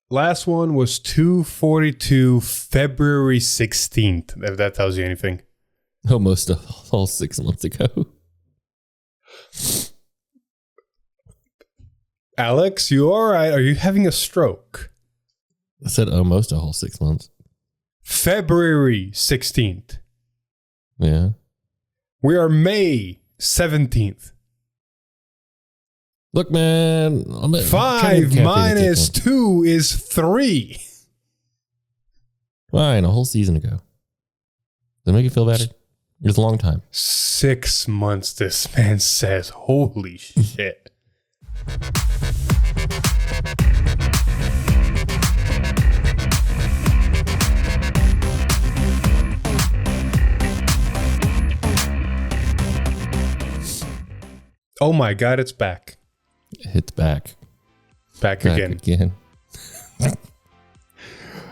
Last one was 242 February 16th, if that tells you anything. Almost a whole 6 months ago. Alex, you all right? Are you having a stroke? I said almost a whole 6 months. February 16th. Yeah. We are May 17th. Look, man. 5 minus 2 is 3. Fine, a whole season ago. Does that make you feel better? It was a long time. 6 months, this man says. Holy shit. Oh my God, it's back. It's back. Back again.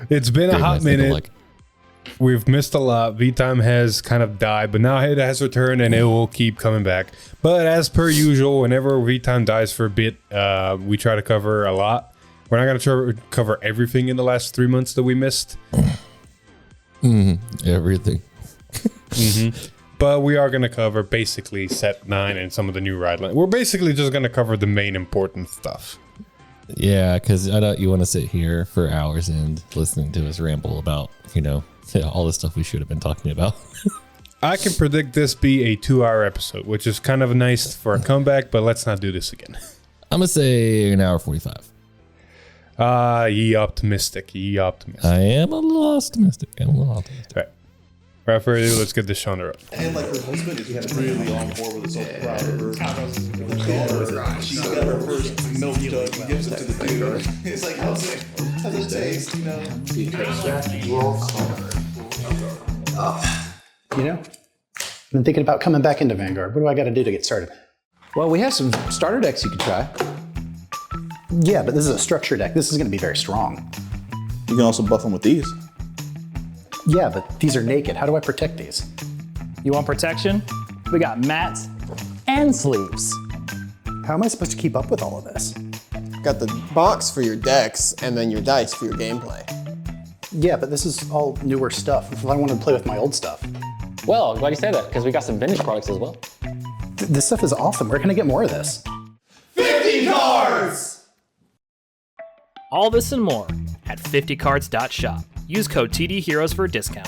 It's been a hot minute. We've missed a lot. V-Time has kind of died, but now it has returned and it will keep coming back. But as per usual, whenever V-Time dies for a bit, we try to cover a lot. We're not going to try to cover everything in the last 3 months that we missed. Everything. But we are going to cover basically set 9 and some of the new ride lines. We're basically just going to cover the main important stuff. Yeah, because I know you want to sit here for hours and listening to us ramble about, all the stuff we should have been talking about. I can predict this be a 2-hour episode, which is kind of nice for a comeback, but let's not do this again. I'm going to say an hour 45. Ye optimistic. I am a little optimistic. All right. Without further ado, let's get this show on the road. And like her husband is really on board with this whole proud of her. She got her first milk jug and gives it to the dude. It's like, how's it taste? I've been thinking about coming back into Vanguard. What do I got to do to get started? Well, we have some starter decks you could try. Yeah, but this is a structure deck. This is going to be very strong. You can also buff them with these. Yeah, but these are naked. How do I protect these? You want protection? We got mats and sleeves. How am I supposed to keep up with all of this? Got the box for your decks and then your dice for your gameplay. Yeah, but this is all newer stuff. If I wanted to play with my old stuff. Well, I'm glad you say that, because we got some vintage products as well. This stuff is awesome. Where can I get more of this? 50 cards! All this and more at 50cards.shop. Use code TDHeroes for a discount.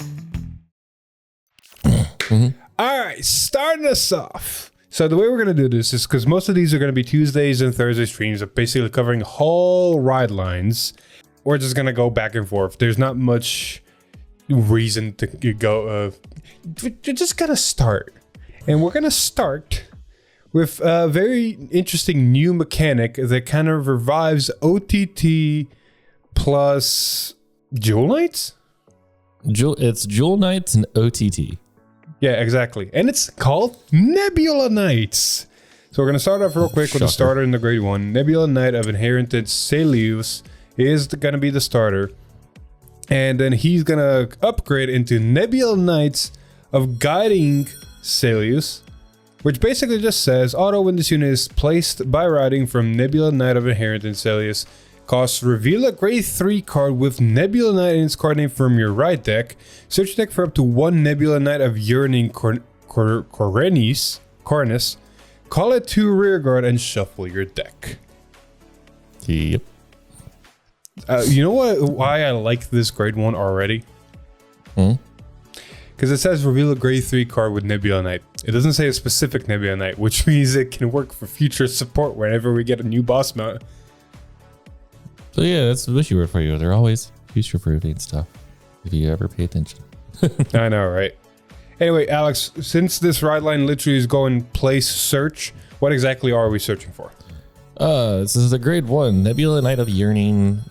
All right, starting us off. So the way we're going to do this is because most of these are going to be Tuesdays and Thursday streams of basically covering whole ride lines. We're just going to go back and forth. There's not much reason to go. We're just going to start. And we're going to start with a very interesting new mechanic that kind of revives OTT plus Jewel Knights? It's Jewel Knights and OTT. Yeah, exactly. And it's called Nebula Knights. So we're going to start off real quick with the starter in the grade 1. Nebula Knight of Inherited Celius is going to be the starter. And then he's going to upgrade into Nebula Knights of Guiding Celius, which basically just says, auto when this unit is placed by riding from Nebula Knight of Inherited Celius, costs reveal a grade 3 card with Nebula Knight in its card name from your right deck. Search deck for up to 1 Nebula Knight of Yearning Cornus. Call it to rearguard and shuffle your deck. Yep. You know why I like this grade 1 already? Because it says reveal a grade 3 card with Nebula Knight. It doesn't say a specific Nebula Knight, which means it can work for future support whenever we get a new boss mount. So yeah, that's the wishy word for you. They're always future-proofing stuff, if you ever pay attention. I know, right? Anyway, Alex, since this ride line literally is going place search, what exactly are we searching for? This is a grade 1, Nebula Knight of Yearning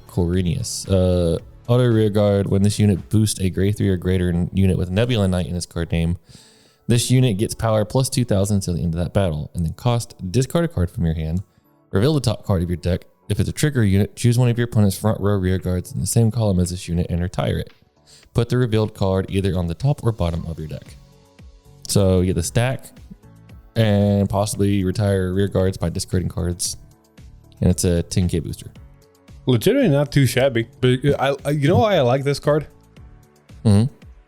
Cornus. Auto rearguard, when this unit boosts a grade 3 or greater unit with Nebula Knight in its card name, this unit gets power plus 2,000 until the end of that battle, and then cost, discard a card from your hand, reveal the top card of your deck. If it's a trigger unit, choose one of your opponent's front row rear guards in the same column as this unit and retire it. Put the revealed card either on the top or bottom of your deck. So you get the stack and possibly retire rear guards by discarding cards. And it's a 10k booster. Legitimately not too shabby. But you know why I like this card?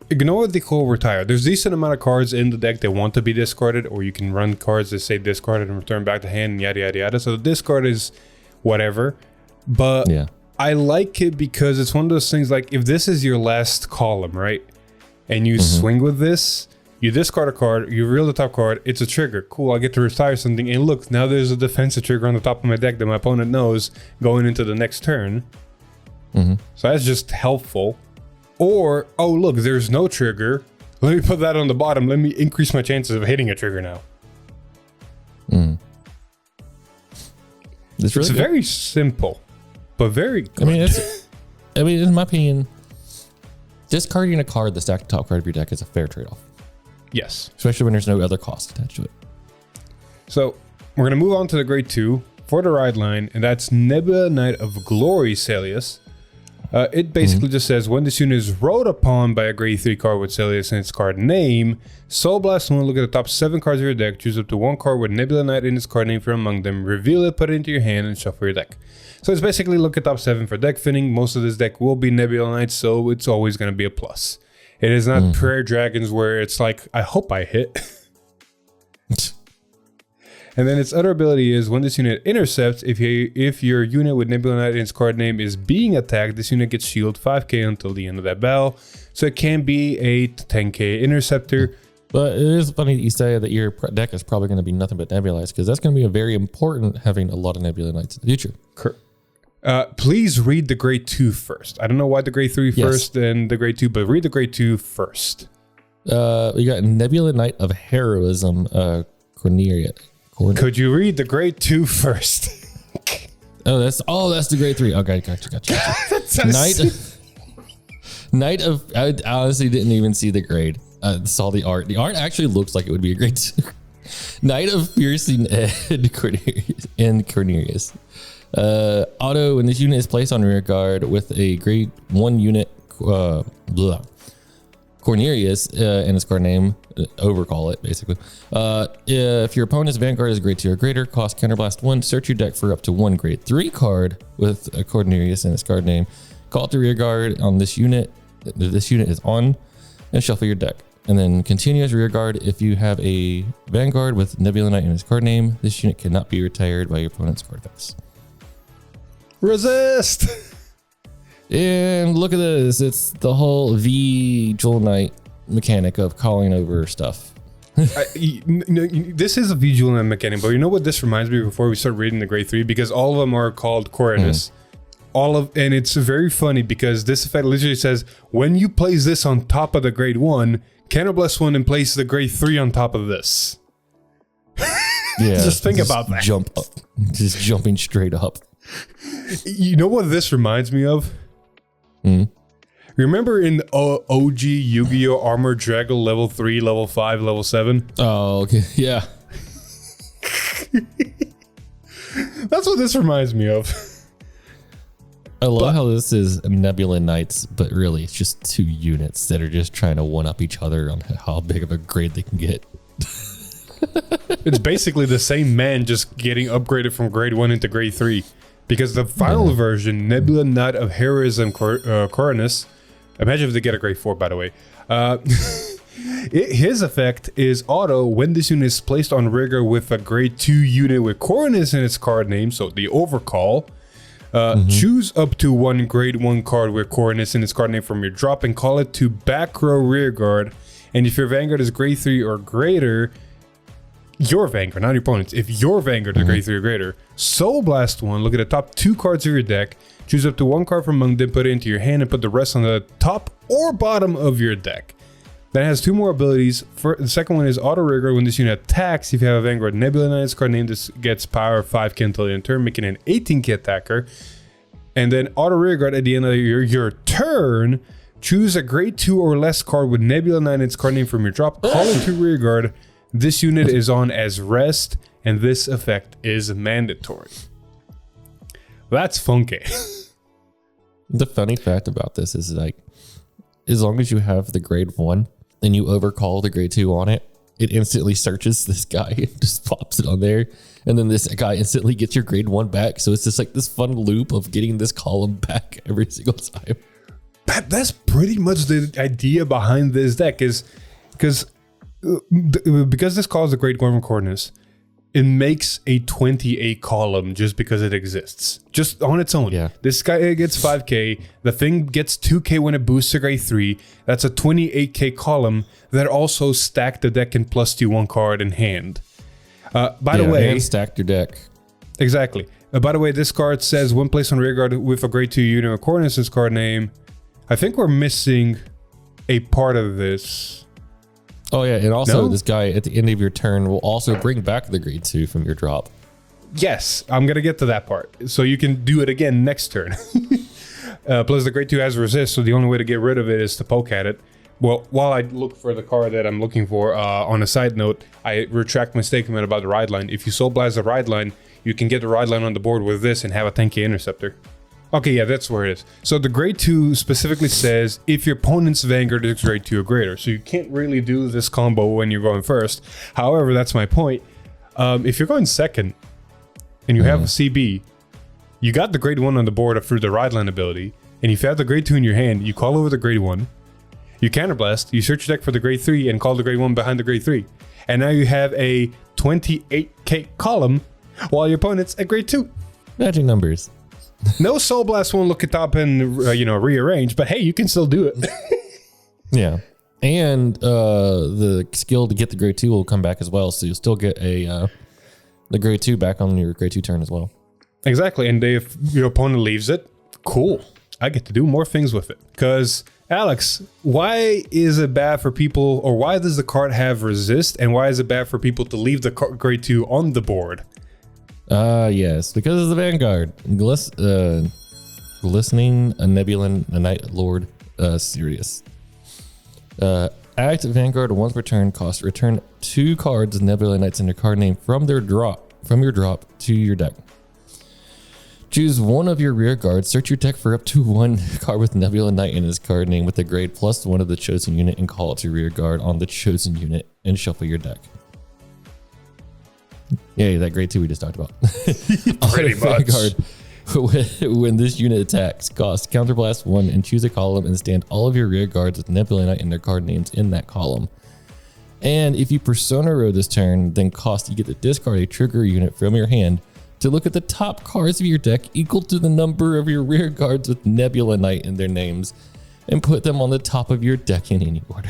Ignore the cool retire. There's a decent amount of cards in the deck that want to be discarded, or you can run cards that say discarded and return back to hand, and yada yada yada. So the discard is whatever. But Yeah. I like it because it's one of those things like if this is your last column, right? And you swing with this, you discard a card, you reveal the top card, it's a trigger. Cool, I get to retire something. And look, now there's a defensive trigger on the top of my deck that my opponent knows going into the next turn. So that's just helpful. Or, oh look, there's no trigger. Let me put that on the bottom. Let me increase my chances of hitting a trigger now. It's really good. very simple, but very good. I mean, in my opinion, discarding a card that's stacked top card of your deck is a fair trade-off, Yes. especially when there's no other cost attached to it. So we're going to move on to the grade 2 for the ride line, and that's Nebula Knight of Glory Celius. It basically just says, when this unit is rode upon by a grade 3 card with Celius in its card name, Soul Blast 1, look at the top 7 cards of your deck, choose up to 1 card with Nebula Knight in its card name from among them, reveal it, put it into your hand, and shuffle your deck. So it's basically look at top 7 for deck finning. Most of this deck will be Nebula Knight, so it's always going to be a plus. It is not Prayer Dragons where it's like, I hope I hit. And then its other ability is when this unit intercepts, if your unit with Nebula Knight in its card name is being attacked, this unit gets shield 5k until the end of that battle. So it can be a 10k interceptor. But it is funny that you say that your deck is probably going to be nothing but nebulized, because that's going to be a very important having a lot of Nebula Knights in the future. Please read the grade 2 first. I don't know why the grade 3 first and the grade 2, but read the grade 2 first. We got Nebula Knight of Heroism, Cornelia. Could you read the grade 2 first? That's the grade 3. Okay, gotcha. Knight of. I honestly didn't even see the grade. I saw the art. The art actually looks like it would be a grade 2. Knight of Piercing Ed Cornelius. Auto, when this unit is placed on rear guard with a grade 1 unit, Cornelius in its card name, overcall it basically. If your opponent's Vanguard is grade 2 or greater, cost Counterblast 1, search your deck for up to 1 grade 3 card with a Cornelius in its card name. Call it to rear guard on this unit. This unit is on, and shuffle your deck. And then continue as rear guard. If you have a Vanguard with Nebula Knight in its card name, this unit cannot be retired by your opponent's card effects. Resist! And look at this. It's the whole V Jewel Knight mechanic of calling over stuff. This is a visual mechanic, but you know what this reminds me of before we start reading the grade 3? Because all of them are called Coronus. And it's very funny because this effect literally says, when you place this on top of the grade 1, Counterblast 1 and place the grade 3 on top of this. Yeah. Just think about that. Jump up. Just jumping straight up. You know what this reminds me of? Remember in OG Yu-Gi-Oh! Armored Dragon level 3, level 5, level 7? Oh, okay. Yeah. That's what this reminds me of. I love how this is Nebula Knights, but really it's just 2 units that are just trying to one up each other on how big of a grade they can get. It's basically the same man just getting upgraded from grade 1 into grade 3. Because the final version, Nebula Knight of Heroism Coronus, imagine if they get a grade 4, by the way. His effect is auto when this unit is placed on rigor with a grade 2 unit with Coronus in its card name, so the overcall. Choose up to 1 grade 1 card with Coronus in its card name from your drop and call it to back row rear guard. And if your Vanguard is grade 3 or greater, your Vanguard, not your opponent's, if your Vanguard is grade 3 or greater, Soul Blast 1, look at the top 2 cards of your deck, choose up to 1 card from among them, put it into your hand, and put the rest on the top or bottom of your deck. That has 2 more abilities. The second one is Auto Rigor. When this unit attacks, if you have a Vanguard Nebula Knight's card name, this gets power 5k until the end of turn, making an 18k attacker. And then Auto Rigor at the end of your turn, choose a grade 2 or less card with Nebula Knight in its card name from your drop, call it to rear guard. This unit is on as rest, and this effect is mandatory. That's funky. The funny fact about this is, like, as long as you have the grade 1 and you overcall the grade 2 on it, it instantly searches this guy and just pops it on there. And then this guy instantly gets your grade 1 back. So it's just like this fun loop of getting this column back every single time. That's pretty much the idea behind this deck because this calls the Great Gorman Coordinates, it makes a 28 column just because it exists. Just on its own. Yeah. This guy gets 5k. The thing gets 2k when it boosts to grade 3. That's a 28k column that also stack the deck in +2/+1 card in hand. By the way, and stacked your deck. Exactly. By the way, this card says when placed on rearguard with a grade 2 unit of coordinates in its card name. I think we're missing a part of this. Oh yeah, and also No? this guy at the end of your turn will also bring back the grade 2 from your drop. Yes, I'm going to get to that part. So you can do it again next turn. Plus the grade 2 has resist, so the only way to get rid of it is to poke at it. Well, while I look for the card that I'm looking for, on a side note, I retract my statement about the ride line. If you Soul Blast the ride line, you can get the ride line on the board with this and have a 10k interceptor. Okay, yeah, that's where it is. So the grade 2 specifically says if your opponent's Vanguard is grade 2 or greater. So you can't really do this combo when you're going first. However, that's my point. If you're going second and you have a CB, you got the grade 1 on the board through the ride line ability. And if you have the grade 2 in your hand, you call over the grade 1. You counterblast, you search your deck for the grade 3 and call the grade 1 behind the grade 3. And now you have a 28k column while your opponent's at grade 2. Magic numbers. No Soul Blast won't look it up and rearrange, but hey, you can still do it. Yeah. And the skill to get the grade 2 will come back as well. So you'll still get the grade 2 back on your grade 2 turn as well. Exactly. And if your opponent leaves it, cool. I get to do more things with it. Because, Alex, why is it bad for people, or why does the card have resist, and why is it bad for people to leave the grade 2 on the board? Yes, because of the Vanguard. Glistening, a Nebula, a Night Lord, Sirius. Active Vanguard once per turn cost return 2 cards Nebula Knights in your card name from your drop to your deck. Choose one of your rear guards, search your deck for up to 1 card with Nebula Knight in his card name with a grade +1 of the chosen unit and call it to rear guard on the chosen unit and shuffle your deck. Yeah, that grade 2 we just talked about. Pretty much. Vanguard, when this unit attacks, cost counterblast 1 and choose a column and stand all of your rear guards with Nebula Knight and their card names in that column. And if you persona row this turn, then cost you get to discard a trigger unit from your hand to look at the top cards of your deck equal to the number of your rear guards with Nebula Knight in their names and put them on the top of your deck in any order.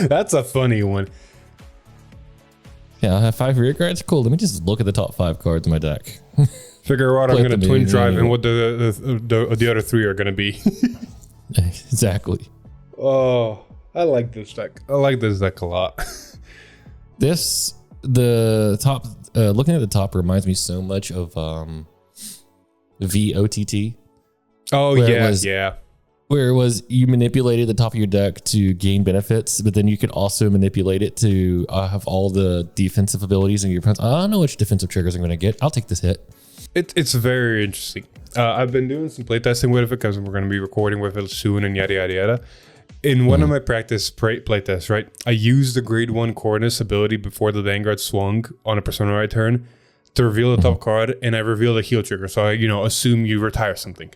That's a funny one. Yeah, I have 5 rear guards. Cool. Let me just look at the top 5 cards in my deck. Figure out I'm Play going to the twin main drive menu. and what the other 3 are going to be. Exactly. Oh, I like this deck. I like this deck a lot. The top, looking at the top reminds me so much of VOTT. Oh, Where it yeah, was- yeah. Where it was you manipulated the top of your deck to gain benefits, but then you could also manipulate it to have all the defensive abilities in your opponents. I don't know which defensive triggers I'm going to get. I'll take this hit. It's very interesting. I've been doing some playtesting with it because we're going to be recording with it soon and yada, yada, yada. In one of my practice playtests, right, I used the grade 1 coordinates ability before the Vanguard swung on a persona right turn to reveal the top card, and I revealed a heal trigger. So I, assume you retire something.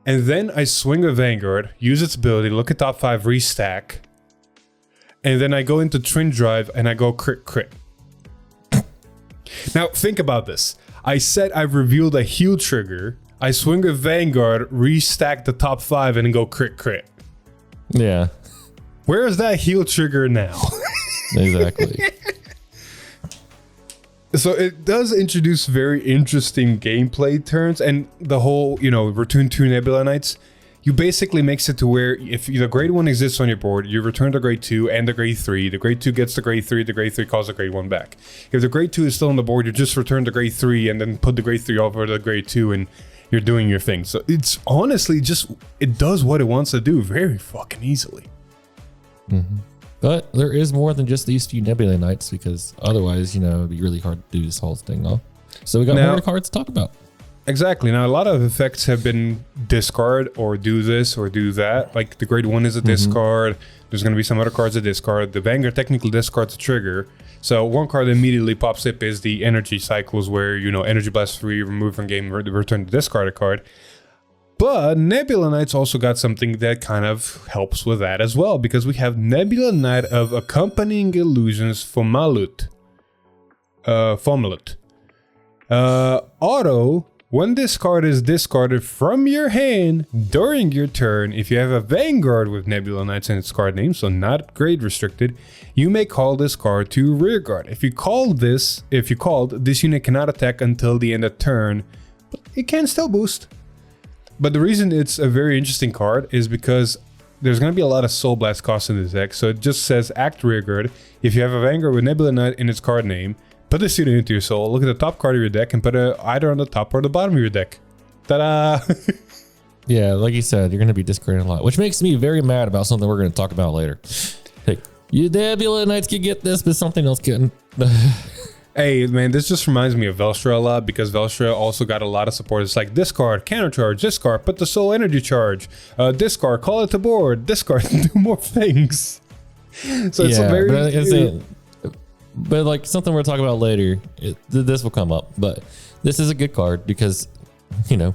And then I swing a Vanguard, use its ability, look at top 5, restack. And then I go into Twin Drive and I go crit. Now, think about this. I said I've revealed a heal trigger. I swing a Vanguard, restack the top 5, and go crit. Yeah, Where is that heal trigger now? exactly. So it does introduce very interesting gameplay turns, and the whole, return 2 Nebula Knights, you basically makes it to where if the grade 1 exists on your board, you return the grade 2 and the grade 3. The grade 2 gets the grade 3 calls the grade 1 back. If the grade 2 is still on the board, you just return the grade 3 and then put the grade 3 over the grade 2 and you're doing your thing. So it's honestly it does what it wants to do very fucking easily. But there is more than just these few Nebula Knights, because otherwise, it'd be really hard to do this whole thing off. So we got Now- more cards to talk about. Exactly. Now, a lot of effects have been discard or do this or do that. Like the grade 1 is a discard. There's going to be some other cards to discard. The Vanguard technically discards a trigger. So one card that immediately pops up is the energy cycles where, Energy Blast 3, remove from game, return to discard a card. But Nebula Knight's also got something that kind of helps with that as well, because we have Nebula Knight of Accompanying Illusions Fomalut. Auto, when this card is discarded from your hand during your turn, if you have a Vanguard with Nebula Knights in its card name, so not grade restricted, you may call this card to rearguard. If you called, this unit cannot attack until the end of turn, but it can still boost. But the reason it's a very interesting card is because there's going to be a lot of Soul Blast costs in this deck, so it just says act rearguard. If you have a Vanguard with Nebula Knight in its card name, put this unit into your soul, look at the top card of your deck, and put it either on the top or the bottom of your deck. Ta-da! Yeah, like you said, you're going to be discarding a lot, which makes me very mad about something we're going to talk about later. Hey, you Nebula Knights can get this, but something else couldn't. Hey, man, this just reminds me of Velstra a lot, because Velstra also got a lot of support. It's like discard, counter charge, discard, put the soul energy charge, discard, call it to board, discard, do more things. So it's a very... But like something we're talking about later, this will come up. But this is a good card because, you can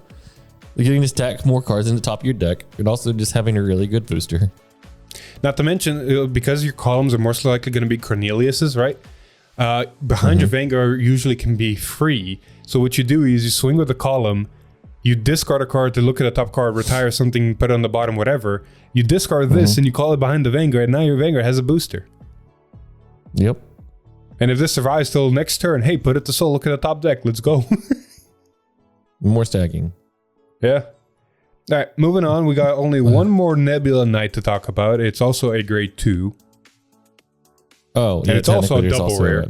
just stack more cards in the top of your deck and also just having a really good booster. Not to mention, because your columns are most likely going to be Cornelius's, right? Behind your Vanguard usually can be free. So what you do is you swing with the column, you discard a card to look at the top card, retire something, put it on the bottom, whatever. You discard this and you call it behind the Vanguard. Now your Vanguard has a booster. Yep. And if this survives till next turn, hey, put it to soul, look at the top deck, let's go. More stacking. Yeah. All right, moving on. We got only one more Nebula Knight to talk about. It's also a grade 2. Oh, and it's also a double rare.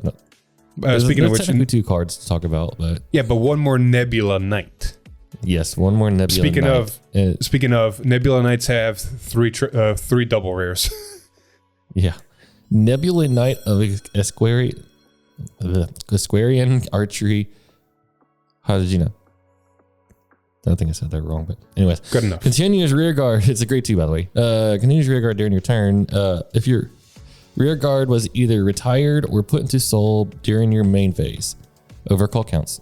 Speaking of which, technically 2 cards to talk about, but yeah, but one more Nebula Knight. Yes, one more Nebula Knight. Speaking of, Nebula Knights have 3 double rares. Yeah. Nebula Knight of Esquarian Archery. How did you know? I don't think I said that wrong, but anyways. Good enough. Continuous Rearguard. It's a grade 2, by the way. Continuous Rearguard during your turn. If your Rearguard was either retired or put into soul during your main phase. Overcall counts.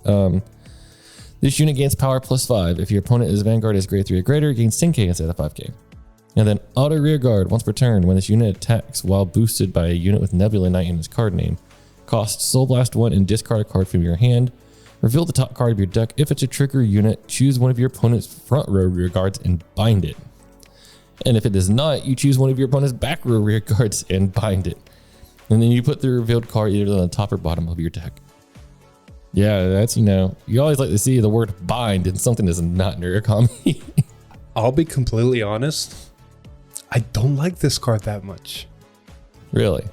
This unit gains power +5. If your opponent is Vanguard is grade 3 or greater, it gains 10k instead of 5k. And then auto rearguard once per turn when this unit attacks while boosted by a unit with Nebula Knight in its card name. Cost Soul Blast 1 and discard a card from your hand. Reveal the top card of your deck. If it's a trigger unit, choose one of your opponent's front row rearguards and bind it. And if it is not, you choose one of your opponent's back row rearguards and bind it. And then you put the revealed card either on the top or bottom of your deck. Yeah, that's, you always like to see the word bind in something that's not in your economy. I'll be completely honest. I don't like this card that much. Really?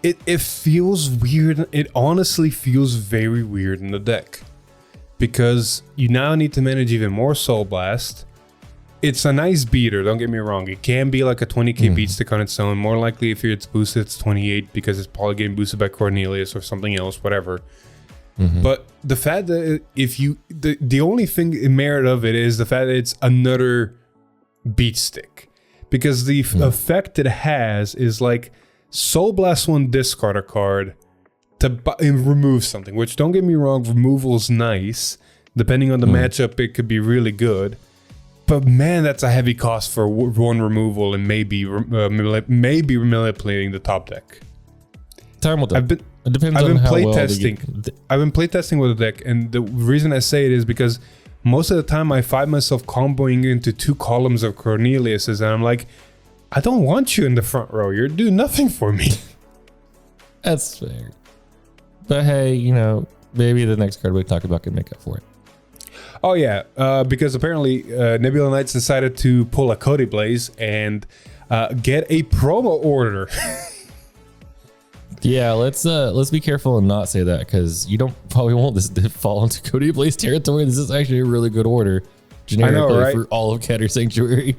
It feels weird. It honestly feels very weird in the deck. Because you now need to manage even more Soul Blast. It's a nice beater, don't get me wrong. It can be like a 20k beat stick on its own. More likely if it's boosted, it's 28 because it's probably getting boosted by Cornelius or something else, whatever. But the fact that the only thing in merit of it is the fact that it's another beat stick. Because the effect it has is like Soul Blast 1, discard a card to remove something, which don't get me wrong, removal's nice. Depending on the matchup, it could be really good. But man, that's a heavy cost for one removal and maybe manipulating the top deck. Time will tell. I've been playtesting with the deck, and the reason I say it is because most of the time I find myself comboing into 2 columns of Cornelius's, and I'm like, I don't want you in the front row. You're doing nothing for me. That's fair. But hey, maybe the next card we talk about can make up for it. Oh yeah, because apparently Nebula Knights decided to pull a Cody Blaze and get a promo order. Yeah, let's be careful and not say that, because you don't probably want this to fall into Cody Blaze territory. This is actually a really good order, generically, for all of Catter Sanctuary.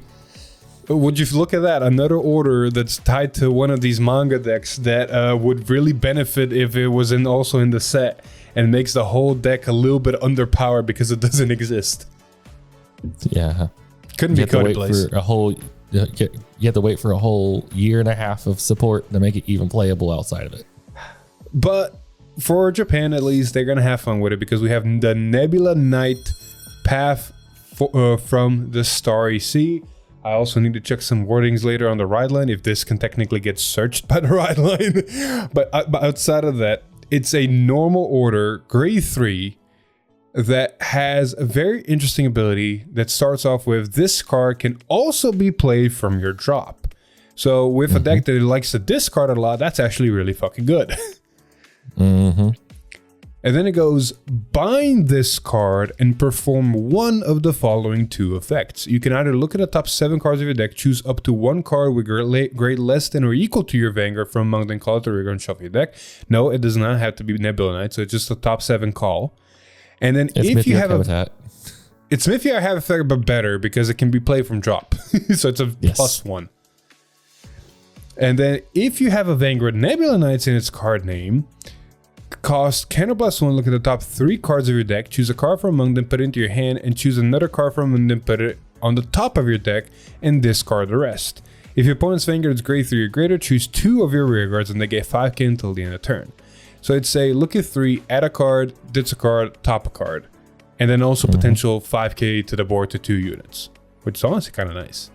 Would you look at that? Another order that's tied to one of these manga decks that would really benefit if it was also in the set, and makes the whole deck a little bit underpowered because it doesn't exist. Yeah, couldn't be Cody Blaze for a whole you have to wait for a whole year and a half of support to make it even playable outside of it. But for Japan, at least, they're going to have fun with it because we have the Nebula Knight path from the Starry Sea. I also need to check some wordings later on the ride line if this can technically get searched by the ride line. But outside of that, it's a normal order, grade 3, that has a very interesting ability that starts off with this card can also be played from your drop. So with a deck that likes to discard a lot, that's actually really fucking good. And then it goes, bind this card and perform one of the following 2 effects. You can either look at the top 7 cards of your deck, choose up to 1 card with grade less than or equal to your Vanguard from among them, call it the rigor and shuffle your deck. No, it does not have to be Nebula Knight, so it's just the top 7 call. And then if you have it's Smithy I have effect, but better because it can be played from drop. So it's a +1. And then if you have a Vanguard Nebula Knights in its card name, cost counter +1, look at the top 3 cards of your deck, choose a card from among them, put it into your hand, and choose another card from among them, put it on the top of your deck, and discard the rest. If your opponent's Vanguard is grade 3 or greater, choose 2 of your rear guards and they get 5k until the end of turn. So it'd say, look at 3, add a card, ditch a card, top a card. And then also potential 5k to the board to 2 units, which is honestly kind of nice.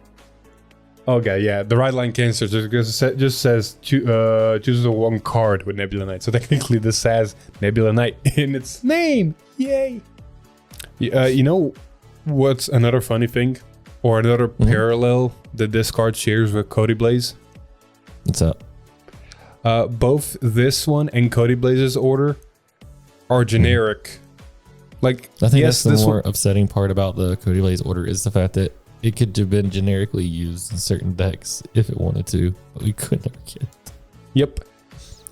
Okay, yeah, the right line cancer just says chooses a 1 card with Nebula Knight. So technically this has Nebula Knight in its name. Yay! You know what's another funny thing? Or another parallel that this card shares with Cody Blaze? What's up? Both this one and Cody Blaze's order are generic. Like, I think yes, that's the more upsetting part about the Cody Blaze order is the fact that it could have been generically used in certain decks if it wanted to, but we could never get it. Yep.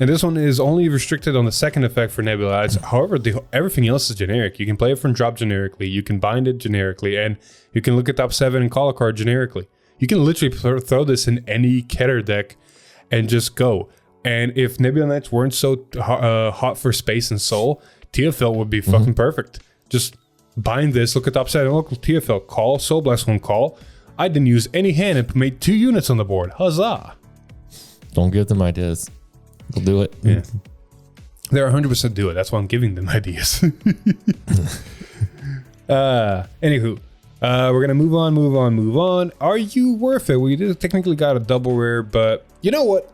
And this one is only restricted on the second effect for Nebula. However, everything else is generic. You can play it from drop generically, you can bind it generically, and you can look at top 7 and call a card generically. You can literally throw this in any Keter deck and just go. And if Nebula Knights weren't so hot for space and soul, TFL would be fucking perfect. Just bind this, look at top 7, look, TFL, call, Soul Blast 1, call. I didn't use any hand and made 2 units on the board. Huzzah! Don't give them ideas. They'll do it. Yeah. They're 100% do it. That's why I'm giving them ideas. Anywho, we're going to move on. Are you worth it? We did technically got a double rare, but you know what?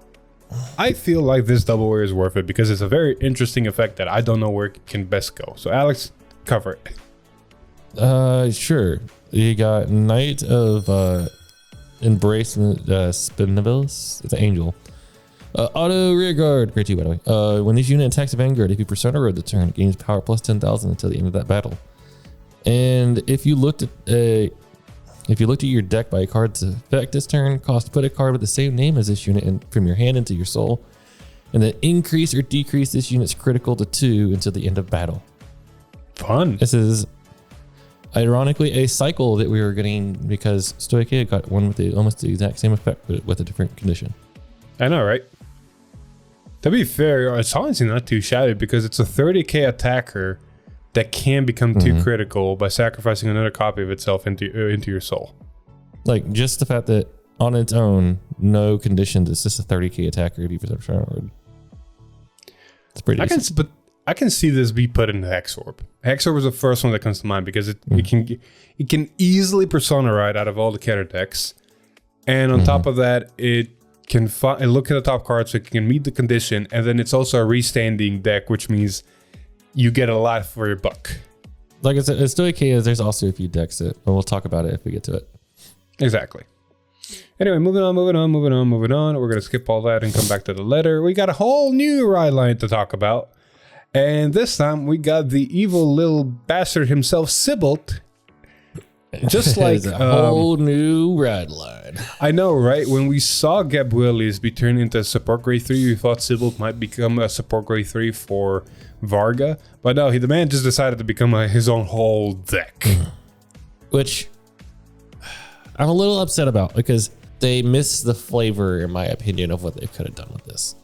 I feel like this double rare is worth it because it's a very interesting effect that I don't know where it can best go. So Alex, cover it. Sure. You got Knight of Embracement Spinabilis. It's an angel. Auto rear guard. Great 2, by the way. When this unit attacks a Vanguard, if you persona road the turn, it gains power plus 10,000 until the end of that battle. And if you looked at your deck by a card's effect this turn, cost put a card with the same name as this unit from your hand into your soul, and then increase or decrease this unit's critical to 2 until the end of battle. Fun. This is ironically a cycle that we were getting because Stoichia got one with almost the exact same effect, but with a different condition. I know, right? To be fair, it's honestly not too shabby because it's a 30k attacker that can become 2 critical by sacrificing another copy of itself into your soul. Like, just the fact that on its own, no conditions, it's just a 30k attacker if you persona road. It's pretty decent. But I can see this be put into Hexorb. Hexorb is the first one that comes to mind because it can easily persona ride out of all the Keter decks, and on top of that, it can look at the top card so it can meet the condition, and then it's also a restanding deck, which means you get a lot for your buck. Like I said, it's Stoichia, there's also a few decks that, but we'll talk about it if we get to it. Exactly. Anyway, moving on. We're going to skip all that and come back to the letter. We got a whole new ride line to talk about. And this time we got the evil little bastard himself, Sybilt. Just like a whole new ride line. I know, right? When we saw Gabuelis be turned into support grade 3, we thought Sybilt might become a support grade 3 for Varga. But no, the man just decided to become his own whole deck. Which I'm a little upset about because they missed the flavor, in my opinion, of what they could have done with this.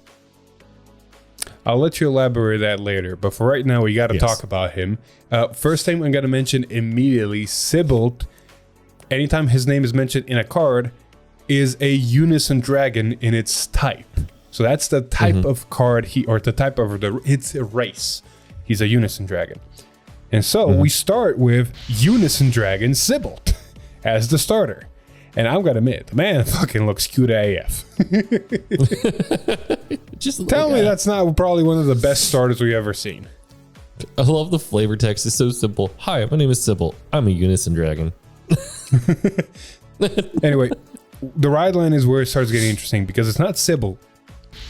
I'll let you elaborate that later, but for right now, we got to talk about him. First thing I'm going to mention immediately, Sybilt, anytime his name is mentioned in a card, is a Unison Dragon in its type. So that's the type of card it's a race. He's a Unison Dragon. And so we start with Unison Dragon Sybilt as the starter. And I'm gonna admit, the man fucking looks cute AF. Just Tell me that's not probably one of the best starters we've ever seen. I love the flavor text. It's so simple. Hi, my name is Sybil. I'm a Unison Dragon. Anyway, the ride line is where it starts getting interesting because it's not Sybil.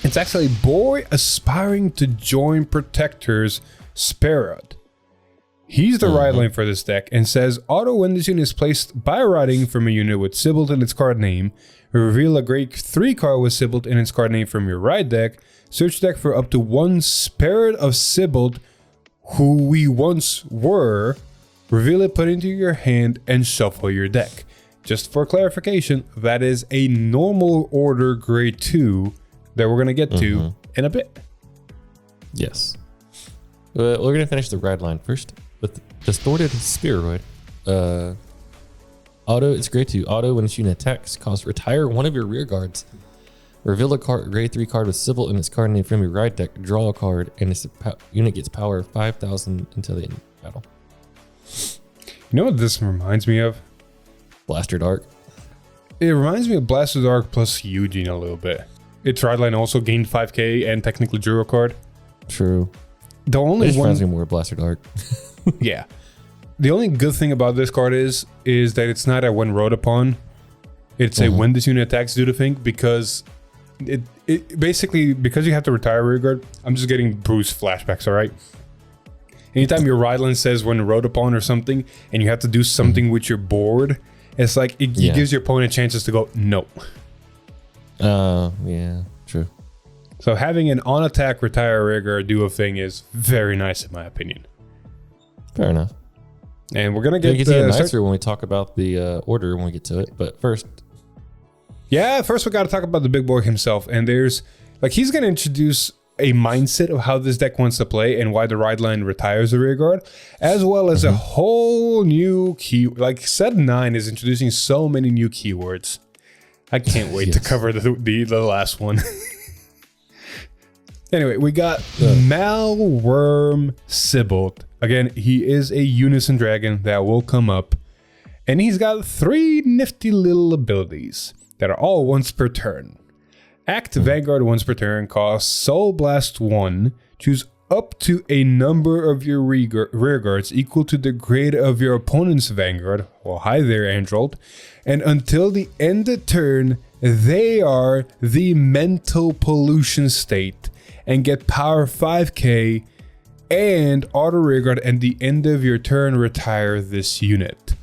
It's actually boy aspiring to join Protector's Sparrowed. He's the ride line for this deck and says, auto when this unit is placed by riding from a unit with Sybil in its card name, reveal a grade 3 card with Sybil in its card name from your ride deck, search deck for up to one Sparrowed of Sybil who we once were, reveal it, put it into your hand, and shuffle your deck. Just for clarification, that is a normal order grade 2 that we're going to get to in a bit. Yes. We're going to finish the ride line first with Distorted Spheroid. Auto, it's grade 2. Auto, when this unit attacks, retire one of your rear guards. Reveal a grade 3 card with Sybil in its card name from your ride deck. Draw a card, and its unit gets power of 5,000 until the end of battle. You know what this reminds me of? Blaster Dark. It reminds me of Blaster Dark plus Eugene a little bit. Its ride line also gained 5k and technically drew a card. True. The only It one reminds me more of Blaster Dark. Yeah. The only good thing about this card is that it's not a when rode upon. It's a when this unit attacks do the thing, because it basically, because you have to retire rear guard, I'm just getting Bruce flashbacks, alright? Anytime your ride line says when rode upon or something, and you have to do something with your board, it's like it gives your opponent chances to go, no. Yeah, true. So having an on attack retire rear guard do a thing is very nice in my opinion. Fair enough. And we're gonna It get gets even nicer when we talk about the order when we get to it. But first, we gotta talk about the big boy himself. And there's he's gonna introduce a mindset of how this deck wants to play and why the ride line retires the rear guard, as well as a whole new key. Set 9 is introducing so many new keywords. I can't wait to cover the last one. Anyway, we got Malworm Sybil. Again, he is a Unison Dragon that will come up. And he's got 3 nifty little abilities that are all once per turn. Act Vanguard once per turn, costs Soul Blast 1. Choose up to a number of your rear guards equal to the grade of your opponent's Vanguard. Well, hi there, Android. And until the end of turn, they are the mental pollution state and get power 5k and auto rear guard at the end of your turn, retire this unit.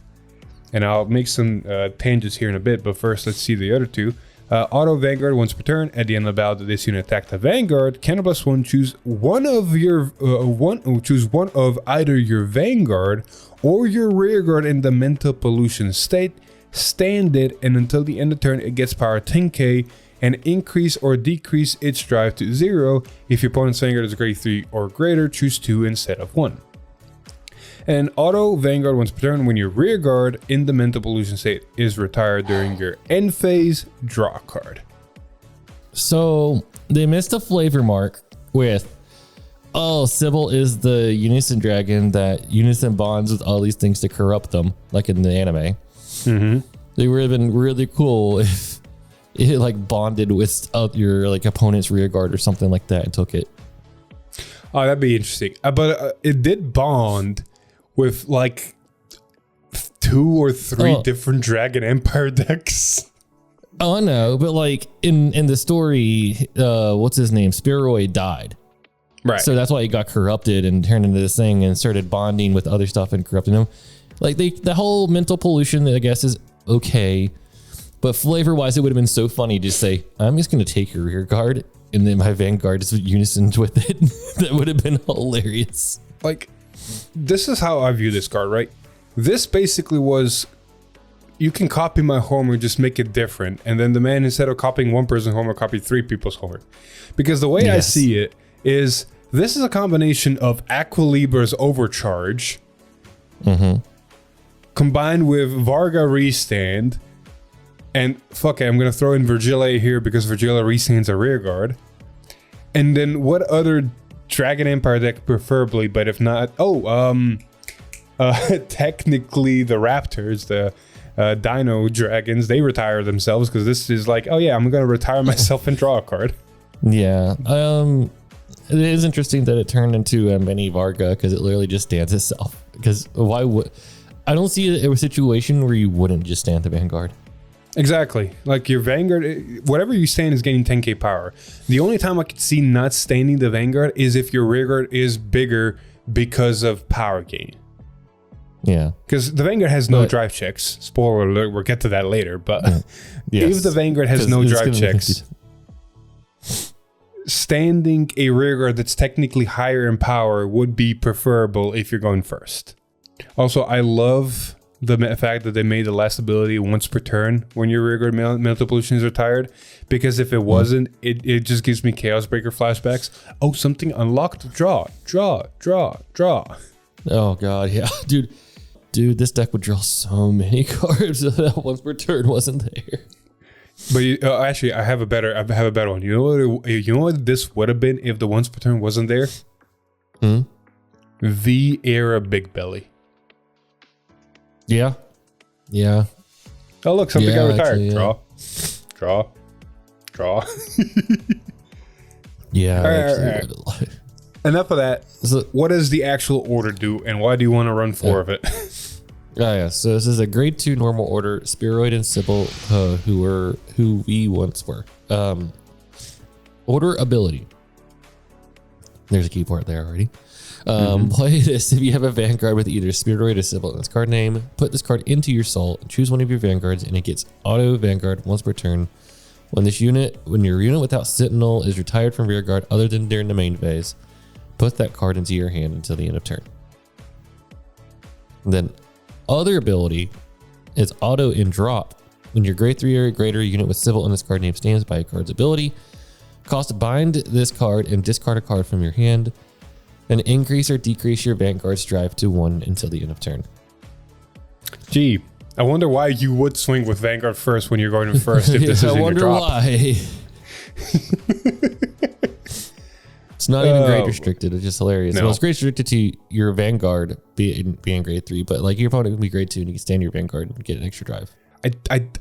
And I'll make some tangents here in a bit, but first let's see the other two. Auto Vanguard once per turn. At the end of the battle, this unit attack the Vanguard. Counter plus 1. Choose one of either your Vanguard or your rear guard in the mental pollution state. Stand it, and until the end of turn, it gets power 10k and increase or decrease its drive to 0. If your opponent's Vanguard is grade 3 or greater, choose 2 instead of 1. And auto Vanguard once per turn. When your rear guard in the mental pollution state is retired during your end phase, draw a card. So they missed a flavor mark with, Sybil is the Unison Dragon that Unison bonds with all these things to corrupt them, like in the anime. They would have been really cool if it bonded with your opponent's rear guard or something like that and took it. Oh, that'd be interesting. But it did bond with 2 or 3 different Dragon Empire decks. Oh no, but in the story, what's his name? Spheroid died. Right. So that's why he got corrupted and turned into this thing and started bonding with other stuff and corrupting him. The whole mental pollution, I guess, is okay. But flavor wise, it would have been so funny to say, I'm just going to take your rear guard and then my Vanguard is unison with it. That would have been hilarious. This is how I view this card, right? This basically was, you can copy my Homer, just make it different. And then the man, instead of copying one person's Homer, copied 3 people's Homer. Because the way I see it is, this is a combination of Aqualibra's Overcharge, combined with Varga Restand, And fuck it, I'm gonna throw in Virgile here because Virgile restains a rear guard. And then what other Dragon Empire deck preferably, but if not, technically the Raptors, the Dino Dragons, they retire themselves because this is like, oh yeah, I'm gonna retire myself and draw a card. Yeah. It is interesting that it turned into a mini Varga because it literally just stands itself. Because why would... I don't see a situation where you wouldn't just stand the Vanguard. Exactly. Like your Vanguard, whatever you stand is getting 10k power. The only time I could see not standing the Vanguard is if your rearguard is bigger because of power gain. Yeah. Because the Vanguard has no drive checks. Spoiler alert, we'll get to that later. But yes. if the Vanguard has no drive checks, standing a rearguard that's technically higher in power would be preferable if you're going first. Also, I love the fact that they made the last ability once per turn when your rearguard mental pollution is retired, because if it wasn't, it just gives me Chaos Breaker flashbacks. Oh, something unlocked. Draw. Oh god, yeah. Dude, this deck would draw so many cards that once per turn wasn't there. But actually, I have a better one. You know what this would have been if the once per turn wasn't there? V era Big Belly. Yeah. Oh look, something got retired. Actually, Draw. Yeah. All right. Enough of that. So, what does the actual order do, and why do you want to run 4 of it? So this is a grade 2 normal order, Spheroid and Sybil, who we once were. Order ability. There's a key port there already. Play this if you have a Vanguard with either Spheroid or Sybil in its card name. Put this card into your soul and choose one of your Vanguards, and it gets auto Vanguard once per turn. When your unit without Sentinel is retired from rear guard other than during the main phase, put that card into your hand until the end of turn. And then other ability is auto in drop. When your grade 3 or greater unit with Sybil in its card name stands by a card's ability, cost bind this card and discard a card from your hand. Then increase or decrease your Vanguard's drive to 1 until the end of turn. Gee, I wonder why you would swing with Vanguard first when you're going in first if this is in your drop. Why. It's not even grade restricted. It's just hilarious. No. Well, it's grade restricted to your Vanguard being grade 3, but like your opponent can be grade 2 and you can stand your Vanguard and get an extra drive.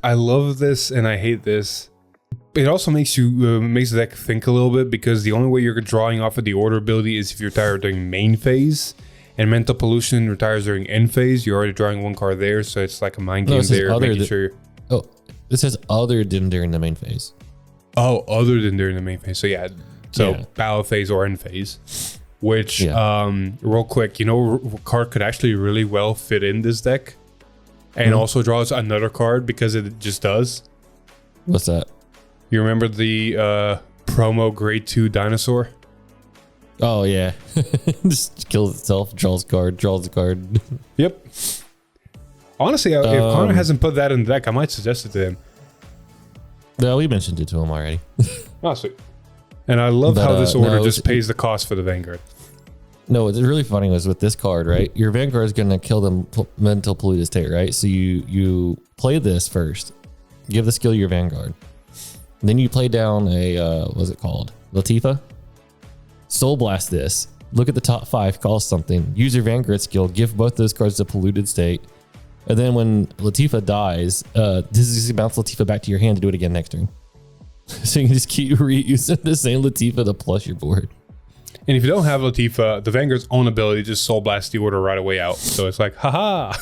I love this and I hate this. It also makes the deck think a little bit, because the only way you're drawing off of the order ability is if you retire during main phase, and mental pollution retires during end phase. You're already drawing 1 card there, so it's like a mind game there, making sure. Oh, this says other than during the main phase. Oh, other than during the main phase. So yeah, battle phase or end phase. Which, real quick, what card could actually really well fit in this deck, and also draws another card because it just does. What's that? You remember the promo grade 2 dinosaur? Oh yeah. Just kills itself, draws a card. Yep. Honestly, if Connor hasn't put that in the deck, I might suggest it to him. No, we mentioned it to him already. Oh, sweet. And I love how this order just pays the cost for the Vanguard. No, what's really funny was with this card, right? Your Vanguard is going to kill the mental polluted state, right? So you play this first. Give the skill to your Vanguard. Then you play down a, what's it called? Latifa? Soul Blast this. Look at the top 5, call something. Use your Vanguard skill, give both those cards to polluted state. And then when Latifa dies, this is going to bounce Latifa back to your hand to do it again next turn. So you can just keep reusing the same Latifa to plus your board. And if you don't have Latifa, the Vanguard's own ability just Soul Blast the order right away out. So it's like, haha.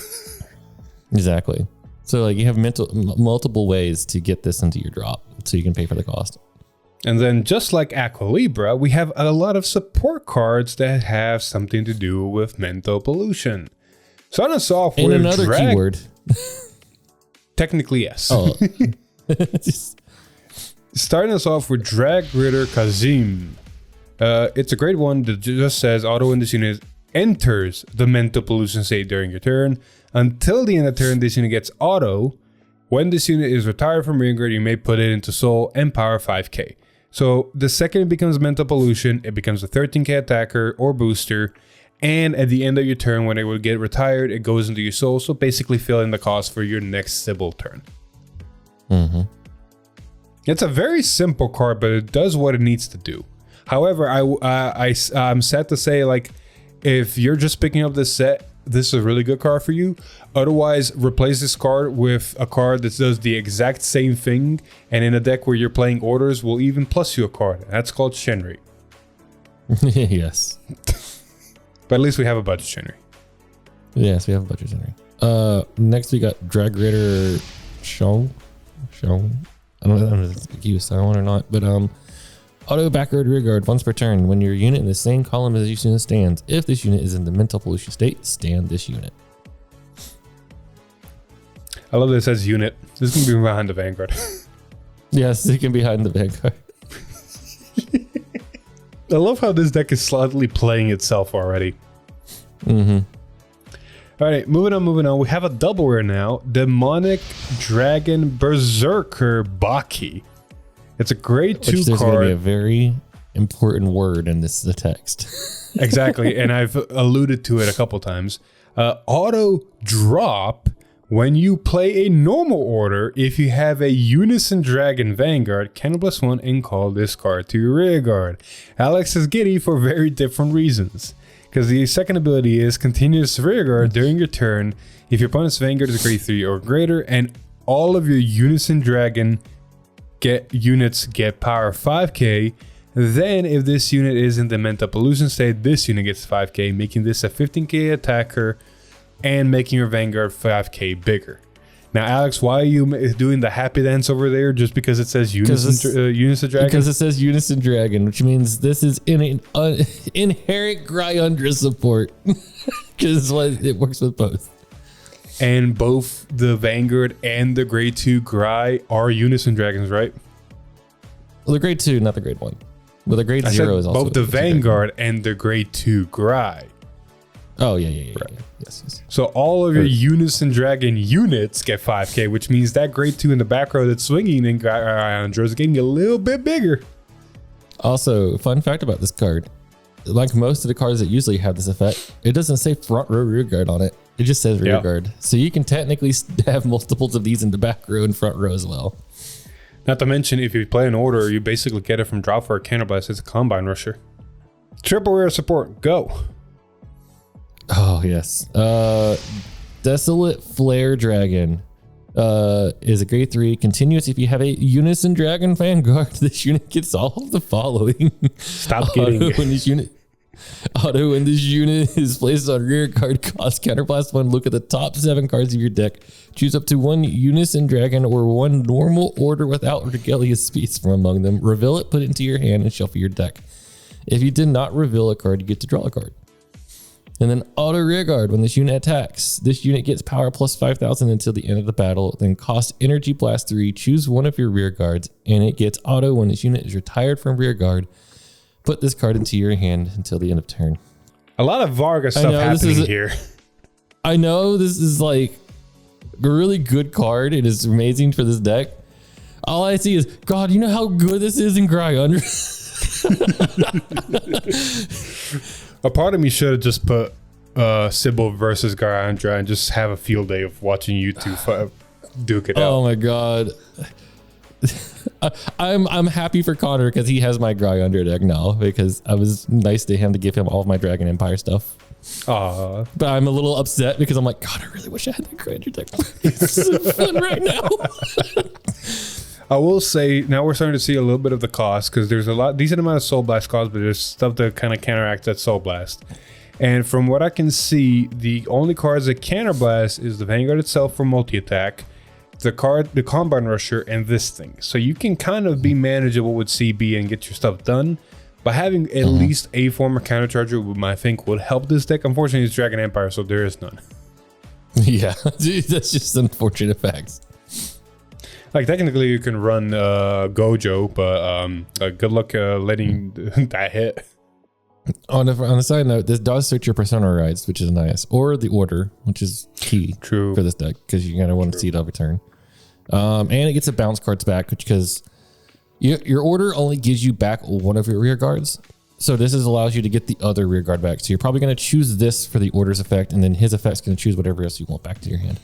Exactly. So like you have multiple ways to get this into your drop, so you can pay for the cost. And then just like Aqua Libra, we have a lot of support cards that have something to do with mental pollution. Starting us off and with another keyword. Technically, yes. Oh. Starting us off with Drag Ritter Kazim. It's a great one that just says auto in this unit enters the mental pollution state during your turn. Until the end of turn, this unit gets auto. When this unit is retired from Vanguard, you may put it into Soul and power 5k. So the second it becomes mental pollution, it becomes a 13k attacker or booster. And at the end of your turn, when it would get retired, it goes into your Soul. So basically fill in the cost for your next Sybil turn. It's a very simple card, but it does what it needs to do. However, I'm sad to say, like, if you're just picking up this set, this is a really good card for you. Otherwise, replace this card with a card that does the exact same thing, and in a deck where you're playing orders, will even plus you a card. That's called Shenri. Yes. But at least we have a budget Shenri. Yes, we have a budget Shenri. Next we got Drag Raider Shong. I don't know if he was silent or not, but auto backward rear guard once per turn. When your unit in the same column as this unit stands, if this unit is in the mental pollution state, stand this unit. I love that it says unit. This is gonna be behind the Vanguard. Yes, it can be behind the Vanguard. I love how this deck is slightly playing itself already. All right, moving on. We have a double rare now. Demonic Dragon Berserker Baki. It's a grade 2 There's going to card. be a very important word in the text. Exactly, and I've alluded to it a couple times. Auto drop when you play a normal order. If you have a Unison Dragon Vanguard, cannibalize 1 and call this card to your rear guard. Alex is giddy for very different reasons. Because the second ability is continuous rear guard during your turn if your opponent's Vanguard is grade 3 or greater, and all of your Unison Dragon units get power 5k. Then if this unit is in the mental pollution state, this unit gets 5k, making this a 15k attacker and making your Vanguard 5k bigger. Now, Alex, why are you doing the happy dance over there just because it says Unison Dragon? Because it says Unison Dragon, which means this is inherent Gryundra support. Because it works with both. And both the Vanguard and the grade 2 Gry are Unison Dragons, right? Well, the grade 2, not the grade 1. But the grade 0 is also both the Vanguard and the grade 2 Gry. Oh, yeah. Yes. So all of your Unison Dragon units get 5k, which means that grade 2 in the back row that's swinging in Gryundra is getting a little bit bigger. Also, fun fact about this card. Like most of the cards that usually have this effect, it doesn't say front row rear guard on it. It just says rear guard. So you can technically have multiples of these in the back row and front row as well. Not to mention, if you play an order, you basically get it from drop for a counterblast. It's a combine rusher. Triple rare support, go. Oh, yes. Desolate Flare Dragon is a grade 3. Continuous if you have a Unison Dragon Vanguard. This unit gets all of the following. Stop kidding. Auto when this unit is placed on rear guard, cost counterblast 1. Look at the top 7 cards of your deck. Choose up to 1 Unison Dragon or 1 normal order without Regalia's Speech from among them. Reveal it, put it into your hand, and shuffle your deck. If you did not reveal a card, you get to draw a card. And then auto rear guard when this unit attacks. This unit gets power plus 5,000 until the end of the battle. Then cost energy blast 3. Choose one of your rear guards, and it gets auto when this unit is retired from rear guard. Put this card into your hand until the end of turn. A lot of Vargas stuff happening here. I know this is like a really good card. It is amazing for this deck. All I see is, God, you know how good this is in Gryundra? A part of me should have just put Sybil versus Gryundra and just have a field day of watching you two duke it out. Oh my God. I'm happy for Connor because he has my Gryundra deck now, because I was nice to him to give him all of my Dragon Empire stuff. Aww. But I'm a little upset because I'm like, God, I really wish I had that Gryundra deck. It's so fun right now. I will say now we're starting to see a little bit of the cost, because there's a decent amount of Soul Blast cost, but there's stuff that kind of counteracts that Soul Blast. And from what I can see, the only cards that counterblast is the Vanguard itself for multi-attack, the Combine Rusher, and this thing. So you can kind of be manageable with CB and get your stuff done. But having at least a form of countercharger, I think, would help this deck. Unfortunately, it's Dragon Empire, so there is none. Yeah, that's just unfortunate facts. Like, technically, you can run Gojo, but good luck letting that hit. On a side note, this does search your persona rights, which is nice, or the order, which is key for this deck, because you're going to want to see it every turn. And it gets a bounce cards back, because your order only gives you back one of your rear guards. So this allows you to get the other rear guard back. So you're probably going to choose this for the order's effect, and then his effect's going to choose whatever else you want back to your hand.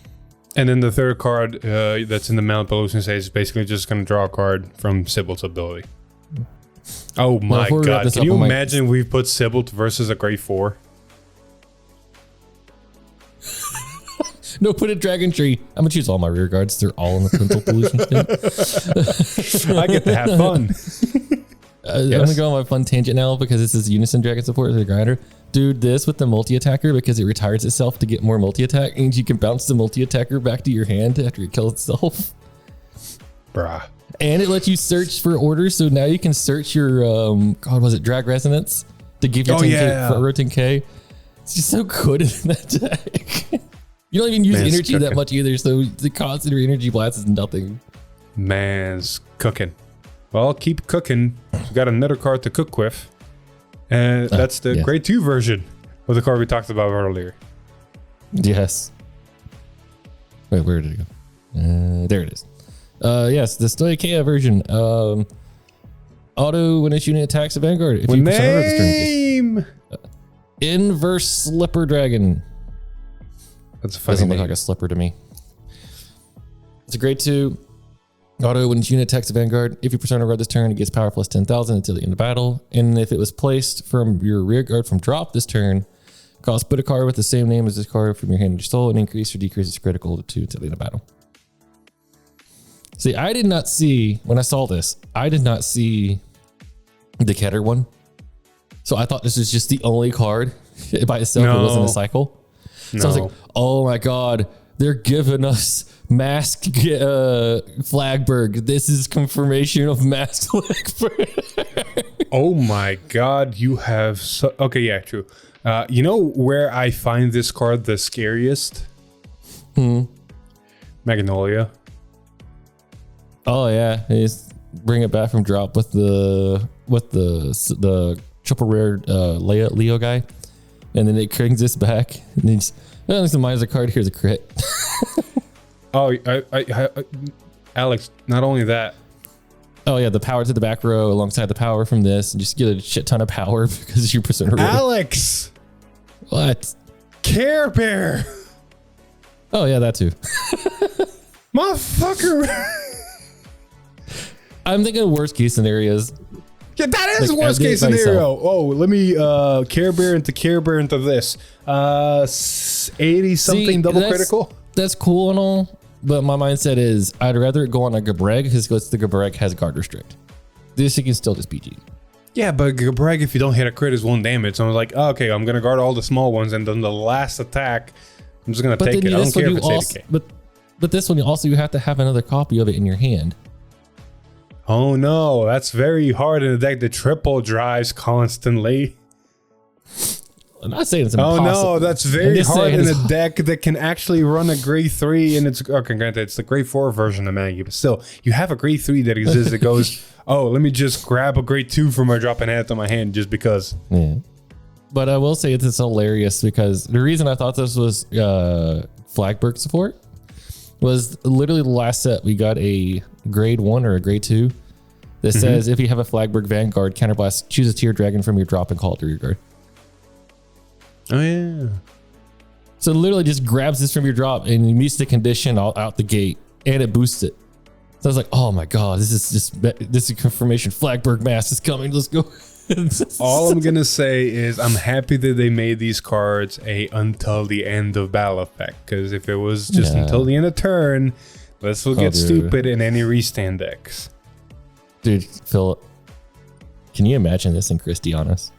And then the third card that's in the Mount Pollution stage is basically just going to draw a card from Sybil's ability. Oh my god. Can you imagine we put Sybil versus a grade 4? No, put a Dragon Tree. I'm going to choose all my rear guards. They're all in the Mental Pollution stage. I get to have fun. I'm going to go on my fun tangent now because this is Unison Dragon support as a grinder. Dude, this with the multi-attacker, because it retires itself to get more multi-attack, and you can bounce the multi-attacker back to your hand after it kills itself. Bruh. And it lets you search for orders, so now you can search your, God, was it Drag Resonance? To give you 10k for rotating K. It's just so good in that deck. You don't even use energy that much either, so the cost of your energy blast is nothing. Man's cooking. Well, keep cooking. We got another card to cook with. And that's the grade 2 version of the card we talked about earlier. Yes. Wait, where did it go? There it is. Yes, the Stoicheia version. Auto when its unit attacks a Vanguard. If you name! Inverse Slipper Dragon. That's a funny Doesn't name. look like a slipper to me. It's a grade 2. Auto when its unit attacks a Vanguard. If you persona guard this turn, it gets power plus 10,000 until the end of battle. And if it was placed from your rear guard from drop this turn, put a card with the same name as this card from your hand and your soul and increase or decrease its critical to 2 until the end of battle. See, I did not see, when I saw this, I did not see the Keter one. So I thought this was just the only card by itself. It wasn't a cycle. So I was like, oh my God, they're giving us Mask Flagberg. This is confirmation of Mask Flagberg. Oh my God, you have okay, yeah, true. You know where I find this card the scariest? Magnolia. Oh yeah, they just bring it back from drop with the triple rare Leo guy, and then it brings this back. And then just, the Miser card. Here's a crit. Oh, Alex. Not only that. Oh yeah, the power to the back row alongside the power from this, and just get a shit ton of power because you're persona. Alex. What? Care Bear. Oh yeah, that too. Motherfucker. I'm thinking worst case scenarios. Yeah, that is worst case scenario. Oh, let me Care Bear into this. 80 something double critical. That's cool and all, but my mindset is I'd rather it go on a Gabreg because the Gabreg has guard restrict. This you can still just PG. Yeah, but Gabreg, if you don't hit a crit, is 1 damage. So I was like, oh, okay, I'm gonna guard all the small ones, and then the last attack, I'm just gonna take it. I don't care if it's 80k. But this one you have to have another copy of it in your hand. Oh no, that's very hard in a deck that triple drives constantly. I'm not saying it's impossible. Oh no, that's very hard in a deck that can actually run a grade 3, and it's okay. Granted, it's the grade 4 version of Maggie, but still, you have a grade 3 that exists that goes, oh, let me just grab a grade 2 from my drop and add it to my hand just because. Yeah. But I will say it's hilarious because the reason I thought this was Flagberg support was literally the last set we got a grade 1 or a grade 2 that says if you have a Flagberg Vanguard counterblast, choose a tier dragon from your drop and call it to your guard. Oh yeah. So it literally just grabs this from your drop and it meets the condition all out the gate and it boosts it. So I was like, oh my God, this is confirmation. Flagberg Mass is coming. Let's go. All I'm gonna say is I'm happy that they made these cards a until the end of battle effect, because if it was just until the end of turn, this will get stupid in any restand decks. Dude, Phil, can you imagine this in Christianas?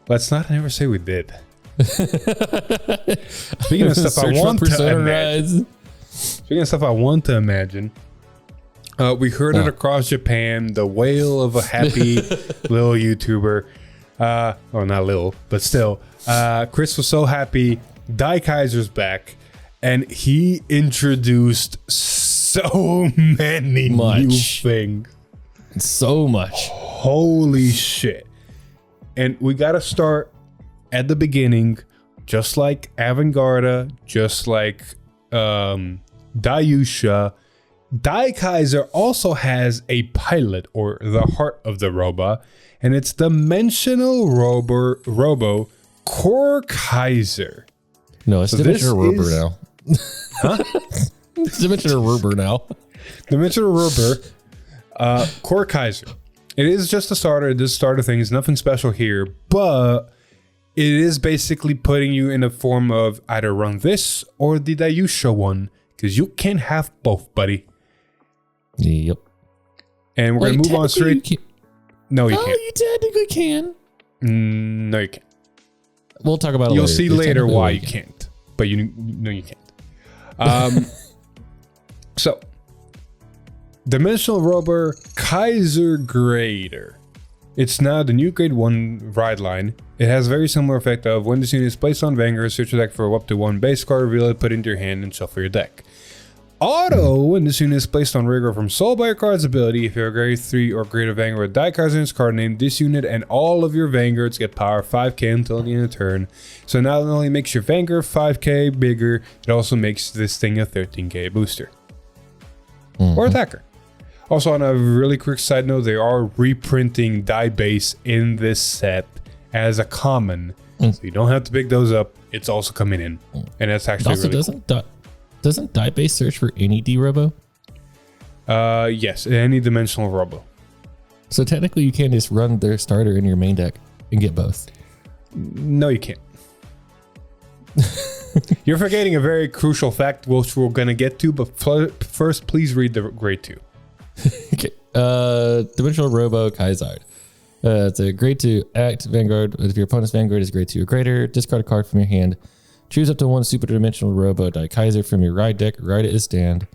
Let's not ever say we did. Speaking of stuff I want to imagine. Speaking of stuff I want to imagine. We heard it across Japan, the wail of a happy little YouTuber. Well, not little, but still. Chris was so happy. Die Kaiser's back, and he introduced so many new things. So much. Holy shit. And we got to start at the beginning, just like Vanguard, just like Dayusha. Dai Kaiser also has a pilot, or the heart of the Robo, and it's Dimensional Robo Core Kaiser. No, it's Dimensional Robo now. Dimensional Ruber now. Dimensional Rober, Core Kaiser. It is just a starter. This starter thing is nothing special here, but it is basically putting you in a form of either run this or the Dayusha one, because you can't have both, buddy. Yep. And we're going to move on straight. No, you can't. You technically can. No, you can't. We'll talk about it You'll later. see later why you can't. But you can't. So, Dimensional Rober Kaiser Grader. It's now the new grade 1 ride line. It has a very similar effect of when this unit is placed on Vanguard, search your deck for up to 1 base card, reveal it, put it into your hand, and shuffle your deck. Auto, when this unit is placed on Rigor from Soul by your card's ability, if you're a grade 3 or greater Vanguard Die Kaiser in its card name, this unit and all of your Vanguards get power 5k until the end of the turn. So not only makes your Vanguard 5k bigger, it also makes this thing a 13k booster. Or attacker. Also, on a really quick side note, they are reprinting Die Base in this set as a common. So you don't have to pick those up. It's also coming in. And that's actually Also, really cool. Doesn't Die Base search for any D-Robo? Yes, any dimensional Robo. So technically you can just run their starter in your main deck and get both. No, you can't. You're forgetting a very crucial fact, which we're going to get to, but first, please read the grade 2. Okay. Dimensional Robo Kaizard. It's a grade 2 act Vanguard. If your opponent's Vanguard is grade 2 or greater, discard a card from your hand. Choose up to 1 super dimensional Robo Die Kaiser from your ride deck. Ride it as stand.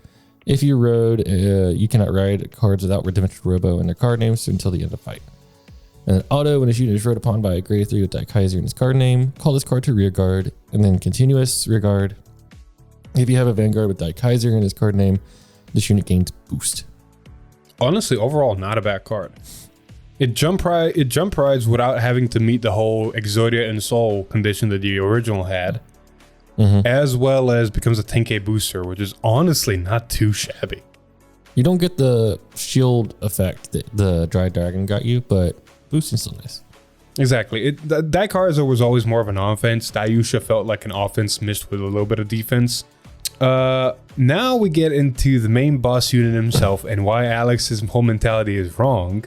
If you rode, you cannot ride cards without dimensional Robo in their card names until the end of fight. And then auto, when a unit is rode upon by a grade 3 with Die Kaiser in its card name, call this card to rear guard. And then continuous rear guard. If you have a Vanguard with Die Kaiser in its card name, this unit gains boost. Honestly, overall, not a bad card. It jump rides without having to meet the whole Exodia and Soul condition that the original had. As well as becomes a 10k booster, which is honestly not too shabby. You don't get the shield effect that the Dry Dragon got you, but boosting's still nice. Exactly. Die Kaiser was always more of an offense. Dayusha felt like an offense mixed with a little bit of defense. Now we get into the main boss unit himself and why Alex's whole mentality is wrong.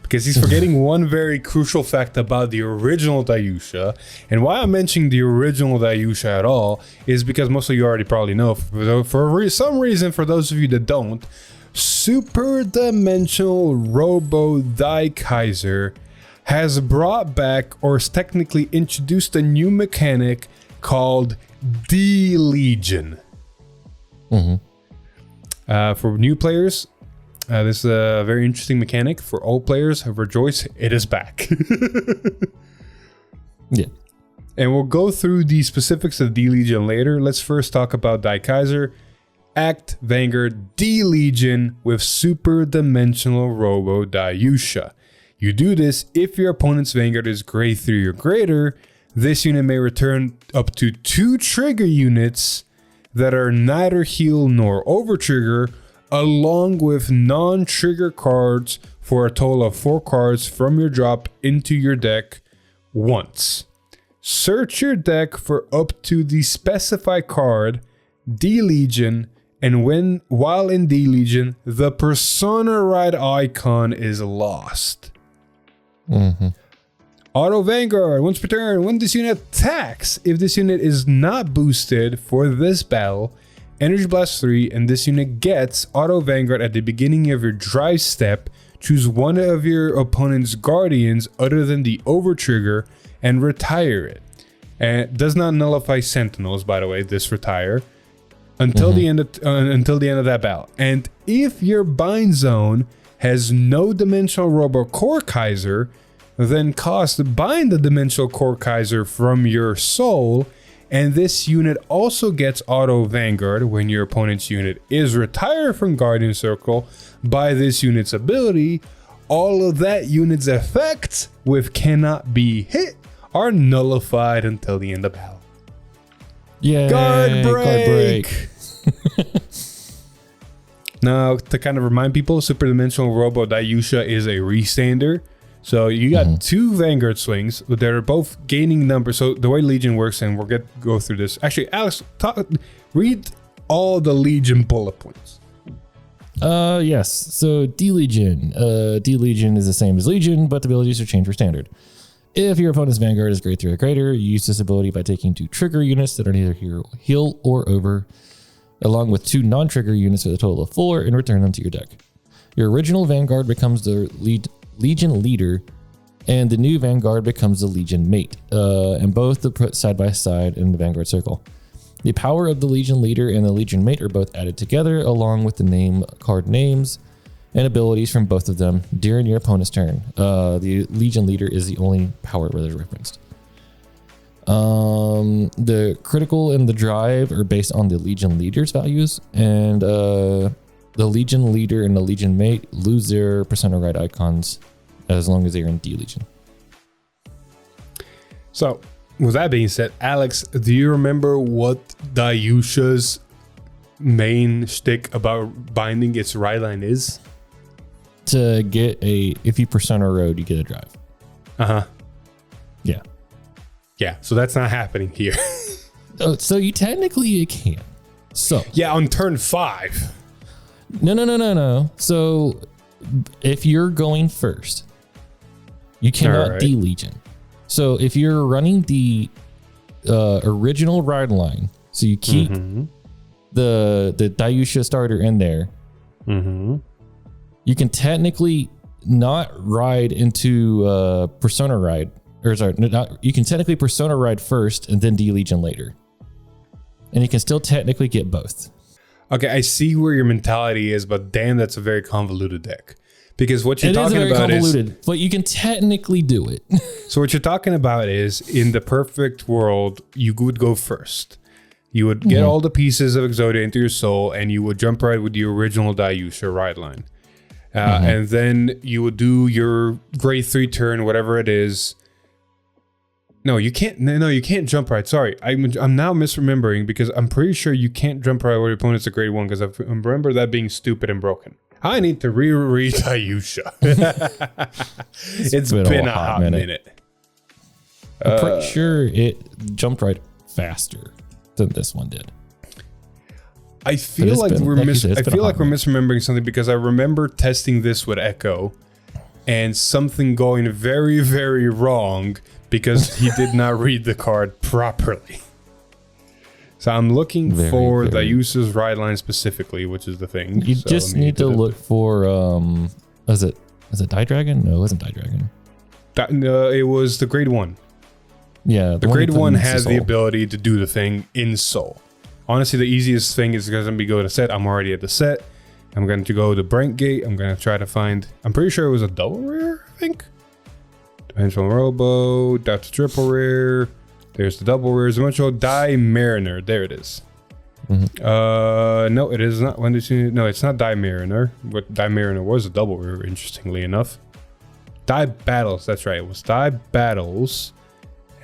Because he's forgetting one very crucial fact about the original Dayusha. And why I'm mentioning the original Dayusha at all is because most of you already probably know. For some reason, for those of you that don't, Super Dimensional Robo Die Kaiser has brought back, or is technically introduced, a new mechanic called D-Legion. For new players, this is a very interesting mechanic. For old players, rejoice, it is back. Yeah. And we'll go through the specifics of D-Legion later. Let's first talk about Die Kaiser. Act Vanguard D-Legion with Super Dimensional Robo Dayusha. You do this if your opponent's Vanguard is grade 3 or greater. This unit may return up to 2 trigger units that are neither heal nor overtrigger, along with non-trigger cards for a total of 4 cards from your drop into your deck once. Search your deck for up to the specified card, D-Legion, and while in D-Legion, the Persona Ride icon is lost. Auto Vanguard, once per turn, when this unit attacks, if this unit is not boosted for this battle, Energy Blast 3, and this unit gets Auto Vanguard at the beginning of your drive step, choose one of your opponent's guardians other than the overtrigger and retire it. And it does not nullify Sentinels, by the way, this retire, until the end of that battle. And if your bind zone has no Dimensional Robo Core Kaiser, then bind the Dimensional Core Kaiser from your soul. And this unit also gets Auto Vanguard when your opponent's unit is retired from Guardian Circle by this unit's ability. All of that unit's effects with cannot be hit are nullified until the end of battle. Yeah. Guard break. Now, to kind of remind people, Super Dimensional Robo Dayusha is a restander. So you got two Vanguard swings, but they're both gaining numbers. So the way Legion works, and we'll go through this. Actually, Alex, read all the Legion bullet points. Yes. So D-Legion. D-Legion is the same as Legion, but the abilities are changed for standard. If your opponent's Vanguard is grade 3 or greater, you use this ability by taking 2 trigger units that are neither heal or over, along with 2 non-trigger units with a total of 4, and return them to your deck. Your original Vanguard becomes the Legion leader, and the new Vanguard becomes the Legion mate, and both are put side by side in the Vanguard circle. The power of the Legion leader and the Legion mate are both added together, along with the card names and abilities from both of them during your opponent's turn. The Legion leader is the only power where they're referenced. The critical and the drive are based on the Legion leader's values, and the Legion leader and the Legion mate lose their Persona Ride icons as long as they're in D-Legion. So, with that being said, Alex, do you remember what Dayusha's main shtick about binding its ride line is? To get if you Persona Road, you get a drive. Uh-huh. Yeah. Yeah, so that's not happening here. So you technically can. So yeah, on turn 5. No. So if you're going first, you cannot D-Legion. So if you're running the original ride line, so you keep the Dayusha starter in there, you can technically not ride into Persona Ride. Or sorry, you can technically Persona Ride first and then D-Legion later. And you can still technically get both. Okay, I see where your mentality is, but damn, that's a very convoluted deck. Because what you're talking about is... but you can technically do it. So what you're talking about is, in the perfect world, you would go first. You would get all the pieces of Exodia into your soul, and you would jump ride with the original Dayusha ride line. And then you would do your grade 3 turn, whatever it is. No, you can't. No, you can't jump ride. Sorry, I'm now misremembering, because I'm pretty sure you can't jump ride with your opponent's a grade 1, because I remember that being stupid and broken. I need to reread Dayusha. It's been a hot minute. I'm pretty sure it jumped right faster than this one did. I feel like we're misremembering something, because I remember testing this with Echo and something going very, very wrong because he did not read the card properly. So I'm looking for Dayusha's ride line specifically, which is the thing. You just need to look for was it Die Dragon? No, it wasn't Die Dragon. It was the grade 1. Yeah, the grade 1 has the ability to do the thing in soul. Honestly, the easiest thing is because I'm going to go to set. I'm already at the set. I'm going to go to Brentgate. I'm going to try to find... I'm pretty sure it was a double rare, I think. Dimensional Robo. That's a triple rare. There's the double rares. Dimensional Die Mariner. There it is. No, it is not. When did you... No, it's not Die Mariner. But Die Mariner was a double rare, interestingly enough. Die Battles. That's right. It was Die Battles.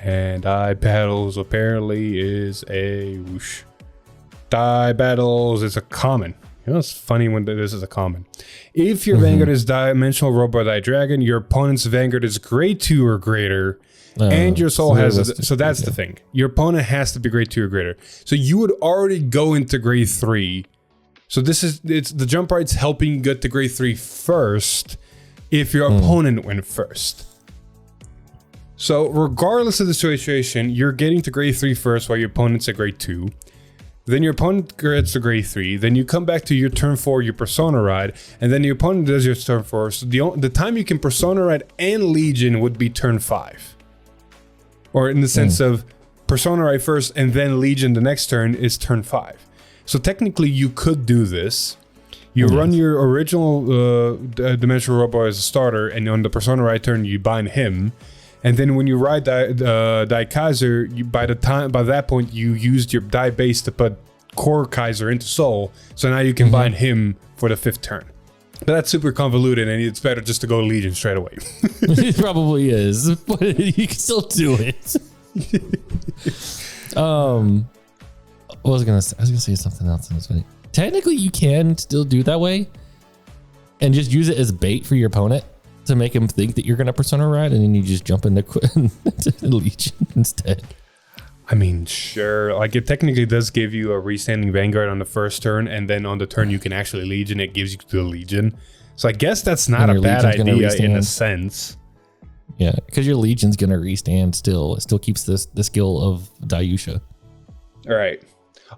And Die Battles apparently is a whoosh. Die Battles is a common. You know, it's funny when this is a common. If your Vanguard is Dimensional Robot Die Dragon, your opponent's Vanguard is grade 2 or greater, and your soul has... So that's the thing. Your opponent has to be grade 2 or greater. So you would already go into grade 3. So it's the jump ride's helping you get to grade 3 first if your opponent went first. So regardless of the situation, you're getting to grade 3 first while your opponent's at grade 2. Then your opponent gets to grade 3. Then you come back to your turn 4, your Persona Ride, and then your opponent does your turn 4. So the time you can Persona Ride and Legion would be turn 5. Or in the sense of Persona Ride first and then Legion the next turn is turn 5. So technically you could do this. You run your original Dimensional Robo as a starter, and on the Persona Ride turn you bind him. And then when you ride Die Kaiser, by that point you used your die base to put Core Kaiser into Soul, so now you can bind him for the 5th turn. But that's super convoluted, and it's better just to go Legion straight away. It probably is, but you can still do it. I was gonna say something else. That was funny. Technically, you can still do it that way, and just use it as bait for your opponent. to make him think that you're going to Persona ride, and then you just jump into Legion instead. I mean, sure. Like, it technically does give you a restanding Vanguard on the first turn, and then on the turn you can actually Legion. It gives you the Legion. So I guess that's not a bad idea in a sense. Yeah, because your Legion's going to restand still. It still keeps the skill of Dayusha. All right.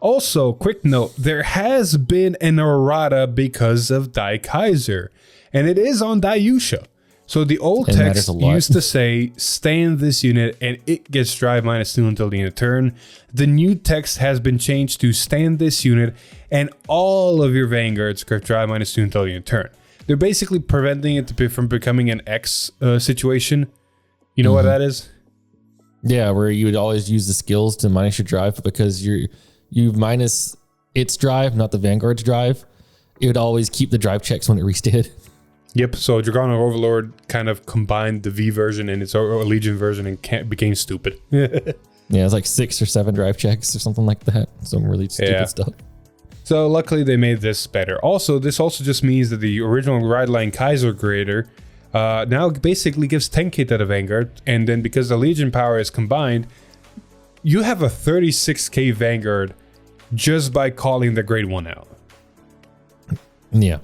Also, quick note, there has been an errata because of Dai Kaiser, and it is on Dayusha. So the old text used to say, stay in this unit and it gets drive -2 until the end of turn. The new text has been changed to stay in this unit and all of your Vanguards get drive -2 until the end of turn. They're basically preventing it from becoming an X situation. You know what that is? Yeah, where you would always use the skills to minus your drive, but because you minus its drive, not the Vanguard's drive, it would always keep the drive checks when it restayed. Yep, so Dragonic Overlord kind of combined the V version and its Legion version and became stupid. Yeah, it's like 6 or 7 drive checks or something like that. Some really stupid stuff. So luckily they made this better. Also, this also just means that the original Rideline Kaiser grader now basically gives 10k to the Vanguard, and then because the Legion power is combined, you have a 36k Vanguard just by calling the grade 1 out. Yeah.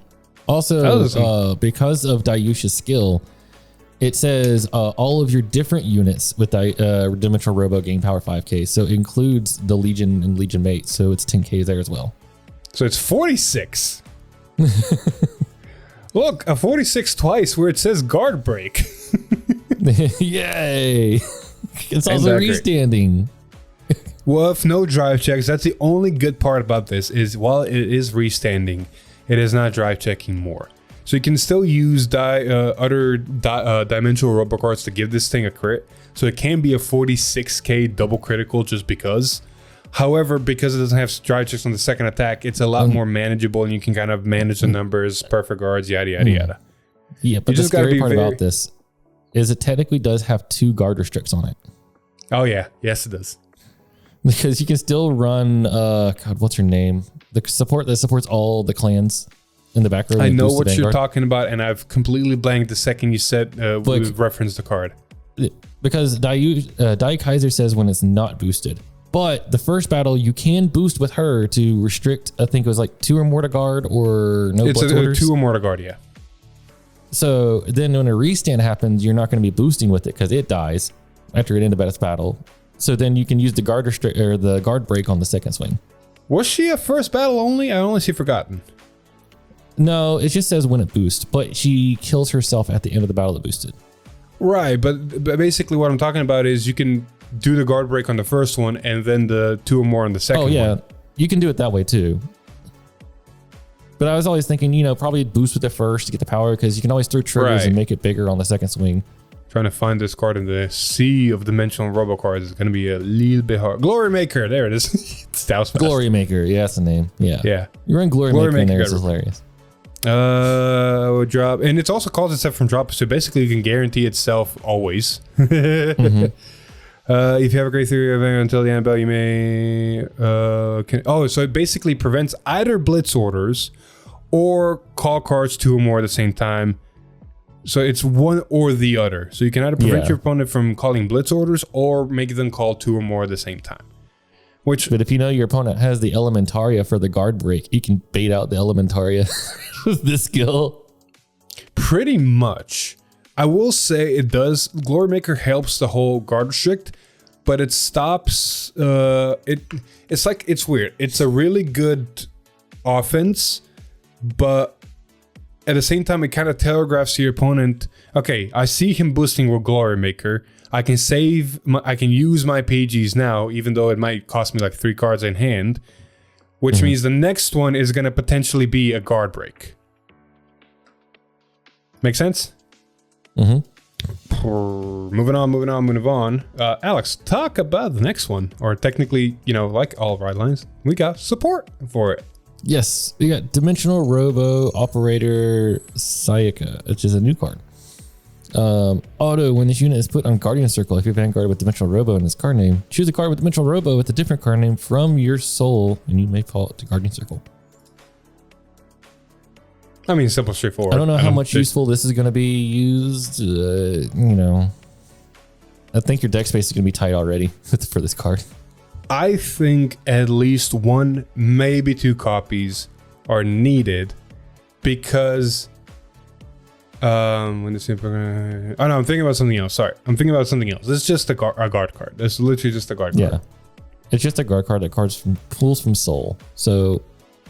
Also, because of Dayusha's skill, it says all of your different units with Dimensional Robo gain power 5k. So it includes the Legion and Legion Mate. So it's 10k there as well. So it's 46. Look, a 46 twice where it says guard break. Yay. It's also restanding. With no drive checks, that's the only good part about this is while it is restanding, it is not drive checking more. So you can still use other dimensional robo cards to give this thing a crit. So it can be a 46k double critical just because. However, because it doesn't have drive checks on the second attack, it's a lot more manageable and you can kind of manage the numbers, perfect guards, yada, yada, yada. Yeah, but the scary part about this is it technically does have 2 guard restricts on it. Oh yeah, yes it does. Because you can still run, God, what's her name? The support that supports all the clans in the back row. I know what you're talking about, and I've completely blanked the second you said we referenced the card. Because Dai Kaiser says when it's not boosted. But the first battle, you can boost with her to restrict, I think it was like 2 or more to guard or no Blitz orders. 2 or more to guard, yeah. So then when a restand happens, you're not going to be boosting with it because it dies after it ended its battle. So then you can use the guard restrict or the guard break on the second swing. Was she a first battle only? I honestly forgotten. No, it just says when it boosts, but she kills herself at the end of the battle that boosted. Right, but basically what I'm talking about is you can do the guard break on the first one and then the 2 or more on the second one. Oh yeah, you can do it that way too. But I was always thinking, probably boost with it first to get the power because you can always throw triggers and make it bigger on the second swing. Trying to find this card in the sea of dimensional robo cards is going to be a little bit hard. Glory Maker, there it is. Glory Maker, yeah, that's the name. Yeah. You run Glory Maker in there, it's hilarious. Drop, and it's also calls itself from drop, so basically you can guarantee itself always. If you have a great theory of until the end of battle, you may so it basically prevents either blitz orders or call cards 2 or more at the same time. So it's one or the other. So you can either prevent your opponent from calling blitz orders or make them call 2 or more at the same time. But if you know your opponent has the Elementaria for the guard break, you can bait out the Elementaria with this skill. Pretty much. I will say it does. Glory Maker helps the whole guard restrict, but it stops. It's weird. It's a really good offense, but at the same time, it kind of telegraphs to your opponent. Okay, I see him boosting with Glory Maker. I can I can use my PGs now, even though it might cost me like 3 cards in hand, which means the next one is going to potentially be a guard break. Make sense? Moving on. Alex, talk about the next one. Or technically, like all ride lines, we got support for it. Yes, we got Dimensional Robo Operator Sayaka, which is a new card. Auto, when this unit is put on Guardian Circle, if you're Vanguard with Dimensional Robo in its card name, choose a card with Dimensional Robo with a different card name from your soul, and you may fall to Guardian Circle. I mean, simple, straightforward. I don't know how much useful this is going to be used. You know, I think your deck space is going to be tight already for this card. I think at least 1, maybe 2 copies are needed because when it's oh no, I'm thinking about something else. Sorry, I'm thinking about something else. It's just a guard card. It's literally just a guard card. Yeah, it's just a guard card that pulls from Soul. So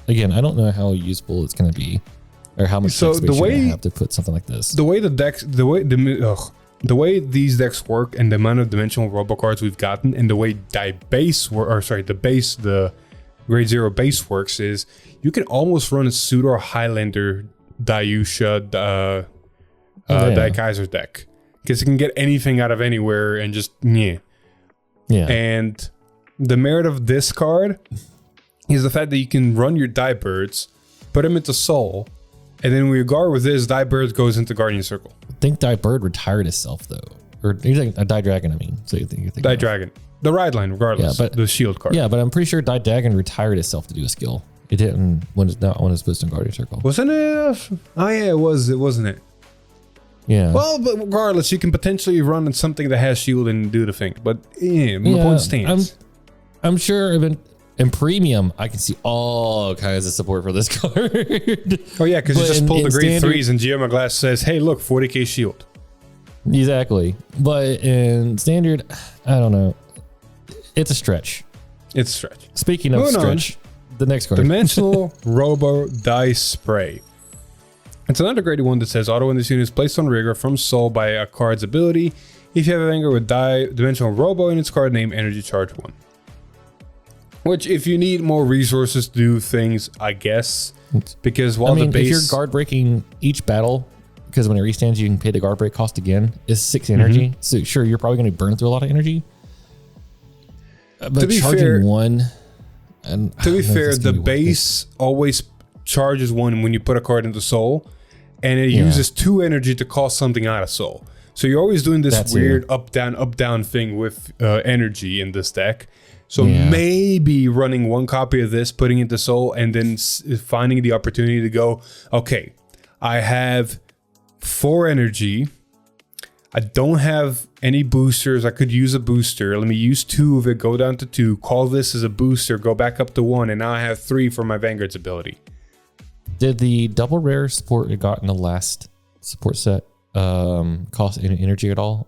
again, I don't know how useful it's going to be or how much deck space you're going to have to put something like this. The way the way these decks work and the amount of dimensional robo cards we've gotten and the way the grade 0 base works is you can almost run a pseudo Highlander Dayusha Daikaiser deck because it can get anything out of anywhere and just yeah. And the merit of this card is the fact that you can run your Die Birds, put them into Soul, and then when you guard with this, Die Bird goes into Guardian Circle. I think Die Bird retired itself though, or you're like a Die Dragon. I mean, so you think Die Dragon, the ride line, regardless. Yeah, but the shield card. Yeah, but I'm pretty sure Die Dragon retired itself to do a skill. It didn't when it's not when it's supposed to Guardian Circle. Wasn't it? Oh yeah, it was. It wasn't it. Yeah. Well, but regardless, you can potentially run something that has shield and do the thing. But yeah, my point stands. I'm sure in premium, I can see all kinds of support for this card. Oh yeah, because you just pull the grade 3s and Geoma Glass says, "Hey, look, 40k shield." Exactly, but in standard, I don't know. It's a stretch. It's a stretch. Speaking of stretch, the next card. Dimensional Robo Dice Spray. It's another grade 1 that says auto when this unit is placed on rigor from Soul by a card's ability. If you have a Vanguard with Dimensional Robo in its card name, energy charge 1. Which, if you need more resources to do things, I guess, because while the base, if you're guard breaking each battle, because when it restands, you can pay the guard break cost again. Is 6 energy. So sure, you're probably going to burn through a lot of energy. But to be charging fair, 1, and to be fair, the base always charges 1 when you put a card into Soul, and it uses 2 energy to cost something out of Soul. So you're always doing this weird up down thing with energy in this deck. So maybe running 1 copy of this, putting it into Soul, and then finding the opportunity to go, okay, I have 4 energy. I don't have any boosters. I could use a booster. Let me use 2 of it, go down to 2, call this as a booster, go back up to 1, and now I have 3 for my Vanguard's ability. Did the double rare support it got in the last support set cost any energy at all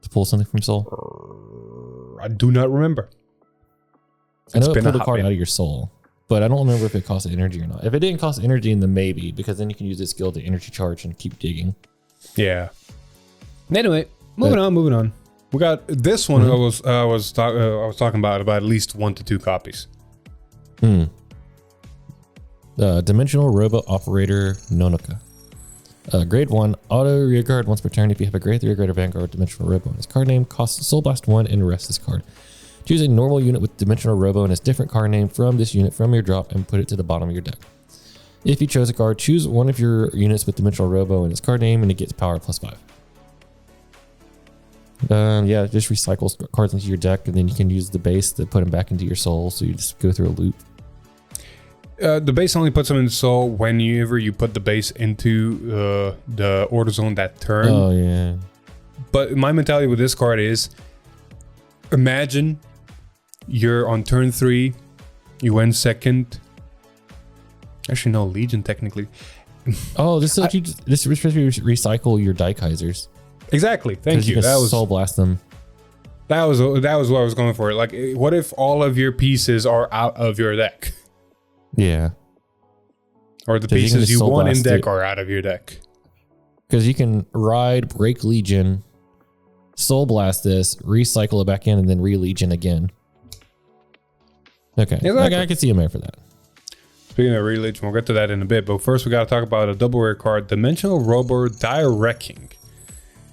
to pull something from Soul? I do not remember. I know it pulled a card out of your Soul, but I don't remember if it cost energy or not. If it didn't cost energy, then maybe, because then you can use this skill to energy charge and keep digging. Yeah. Anyway, moving on. We got this one. I was talking about at least 1 to 2 copies. Dimensional Robo Operator Nonoka. Grade 1, auto rearguard once per turn. If you have a grade 3 or greater Vanguard Dimensional Robo in its card name, costs Soul Blast 1 and rest this card. Choose a normal unit with Dimensional Robo and its different card name from this unit from your drop and put it to the bottom of your deck. If you chose a card, choose one of your units with Dimensional Robo in its card name and it gets power +5. Yeah, just recycle cards into your deck and then you can use the base to put them back into your Soul, so you just go through a loop. The base only puts them in Soul whenever you put the base into the Order Zone that turn. Oh, yeah. But my mentality with this card is, imagine you're on turn 3, you win second. Actually, no, Legion technically. Oh, this is this is recycle your Daikaisers. Exactly. Thank you. That was Soul Blast them. That was what I was going for. Like, what if all of your pieces are out of your deck? Yeah. Or the pieces you won in deck are out of your deck. Because you can ride, break Legion, Soul Blast this, recycle it back in, and then re-Legion again. Okay. Exactly. I can see a man for that. Speaking of re-Legion, we'll get to that in a bit. But first, we got to talk about a double rare card, Dimensional Robo Directing.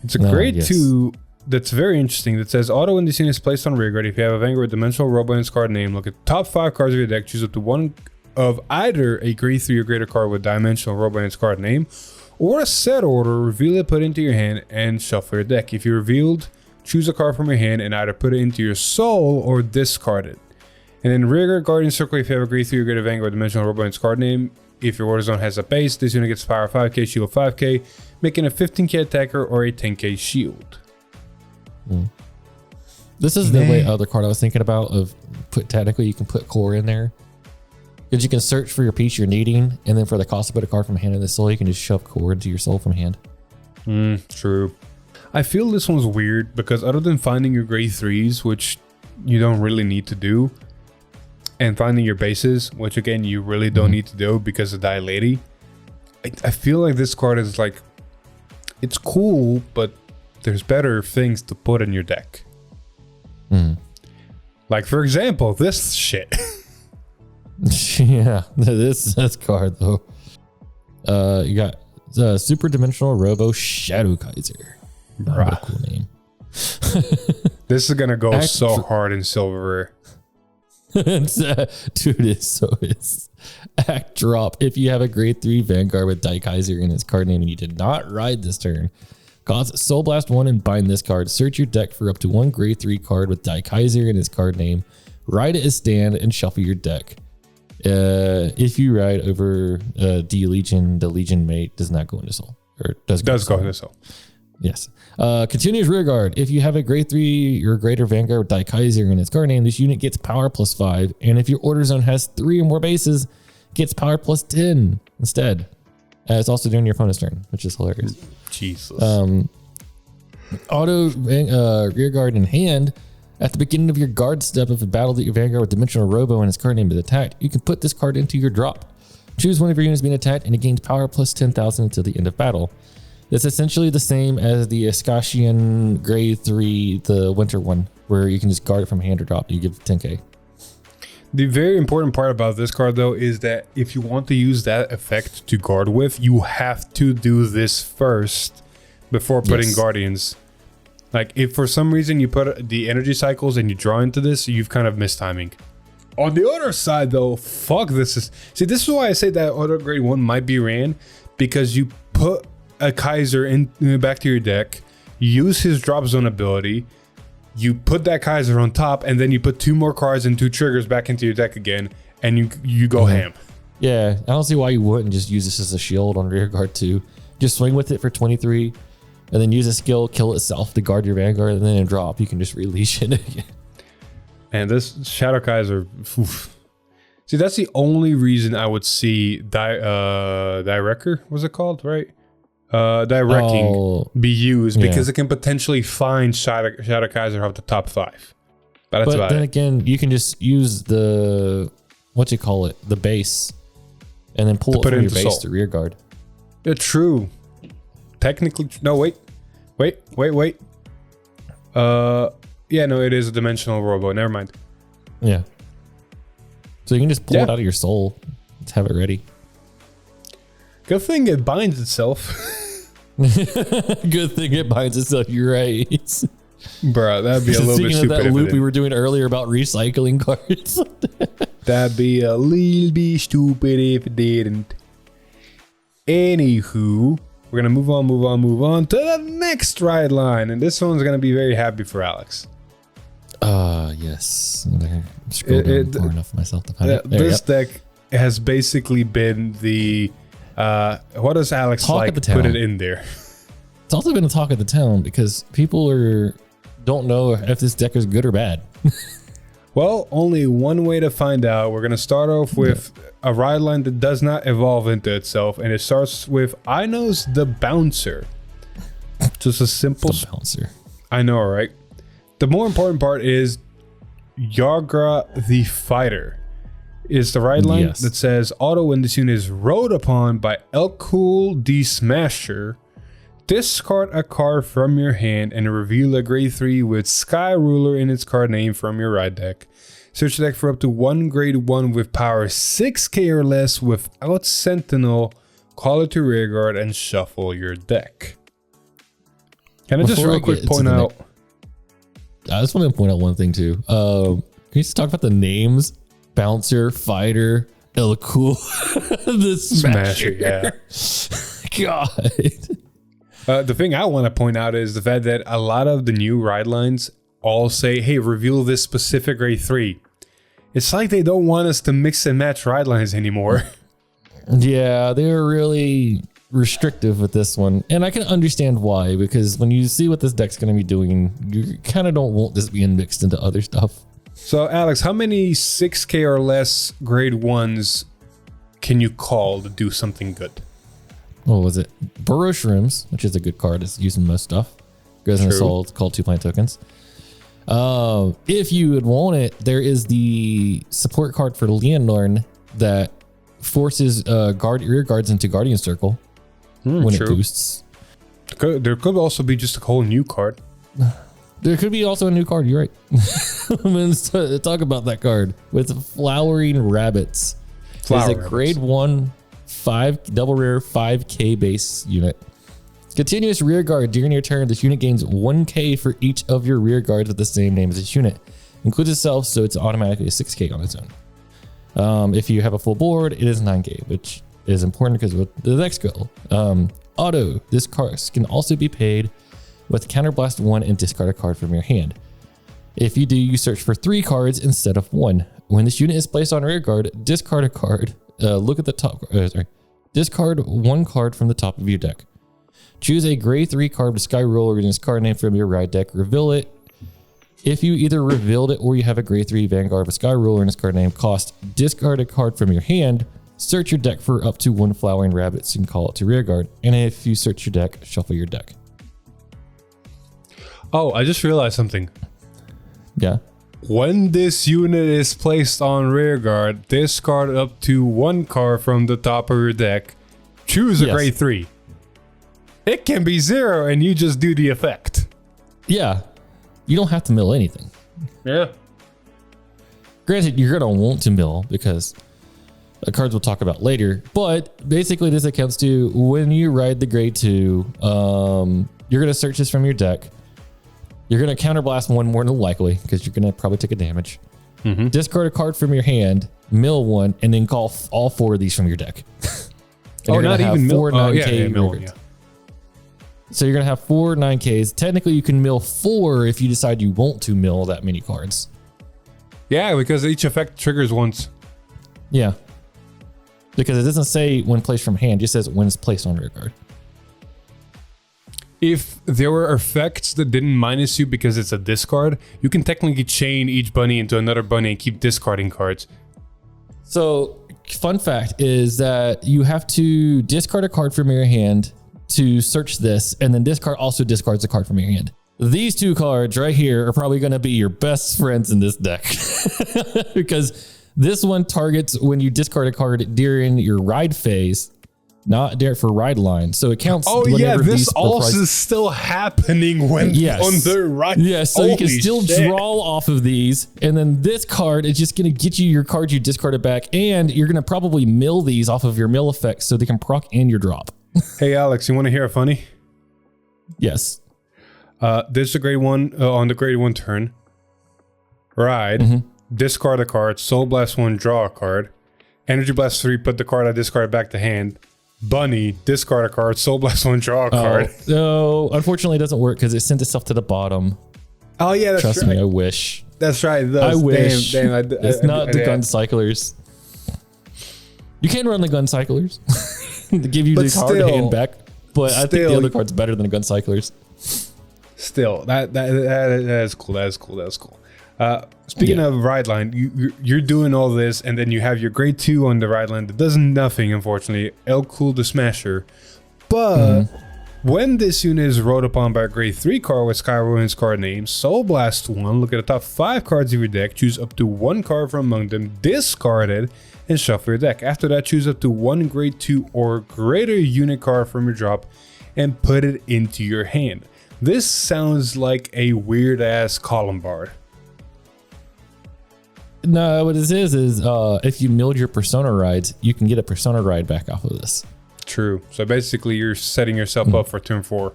It's a grade 2 that's very interesting. That says, auto when this unit is placed on rearguard. If you have a Vanguard Dimensional Robo in its card name, look at the top 5 cards of your deck, choose up to 1 of either a grade 3 or greater card with Dimensional Robo in its card name, or a set order, reveal it, put it into your hand, and shuffle your deck. If you revealed, choose a card from your hand and either put it into your Soul or discard it. And then rearguard Guardian Circle, if you have a grade 3 or greater Vanguard Dimensional Robo in its card name, If your order zone has a base, this unit gets power 5k, shield 5k, making a 15k attacker or a 10k shield. This is the way other card I was thinking about of technically you can put core in there. Because you can search for your piece you're needing, and then for the cost to put a card from hand in the soul, you can just shove core into your soul from hand. True. I feel this one's weird because other than finding your grade 3s, which you don't really need to do, and finding your bases, which again you really don't need to do because of Die Lady, I feel like this card is like, it's cool, but there's better things to put in your deck. Like for example, this shit. Yeah, this card though. You got Super Dimensional Robo Shadow Kaiser. What a cool name. This is gonna go so hard in silver. Dude, it's act drop. If you have a grade 3 Vanguard with Die Kaiser in its card name and you did not ride this turn, cause Soul Blast 1 and bind this card. Search your deck for up to 1 grade 3 card with Die Kaiser in its card name. Ride it as stand and shuffle your deck. If you ride over D Legion, the Legion mate does not go into soul. Or does go into soul. Yes. Continuous rear guard. If you have a grade 3 or greater Vanguard with Die Kaiser in its card name, this unit gets power +5. And if your order zone has 3 or more bases, gets power +10 instead. It's also during your opponent's turn, which is hilarious. Jesus. Auto rear guard in hand. At the beginning of your guard step, if a battle that your Vanguard with Dimensional Robo and its card name is attacked, you can put this card into your drop. Choose one of your units being attacked and it gains power +10,000 until the end of battle. It's essentially the same as the Escashian grade 3, the winter one, where you can just guard it from hand or drop. You give 10k. The very important part about this card though is that if you want to use that effect to guard with, you have to do this first before putting Guardians. Like if for some reason you put the energy cycles and you draw into this, you've kind of missed timing. On the other side though, fuck this is... See, this is why I say that auto grade 1 might be ran, because you put a Kaiser in back to your deck, you use his drop zone ability, you put that Kaiser on top, and then you put 2 more cards and 2 triggers back into your deck again, and you go ham. Yeah, I don't see why you wouldn't just use this as a shield on rear guard too. Just swing with it for 23. And then use a skill, kill itself to guard your Vanguard, and then in drop, you can just release it again. And this Shadow Kaiser, oof. See, that's the only reason I would see Director, was it called, right? Directing be used, because it can potentially find Shadow Kaiser off the top 5. But that's about then it. Again, you can just use the, the base, and then pull it from your base to rear guard. Yeah, true. Technically, no, wait. Yeah, no, it is a dimensional robo. Never mind. Yeah. So you can just pull it out of your soul. Just have it ready. Good thing it binds itself. Good thing it binds itself. You're right. Bro, that'd be a little bit stupid. That loop we were doing earlier about recycling cards. That'd be a little bit stupid if it didn't. Anywho, we're going to move on to the next ride line. And this one's going to be very happy for Alex. Yes. I'm scrolling far enough for myself to find it. This deck has basically been the... what does Alex talk like? Put it in there. It's also been a talk of the town because people don't know if this deck is good or bad. Well, only one way to find out. We're going to start off with a ride line that does not evolve into itself, and it starts with Inos the Bouncer. Just a simple bouncer. I know, right? The more important part is Yagra the Fighter. Is the ride line that says auto when this unit is rode upon by Elkul the Smasher. Discard a card from your hand and reveal a grade 3 with Sky Ruler in its card name from your ride deck. Search the deck for up to 1 grade 1 with power 6k or less without Sentinel. Call it to rear guard and shuffle your deck. Can I just real quick point out? I just want to point out one thing too. Can you just talk about the names? Bouncer, Fighter, Elkul, the Smasher. Yeah. God. The thing I want to point out is the fact that a lot of the new ride lines all say, hey, reveal this specific grade 3. It's like they don't want us to mix and match ride lines anymore. Yeah, they were really restrictive with this one. And I can understand why, because when you see what this deck's going to be doing, you kind of don't want this being mixed into other stuff. So, Alex, how many 6K or less grade 1s can you call to do something good? What was it? Burrow Shrooms, which is a good card. It's used in most stuff. Goes in a soul. It's called 2 plant tokens. If you would want it, there is the support card for Leonorn that forces rear guards into Guardian Circle when it boosts. There could also be just a whole new card. There could be also a new card. You're right. I'm going to talk about that card with Flowering Rabbits. It's a grade 1, 5 double rare, 5K base unit. Continuous rear guard during your turn. This unit gains 1K for each of your rear guards with the same name as this unit. Includes itself, so it's automatically a 6K on its own. If you have a full board, it is 9K, which is important because with the next go. Auto. This card can also be paid with Counterblast 1 and discard a card from your hand. If you do, you search for 3 cards instead of 1. When this unit is placed on rear guard, discard a card. Look at the top. Discard 1 card from the top of your deck. Choose a grade 3 card with Sky Roller in this card name from your ride deck. Reveal it. If you either revealed it or you have a grade 3 Vanguard with Sky Ruler in this card name, discard a card from your hand. Search your deck for up to 1 Flowering Rabbits and call it to rear guard. And if you search your deck, shuffle your deck. Oh, I just realized something. Yeah. When this unit is placed on rear guard, discard up to 1 card from the top of your deck. Choose a grade 3. It can be 0 and you just do the effect. Yeah. You don't have to mill anything. Yeah. Granted, you're going to want to mill because the cards we'll talk about later. But basically, this accounts to when you ride the grade 2, you're going to search this from your deck. You're going to counterblast 1 more than likely because you're going to probably take a damage. Discard a card from your hand, mill 1, and then call all 4 of these from your deck. Oh, not even mill. 4 9K mill 1, yeah. So you're going to have 4 9Ks. Technically, you can mill 4 if you decide you want to mill that many cards. Yeah, because each effect triggers once. Yeah. Because it doesn't say when placed from hand. It just says when it's placed on rear guard. If there were effects that didn't minus you because it's a discard, you can technically chain each bunny into another bunny and keep discarding cards. So, fun fact is that you have to discard a card from your hand to search this, and then discard also discards a card from your hand. These 2 cards right here are probably going to be your best friends in this deck because this one targets when you discard a card during your ride phase, not there for ride line. So it counts. Oh yeah, this also is still happening when on the ride. Yeah, so you can still draw off of these, and then this card is just going to get you your card you discarded back, and you're going to probably mill these off of your mill effects so they can proc and your drop. Hey Alex, you want to hear a funny? Yes. This is a grade 1 on the grade 1 turn. Ride, discard a card, Soul Blast 1, draw a card. Energy Blast 3, put the card I discarded back to hand. Bunny, discard a card, Soul Blast 1, draw a card. No, unfortunately it doesn't work because it sent itself to the bottom. Oh yeah, that's Trust right. me, I wish. That's right. I wish. Damn, it's not the gun cyclers. You can run the gun cyclers to give you the card hand back, but I think the other card's better than the gun cyclers. Still, that is cool. That is cool. That's cool. Speaking of ride line, you're doing all this, and then you have your grade 2 on the ride line that does nothing, unfortunately. El Cool the Smasher. But when this unit is rolled upon by a grade 3 card with Skyruin's card name, Soul Blast 1, look at the top 5 cards of your deck, choose up to 1 card from among them, discard it, and shuffle your deck. After that, choose up to 1 grade 2 or greater unit card from your drop and put it into your hand. This sounds like a weird ass column bar. No, what this is if you milled your Persona rides, you can get a Persona ride back off of this. True. So basically, you're setting yourself up for turn 4.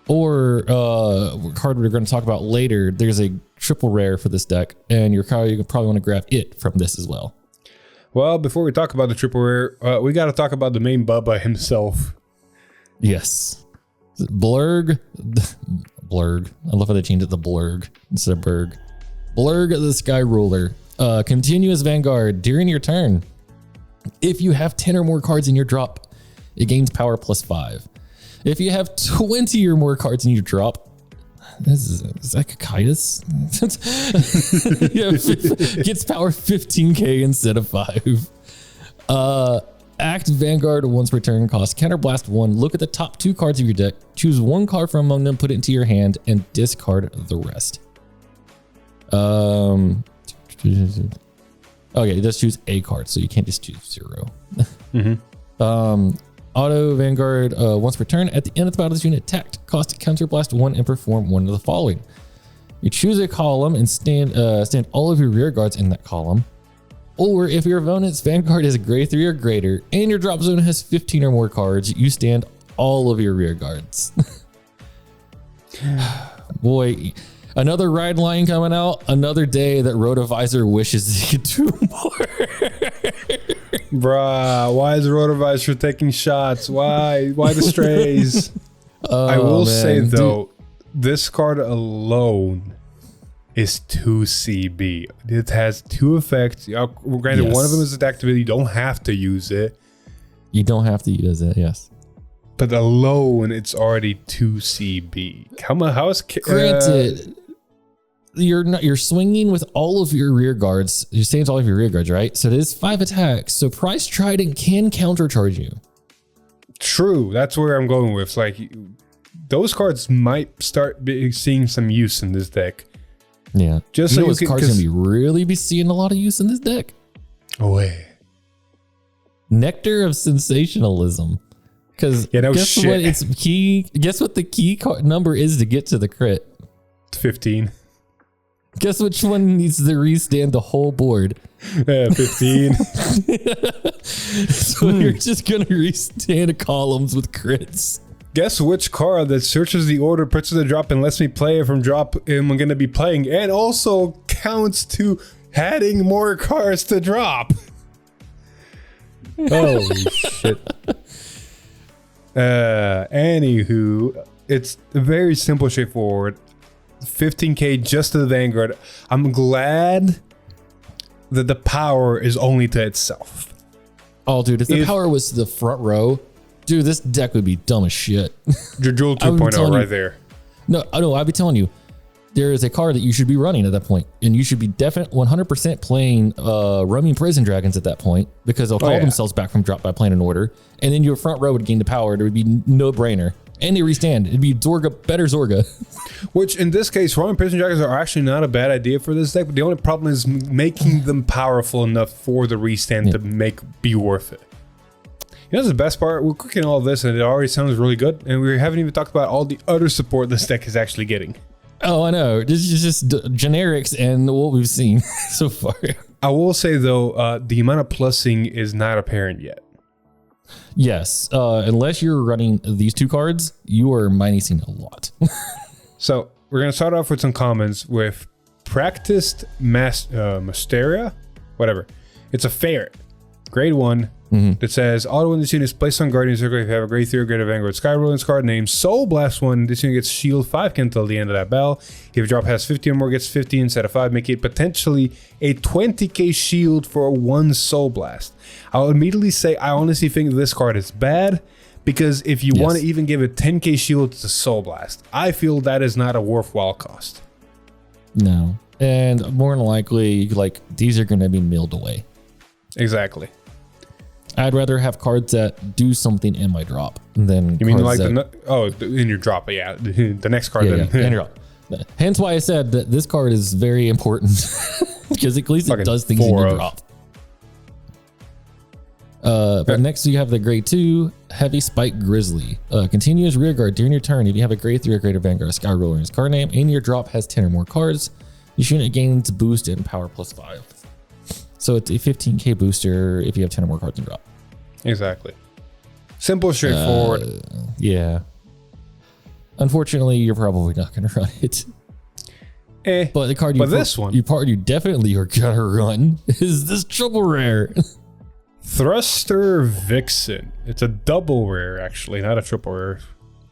Or card we're going to talk about later. There's a triple rare for this deck, and you probably want to grab it from this as well. Well, before we talk about the triple rare, we got to talk about the main Bubba himself. Yes. Blurg. I love how they changed it to Blurg instead of Berg. Blurg the Sky Ruler. Continuous Vanguard during your turn. If you have 10 or more cards in your drop, it gains power +5. If you have 20 or more cards in your drop, is that Cocytus? Yeah, gets power 15k instead of 5. Act Vanguard once per turn, cost Counterblast 1. Look at the top 2 cards of your deck. Choose 1 card from among them, put it into your hand, and discard the rest. Okay, just choose a card, so you can't just choose 0. Auto Vanguard once per turn. At the end of the battle, this unit attacked. Cost Counterblast 1 and perform one of the following. You choose a column and stand all of your rear guards in that column. Or if your opponent's Vanguard is a grade 3 or greater and your drop zone has 15 or more cards, you stand all of your rear guards. Boy, another ride line coming out. Another day that Rotovisor wishes he could do more. Bruh, why is Rotovisor taking shots? Why the strays? I will say though, this card alone is 2 CB. It has 2 effects. Granted, one of them is its activity. You don't have to use it. You don't have to use it, yes. But alone, it's already 2 CB. How is granted? You're swinging with all of your rear guards. You're staying all of your rear guards, right? So it is 5 attacks. So Price Trident can countercharge you. True. That's where I'm going with. Like, those cards might start seeing some use in this deck. Yeah. Just so those cards gonna be seeing a lot of use in this deck. Oh, wait. Nectar of Sensationalism. Because guess what the key number is to get to the crit? 15. Guess which one needs to restand the whole board? 15. So you're just gonna restand columns with crits. Guess which card that searches the order, puts the drop, and lets me play it from drop I'm going to be playing, and also counts to adding more cards to drop. Holy shit. Anywho, it's very simple, straightforward. 15k just to the Vanguard. I'm glad that the power is only to itself. Oh, dude, if the power was to the front row, dude, this deck would be dumb as shit. Your Jewel 2.0 right there. No, I'd be telling you, there is a card that you should be running at that point, and you should be 100% playing roaming Prison Dragons at that point, because they'll call themselves back from drop by playing an order, and then your front row would gain the power. It would be no brainer. And they restand. It'd be better Zorga. Which in this case, roaming Prison Dragons are actually not a bad idea for this deck, but the only problem is making them powerful enough for the restand to be worth it. You know, the best part, we're cooking all this and it already sounds really good, and we haven't even talked about all the other support this deck is actually getting. Oh, I know. This is just generics and what we've seen so far. I will say though, the amount of plussing is not apparent yet. Yes, unless you're running these 2 cards, you are minusing a lot. So we're going to start off with some comments with Practiced Mysteria, whatever. It's a ferret, grade 1, that says, auto when this unit is placed on Guardian Circle, if you have a grade 3 or greater Vanguard Skyrollers card named Soul Blast 1, this unit gets shield 5 until the end of that battle. If your drop has 50 or more, gets 50 instead of 5, making it potentially a 20k shield for 1 Soul Blast. I'll immediately say I honestly think this card is bad, because if you want to even give it 10k shield to Soul Blast, I feel that is not a worthwhile cost. No. And more than likely, like, these are going to be milled away. Exactly. I'd rather have cards that do something in my drop than you mean like in your drop? Yeah, the next card. In your drop. Hence why I said that this card is very important because at least it does things in your drop. But next you have the grade 2 Heavy Spike Grizzly. Continuous rear guard during your turn. If you have a grade 3 or greater Vanguard Skyroller in its card name and your drop has 10 or more cards, your unit gains boost and power +5. So it's a 15k booster if you have 10 or more cards in drop. Exactly. Simple, straightforward. Yeah. Unfortunately, you're probably not going to run it. But the card you definitely are going to run is this triple rare. Thruster Vixen. It's a double rare, actually, not a triple rare.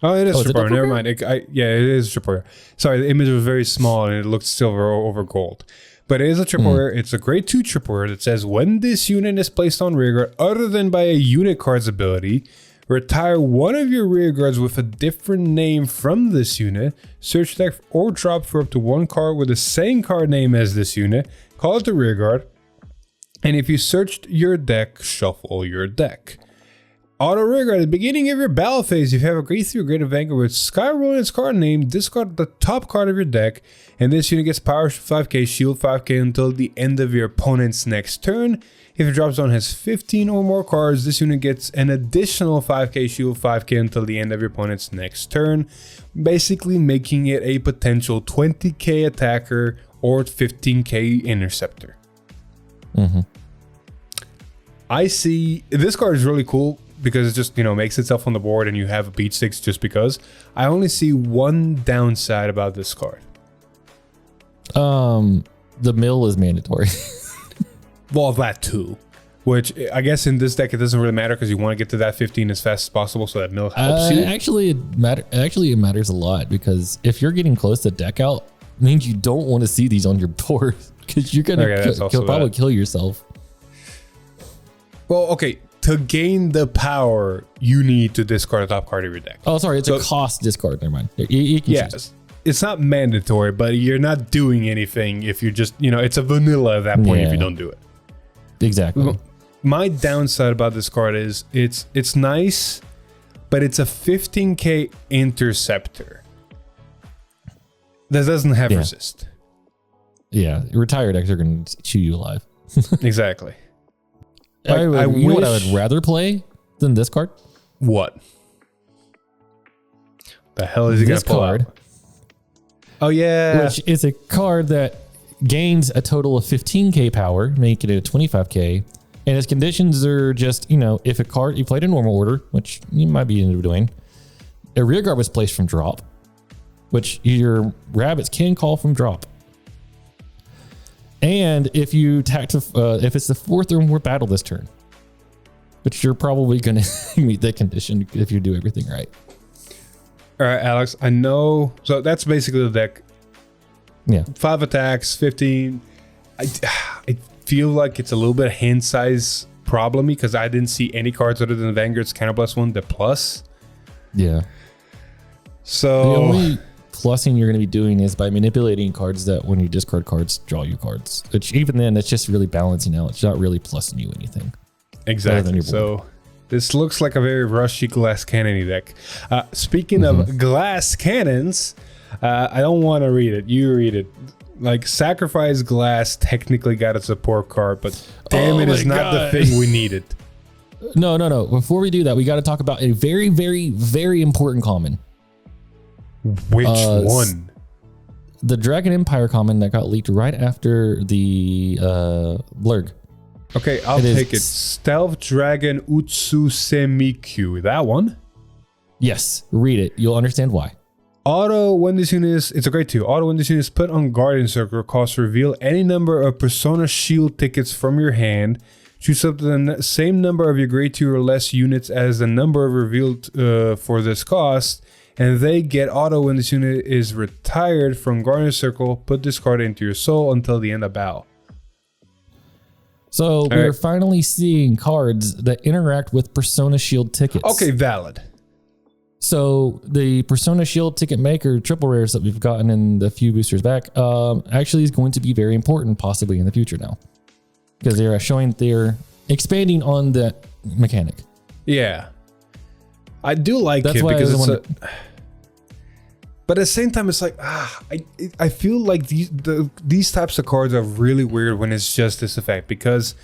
Oh, it is triple rare. Never mind. Yeah, it is triple rare. Sorry, the image was very small and it looked silver over gold. But it is a triple rare. It's a grade 2 triple rare that says when this unit is placed on rearguard other than by a unit card's ability, retire one of your rearguards with a different name from this unit, search deck or drop for up to one card with the same card name as this unit, call it the rearguard, and if you searched your deck, shuffle your deck. Auto rearguard at the beginning of your battle phase, if you have a grade 3 or greater Vanguard with Skyroll in its card name, discard the top card of your deck, and this unit gets power 5k, shield 5k until the end of your opponent's next turn. If your drop zone has 15 or more cards, this unit gets an additional 5k, shield 5k until the end of your opponent's next turn, basically making it a potential 20k attacker or 15k interceptor. I see this card is really cool because it just, makes itself on the board and you have a beat sticks just because. I only see one downside about this card. The mill is mandatory. Well, that too. Which I guess in this deck it doesn't really matter because you want to get to that 15 as fast as possible, so that mill helps you. Actually, it matters a lot because if you're getting close to deck out, it means you don't want to see these on your board because you're gonna probably kill yourself. Well, okay. To gain the power, you need to discard the top card of your deck. Oh, sorry, it's a cost discard. Never mind. You can choose. It's not mandatory, but you're not doing anything if you're just, it's a vanilla at that point if you don't do it. Exactly. My downside about this card is it's nice, but it's a 15k interceptor that doesn't have resist. Yeah, retired decks are going to chew you alive. Exactly. You know what I would rather play than this card? What? The hell is he going to pull card? Out? Oh, yeah. Which is a card that gains a total of 15k power, making it a 25k. And its conditions are just, if a card you played in normal order, which you might be doing, a rearguard was placed from drop, which your rabbits can call from drop. And if you if it's the 4th or more battle this turn, which you're probably going to meet that condition if you do everything right. All right, Alex, I know. So that's basically the deck. Yeah. 5 attacks, 15. I feel like it's a little bit of hand size problem because I didn't see any cards other than Vanguard's counter plus 1, the plus. Yeah. So the only plussing you're going to be doing is by manipulating cards that when you discard cards, draw you cards. Which even then, it's just really balancing out. It's not really plussing you anything. Exactly. So this looks like a very rushy glass cannon deck. Speaking of glass cannons, I don't want to read it. You read it. Like, Sacrifice Glass technically got a support card, but damn, it is not the thing we needed. No. Before we do that, we got to talk about a very, very, very important common. Which one? The Dragon Empire common that got leaked right after the blurg. Okay, I'll take it. Stealth Dragon Utsu Semikyu. That one? Yes, read it. You'll understand why. Auto, when this unit is, it's a grade 2. Auto, when this unit is put on Guardian Circle, costs reveal any number of Persona Shield tickets from your hand. Choose up to the same number of your grade 2 or less units as the number revealed for this cost. And they get auto when this unit is retired from Guardian Circle. Put this card into your soul until the end of battle. So we're finally seeing cards that interact with Persona Shield tickets. Okay, valid. So the Persona Shield ticket maker triple rares that we've gotten in the few boosters back actually is going to be very important possibly in the future now. Because they're showing they're expanding on that mechanic. Yeah. I do like it because it's but at the same time, it's like, I feel like these types of cards are really weird when it's just this effect because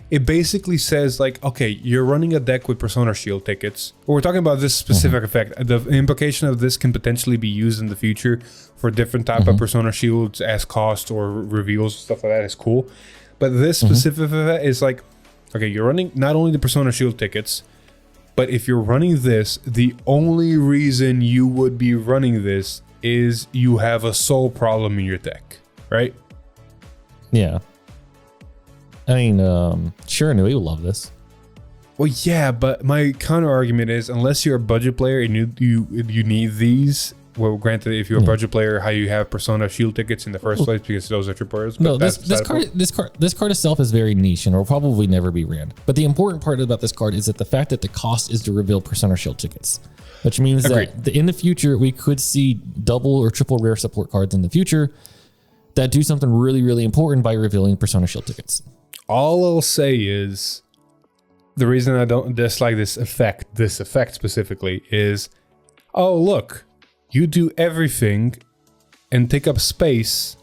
it basically says like, okay, you're running a deck with Persona Shield tickets. Or we're talking about this specific effect. The implication of this can potentially be used in the future for different type of Persona Shields as cost or reveals, stuff like that is cool. But this specific effect is like, okay, you're running not only the Persona Shield tickets, but if you're running this, the only reason you would be running this is you have a soul problem in your deck, right? Yeah. I mean, sure, we will love this. Well, yeah, but my counter argument is unless you're a budget player and you need these, well, granted, if you're a budget player, how you have Persona Shield tickets in the first place because those are AAAs. No, this card itself is very niche and will probably never be ran. But the important part about this card is that the fact that the cost is to reveal Persona Shield tickets, which means that in the future we could see double or triple rare support cards in the future that do something really, really important by revealing Persona Shield tickets. All I'll say is the reason I don't dislike this effect specifically is, oh, look, you do everything and take up space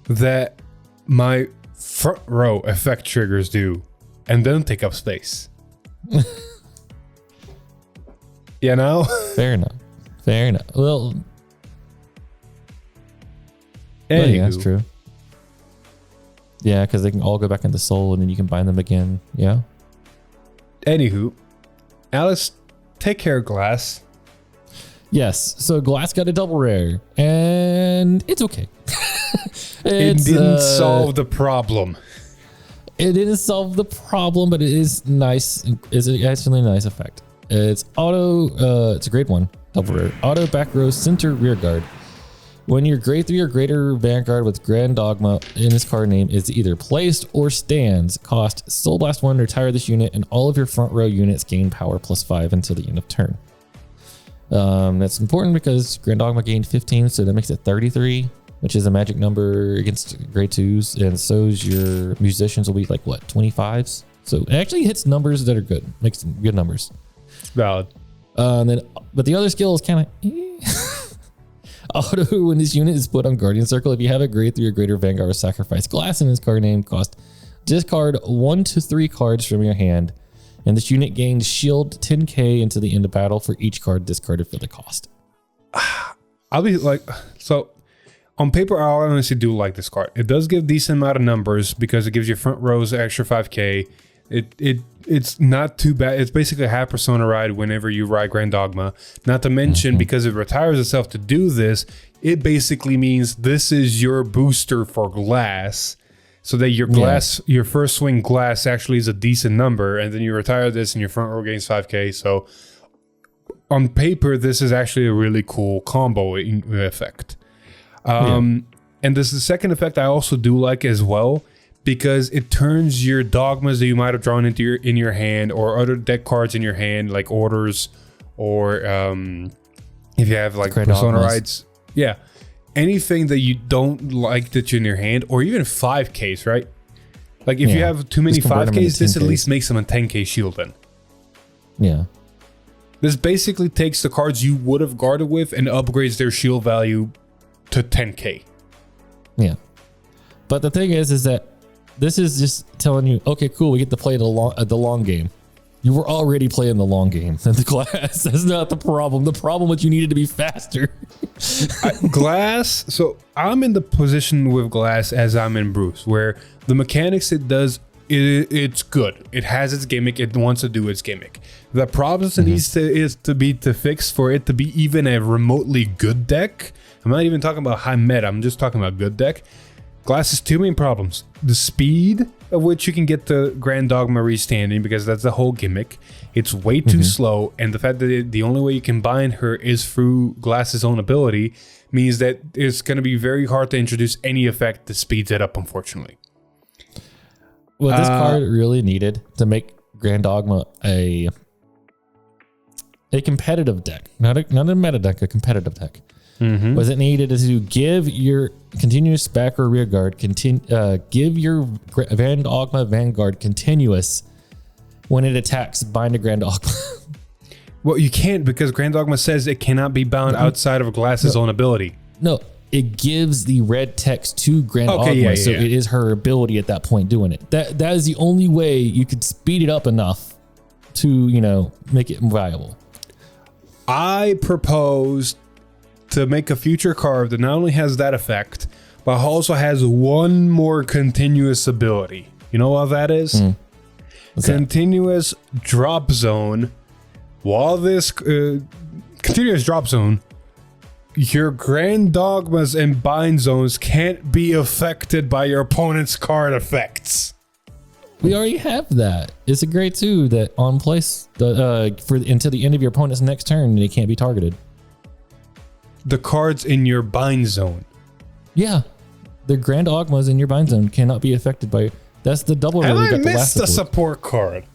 that my front row effect triggers do and don't take up space. You know? Fair enough. Well, yeah, that's true. Yeah, because they can all go back into Soul and then you can bind them again. Yeah. Anywho, Alice, take care of Glass. Yes, so Glass got a double rare, and it's okay. It didn't solve the problem. It didn't solve the problem, but it is nice. It's actually a nice effect. It's auto, it's a grade 1, double rare. Auto back row center rear guard. When your grade 3 or greater Vanguard with Grand Dogma in his card name is either placed or stands, cost Soul Blast 1 to retire this unit, and all of your front row units gain power +5 until the end of turn. That's important because Grand Dogma gained 15, so that makes it 33, which is a magic number against grade 2s, and so's your musicians will be like, what, 25s? So it actually hits numbers that are good, makes them good numbers. Valid. But the other skill is kind of auto when this unit is put on Guardian Circle. If you have a grade 3 or greater Vanguard or Sacrifice Glass in his card name, cost discard 1 to 3 cards from your hand, and this unit gains shield 10k into the end of battle for each card discarded for the cost. I'll be like, so on paper, I honestly do like this card. It does give decent amount of numbers because it gives your front rows extra 5k. It's not too bad. It's basically a half Persona ride whenever you ride Grand Dogma. Not to mention, because it retires itself to do this, it basically means this is your booster for Glass. So that your Glass, your first swing Glass actually is a decent number, and then you retire this and your front row gains 5k. So on paper, this is actually a really cool combo effect. And this is the second effect I also do like as well, because it turns your dogmas that you might have drawn into in your hand or other deck cards in your hand, like orders, or if you have like Persona rides. Yeah. Anything that you don't like that's in your hand, or even 5Ks, right? Like if you have too many 5Ks, this at least makes them a 10k shield then. Yeah. This basically takes the cards you would have guarded with and upgrades their shield value to 10k. Yeah. But the thing is that this is just telling you, okay, cool, we get to play the long game. You were already playing the long game in the Glass. That's not the problem. The problem was you needed to be faster. Glass, so I'm in the position with Glass as I'm in Bruce, where the mechanics it does, it's good. It has its gimmick. It wants to do its gimmick. The problem it needs to fix for it to be even a remotely good deck. I'm not even talking about high meta. I'm just talking about good deck. Glass has two main problems. The speed of which you can get the Grand Dogma restanding, because that's the whole gimmick. It's way too slow, and the fact that the only way you can bind her is through Glass's own ability means that it's going to be very hard to introduce any effect that speeds it up, unfortunately. What this card really needed to make Grand Dogma a competitive deck, not a meta deck, a competitive deck, was it needed to give your continuous back or rear guard, give your Grand Dogma Vanguard continuous when it attacks bind a Grand Dogma. Well, you can't, because Grand Dogma says it cannot be bound outside of Glass's own ability. No, it gives the red text to Grand Dogma, so it is her ability at that point doing it. That is the only way you could speed it up enough to, make it viable. I proposed to make a future card that not only has that effect, but also has one more continuous ability. You know what that is? Continuous drop zone. While this continuous drop zone, your Grand Dogmas and bind zones can't be affected by your opponent's card effects. We already have that. It's a grade 2 that on place until the end of your opponent's next turn, they can't be targeted. the cards in your bind zone. Yeah. The Grand Ogmas in your bind zone cannot be affected by. That's the double And roll. I missed the support card.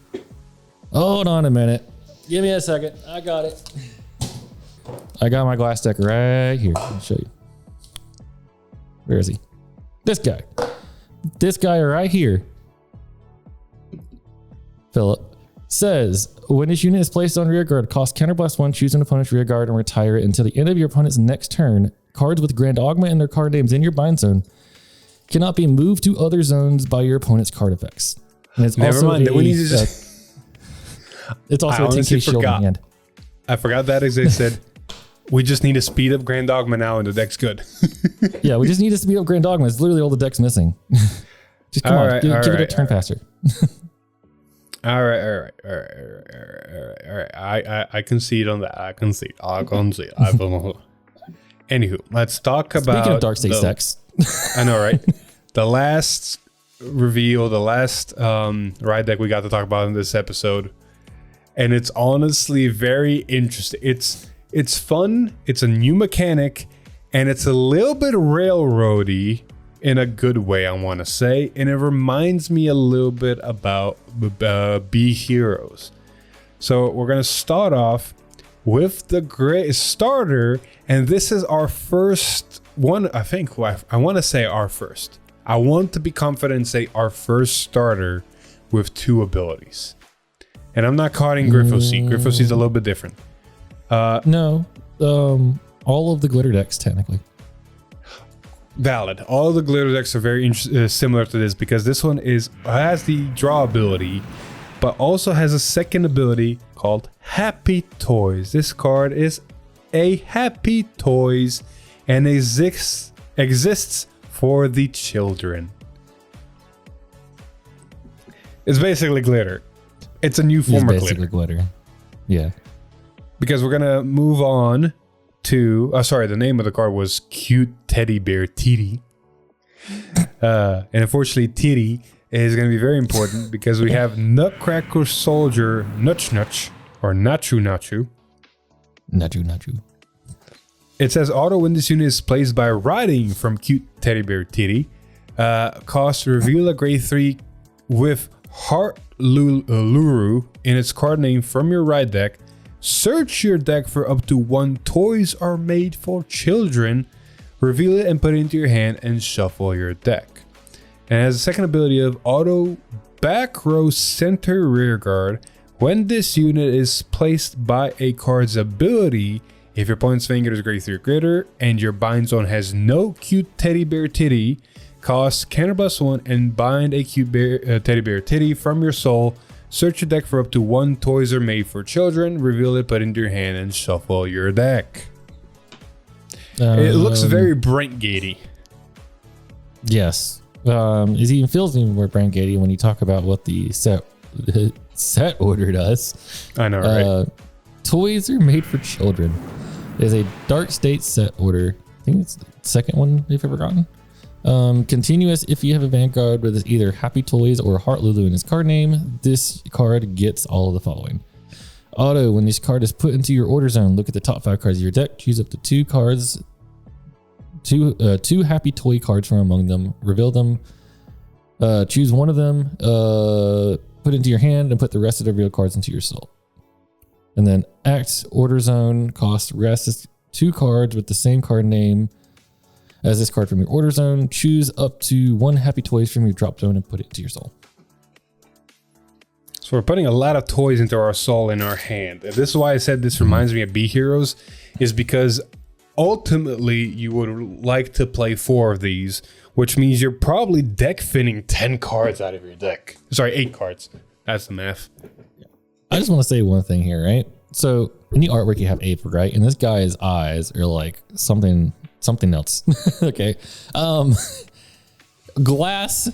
Hold on a minute. Give me a second. I got it. I got my glass deck right here. I'll show you. Where is he? This guy. This guy right here. Philip says, when this unit is placed on rear guard, cost counterblast 1, choose an opponent's rear guard and retire it until the end of your opponent's next turn. Cards with Grand Ogma and their card names in your bind zone cannot be moved to other zones by your opponent's card effects. And it's Never also mind. a, We need to just. it's also I a 10k honestly shield in forgot. hand. I forgot that as they said. We just need to speed up Grand Dogma now, and the deck's good. Yeah, we just need to speed up Grand Dogma. It's literally all the deck's missing. Just come on, give it a turn faster. All right. I concede on that. I concede. Anywho, let's talk about. Speaking of Dark State decks, I know, right? The last reveal, the last ride deck we got to talk about in this episode, and it's honestly very interesting. It's fun. It's a new mechanic, and it's a little bit railroady in a good way, I want to say. And it reminds me a little bit about B Heroes. So we're gonna start off with the great starter, and this is our first one. I think I want to say our first. I want to be confident and say our first starter with 2 abilities. And I'm not counting Griffo C. Griffo C is a little bit different. no, all of the glitter decks technically. Valid. All the glitter decks are very similar to this, because this one has the draw ability, but also has a second ability called Happy Toys. This card is a Happy Toys and exists for the children. It's basically glitter. It's a new form of basically glitter. Yeah. Because we're gonna move on to the name of the card was Cute Teddy Bear Titty. And unfortunately Titty is gonna be very important because we have Nutcracker Soldier Nutch or Nachu. It says auto when this unit is placed by riding from Cute Teddy Bear Titty. Cost reveal a grade 3 with Heart Luru in its card name from your ride deck. Search your deck for up to 1 Toys Are Made for Children. Reveal it and put it into your hand and shuffle your deck. And it has a second ability of auto back row center rear guard. When this unit is placed by a card's ability, if your opponent's Vanguard is grade 3 or greater and your bind zone has no Cute Teddy Bear Titty, cost counterblast 1 and bind a Cute Teddy Bear Titty from your soul. Search your deck for up to 1 Toys Are Made for Children, reveal it, put it into your hand, and shuffle your deck. It looks very Brent-gatey. Yes. It even feels even more Brand-gatey when you talk about what the set order does. I know, right? Toys Are Made for Children is a Dark State set order. I think it's the second one they've ever gotten. Continuous if you have a Vanguard with either Happy Toys or Heart Lulu in its card name, this card gets all of the following. Auto, when this card is put into your order zone, look at the top 5 cards of your deck, choose up to 2 cards, two Happy Toy cards from among them, reveal them, choose one of them, put into your hand, and put the rest of the real cards into your soul. And then act order zone, cost rest 2 cards with the same card name as this card from your order zone. Choose up to 1 Happy Toys from your drop zone and put it into your soul. So we're putting a lot of toys into our soul in our hand. And this is why I said this reminds me of B Heroes, is because ultimately you would like to play 4 of these, which means you're probably deck finning 10 cards out of your deck. Sorry, 8 cards. That's the math. I just want to say one thing here, right? So in the artwork you have Ape, right? And this guy's eyes are like something else. Okay. Glass,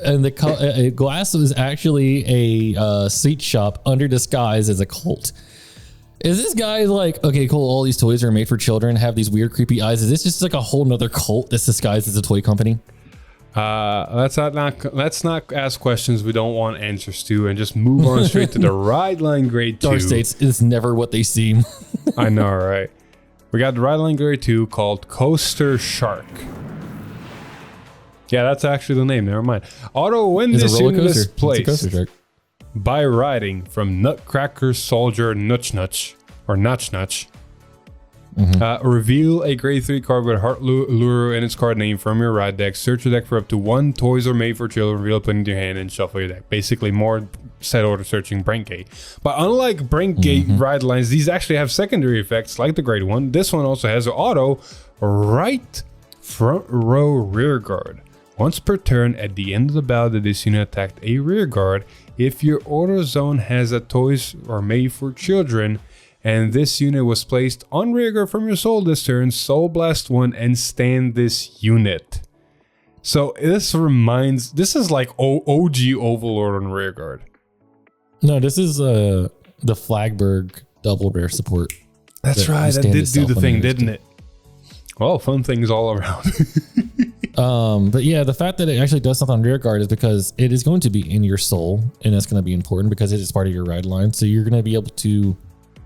and the Glass was actually a seat shop under disguise as a cult. Is this guy like, okay, cool, all these toys are made for children, have these weird creepy eyes? Is this just like a whole nother cult that's disguised as a toy company? Let's not ask questions we don't want answers to, and just move on straight to the ride line grade 2. Dark States is never what they seem. I know, right? We got the ride line grade 2 called Coaster Shark. Yeah, that's actually the name. Never mind. Auto when It's this a roller unit coaster. is It's a coaster placed shark. by riding from Nutcracker Soldier Nutch or Notch. Reveal a grade 3 card with Heart Lure in its card name from your ride deck. Search your deck for up to 1 Toys Are Made for Children. Reveal, put into your hand, and shuffle your deck. Basically, more set order searching Braincade. But unlike Braincade ride lines, these actually have secondary effects like the grade 1. This one also has an auto right front row rear guard. Once per turn, at the end of the battle that this unit attacked a rear guard, if your order zone has a Toys Are Made for Children, and this unit was placed on rear guard from your soul this turn, Soul Blast 1 and stand this unit. So this is like OG Overlord on rear guard. No, this is the Flagberg double rare support. That's right, that did do the thing, didn't it? Well, fun things all around. But yeah, the fact that it actually does something on rear guard is because it is going to be in your soul, and that's going to be important because it is part of your ride line. So you're going to be able to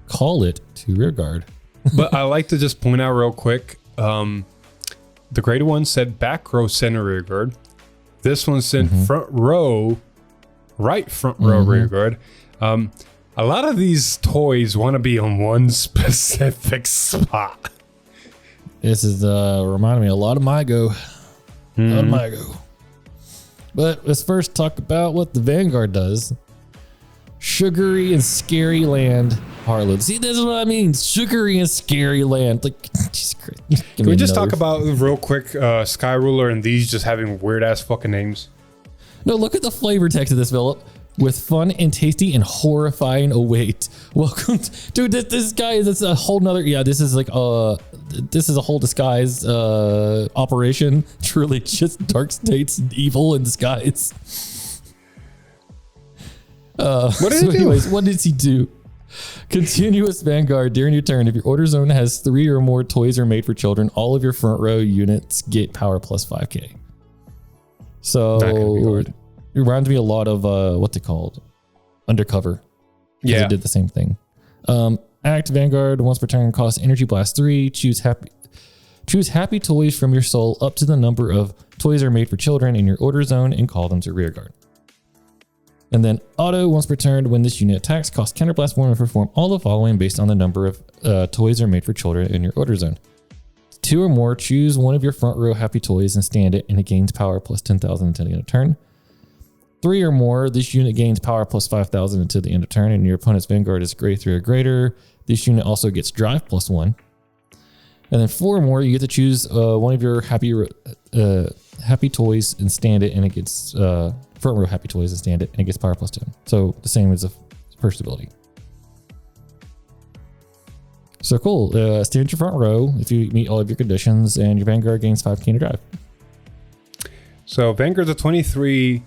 call it to rear guard. But I like to just point out real quick, the grade 1 said back row center rear guard. This one said front row, right front row rear guard. A lot of these toys want to be on one specific spot. This is reminding me a lot of MyGo. A lot of MyGo. But let's first talk about what the Vanguard does. Sugary and scary land Harlow. See, this is what I mean. Sugary and scary land. Like, Jesus Christ. Can we just talk about real quick Sky Ruler and these just having weird ass fucking names? No, look at the flavor text of this, Philip. With fun and tasty and horrifying await. Welcome dude, this guy is a whole nother, this is like this is a whole disguise operation. Truly just dark states and evil in disguise. What did he do? Anyways, what does he do? Continuous Vanguard during your turn. If your order zone has 3 or more Toys Are Made for Children, all of your front row units get power plus 5k. So Not gonna be hard. it reminds me a lot of what's it called? Undercover. Yeah. It did the same thing. Act Vanguard once per turn costs Energy Blast 3. Choose happy toys from your soul up to the number of Toys Are Made for Children in your order zone and call them to rear guard. And then auto once per turn when this unit attacks costs Counterblast 1 and perform all the following based on the number of Toys Are Made for Children in your order zone. 2 or more, choose one of your front row happy toys and stand it, and it gains power plus 10,000 until the end of turn. 3 or more, this unit gains power plus 5,000 until the end of turn, and your opponent's Vanguard is grade 3 or greater. This unit also gets drive plus 1. And then 4 or more, you get to choose one of your happy toys and stand it, and it gets front row happy toys and stand it, and it gets power plus 10. So the same as the first ability. So cool. Stand your front row if you meet all of your conditions, and your Vanguard gains 5k to drive. So Vanguard's a 23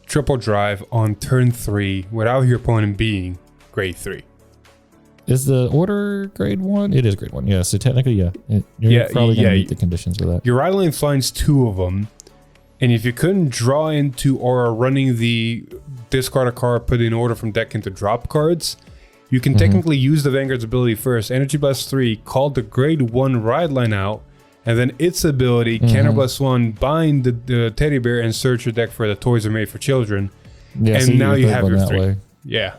triple drive on turn 3 without your opponent being grade 3. Is the order grade 1? It is grade 1. Yeah. So technically, yeah. You're probably going to meet the conditions for that. Your ride line finds 2 of them. And if you couldn't draw into or are running the discard a card, put in order from deck into drop cards, you can technically use the Vanguard's ability first. Energy Blast 3, call the grade 1 ride line out, and then its ability, Counter Blast 1, bind the teddy bear and search your deck for the Toys Are Made for Children. Yeah, and so now you have your 3. Way. Yeah.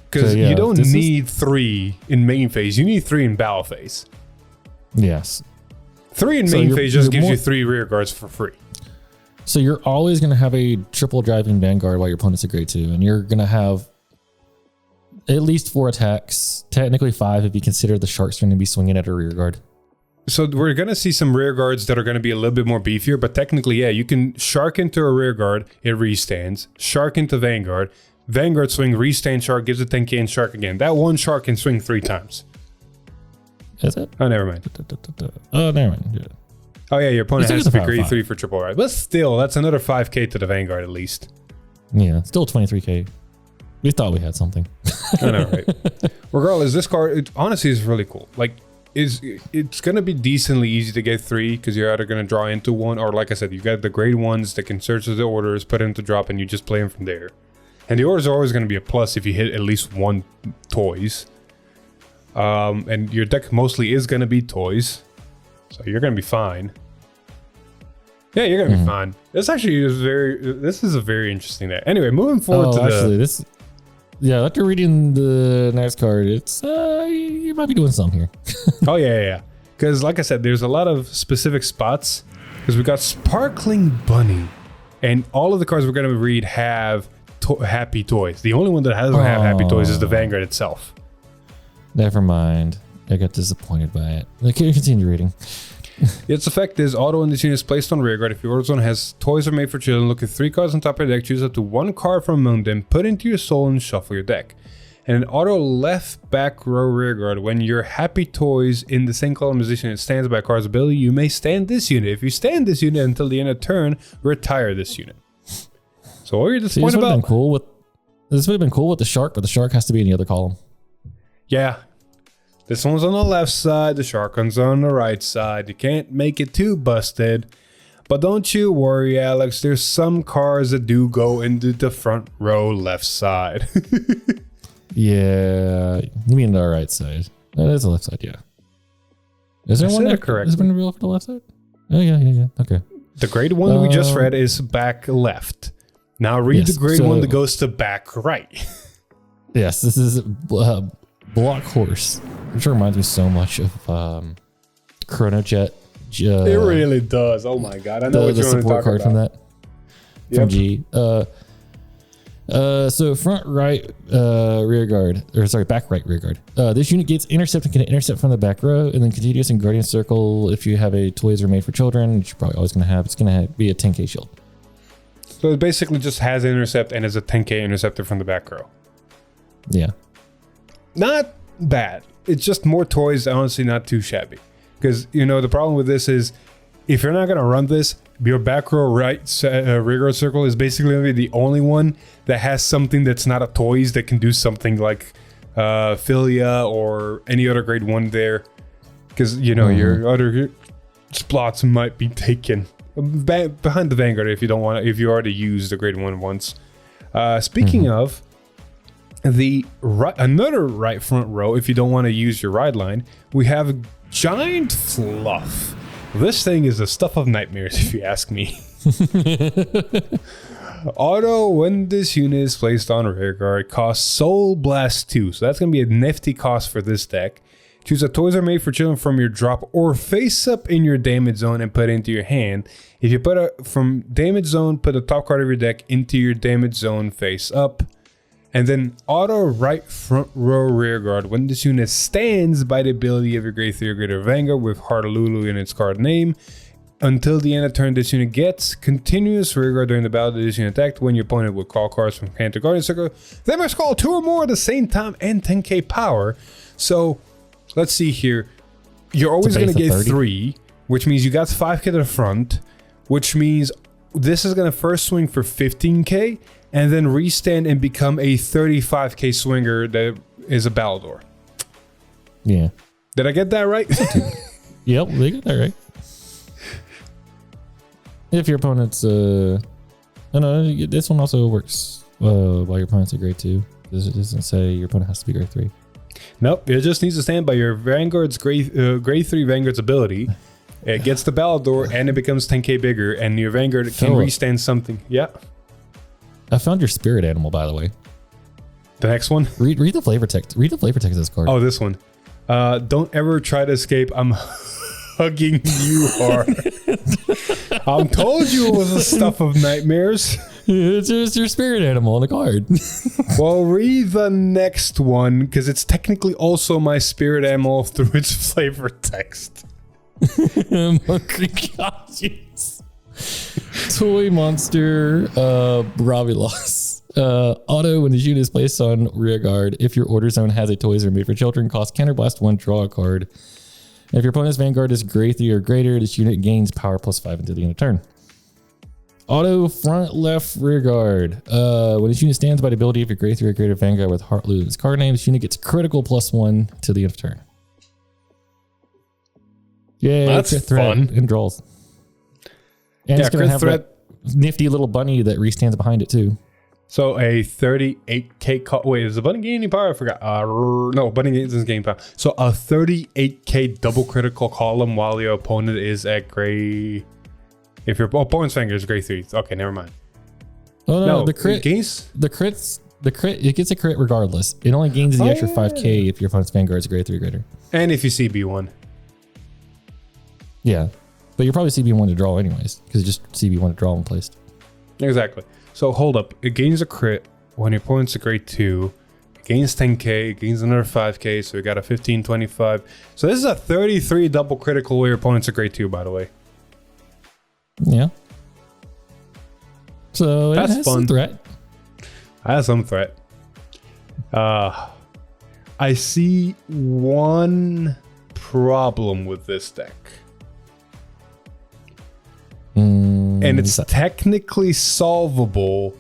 Because you don't need 3 in main phase. You need 3 in battle phase. Yes. 3 in main phase just gives you 3 rear guards for free. So you're always going to have a triple driving Vanguard while your opponent's a grade 2. And you're going to have at least 4 attacks. Technically 5 if you consider the sharks going to be swinging at a rear guard. So we're going to see some rear guards that are going to be a little bit more beefier. But technically, yeah, you can shark into a rear guard. It restands. Shark into Vanguard. Vanguard swing, restand shark, gives it 10k and shark again. That one shark can swing 3 times. Is it? Oh, never mind. Oh, never mind. Yeah. Oh, yeah, your opponent It's has to be power grade 5. 3 for triple ride. But still, that's another 5k to the Vanguard at least. Yeah, still 23k. We thought we had something. I know, right? Regardless, this card, it honestly is really cool. Like, it's going to be decently easy to get 3 because you're either going to draw into 1 or, like I said, you got the grade 1s that can search the orders, put into drop, and you just play them from there. And the orders are always going to be a plus if you hit at least 1 toys. And your deck mostly is going to be toys. So you're going to be fine. Yeah, you're going to be fine. This actually is this is a very interesting deck. Anyway, moving forward after reading the next card, it's you might be doing something here. Oh, yeah. Because like I said, there's a lot of specific spots. Because we got Sparkling Bunny. And all of the cards we're going to read have happy toys. The only one that doesn't have happy toys is the Vanguard itself. Never mind. I got disappointed by it. Okay, continue reading. Its effect is auto when this unit is placed on rearguard. If your order zone has toys are made for children, look at 3 cards on top of your deck, choose up to 1 card from among them, put into your soul and shuffle your deck. And an auto left back row rearguard, when your happy toys in the same column position it stands by a card's ability, you may stand this unit. If you stand this unit until the end of turn, retire this unit. So what are you disappointed about? This would have been cool with the shark, but the shark has to be in the other column. Yeah. This one's on the left side, the shark one's on the right side. You can't make it too busted. But don't you worry, Alex. There's some cards that do go into the front row left side. Yeah. You mean the right side. That is the left side, yeah. Is there one that correct? Has been real for the left side? Oh, yeah. Okay. The grade one that we just read is back left. Now read the grade one that goes to back right. Yes, this is Block Horse, which reminds me so much of Chrono Jet. It really does. Oh my god! I know what you're talking about. Card from that. From G. So front right rear guard, or sorry, back right rear guard. This unit gets intercept and can intercept from the back row, and then continuous in Guardian Circle. If you have a toys are made for children, which you're probably always going to have, it's going to be a 10k shield. So it basically just has intercept and is a 10k interceptor from the back row. Yeah. Not bad. It's just more toys. Honestly, not too shabby. Because, you know, the problem with this is if you're not going to run this, your back row right rear guard circle is basically going to be the only one that has something that's not a toys that can do something like Philia or any other grade 1 there. Because, you know, your other slots might be taken behind the Vanguard if you don't want to, if you already used the grade 1 once. Speaking of, another right front row, if you don't want to use your ride line, we have Giant Fluff. This thing is the stuff of nightmares, if you ask me. Auto, when this unit is placed on rearguard, costs Soul Blast 2. So that's going to be a nifty cost for this deck. Choose a toys are made for children from your drop or face up in your damage zone and put it into your hand. If you put from damage zone, put the top card of your deck into your damage zone face up. And then auto right front row rear guard. When this unit stands by the ability of your grade 3 or greater Vanguard with Hartalulu in its card name, until the end of turn this unit gets continuous rear guard during the battle that this unit attacked. When your opponent would call cards from hand to Guardian Circle, they must call 2 or more at the same time and 10k power. So let's see here. You're always going to get 3, which means you got 5k to the front, which means this is going to first swing for 15k. And then restand and become a 35k swinger that is a Balador. Yeah. Did I get that right? Yep, they got that right. If your opponent's oh no, this one also works while your opponent's a grade 2. It doesn't say your opponent has to be grade 3. Nope, it just needs to stand by your Vanguard's grade 3 Vanguard's ability. It gets the Balador and it becomes 10k bigger, and your Vanguard can restand something. Yeah. I found your spirit animal, by the way. The next one? Read the flavor text. Read the flavor text of this card. Oh, this one. Don't ever try to escape. I'm hugging you hard. I told you it was the stuff of nightmares. It's just your spirit animal on the card. Well, read the next one, because it's technically also my spirit animal through its flavor text. Toy monster Bravilos. Auto, when this unit is placed on rear guard, if your order zone has a toys are made for children, cost counterblast 1, draw a card. If your opponent's Vanguard is grade 3 or greater, this unit gains power +5 until the end of turn. Auto, front left rear guard. When this unit stands by the ability of your grade 3 or greater Vanguard with Heartloo in its card name, this unit gets critical +1 to the end of turn. Yeah, that's fun. And draws. And it's going to have that nifty little bunny that restands behind it too. So a 38k wait, is the button gain any power? I forgot. No, button doesn't gain power. So a 38k double critical column while your opponent is at gray. If your opponent's Vanguard is gray 3. Okay, never mind. Oh no, the crit it gains it gets a crit regardless. It only gains the extra 5k if your opponent's Vanguard is a grade 3 or greater. and if you CB1. Yeah. But you're probably CB1 to draw anyways, because it's just CB1 to draw when placed. Exactly. So hold up. It gains a crit when your opponent's a grade 2. It gains 10k. It gains another 5k. So we got a 15, 25. So this is a 33 double critical where your opponent's a grade 2, by the way. Yeah. So That's it has fun. some threat. Has some threat. I see one problem with this deck. And it's technically solvable,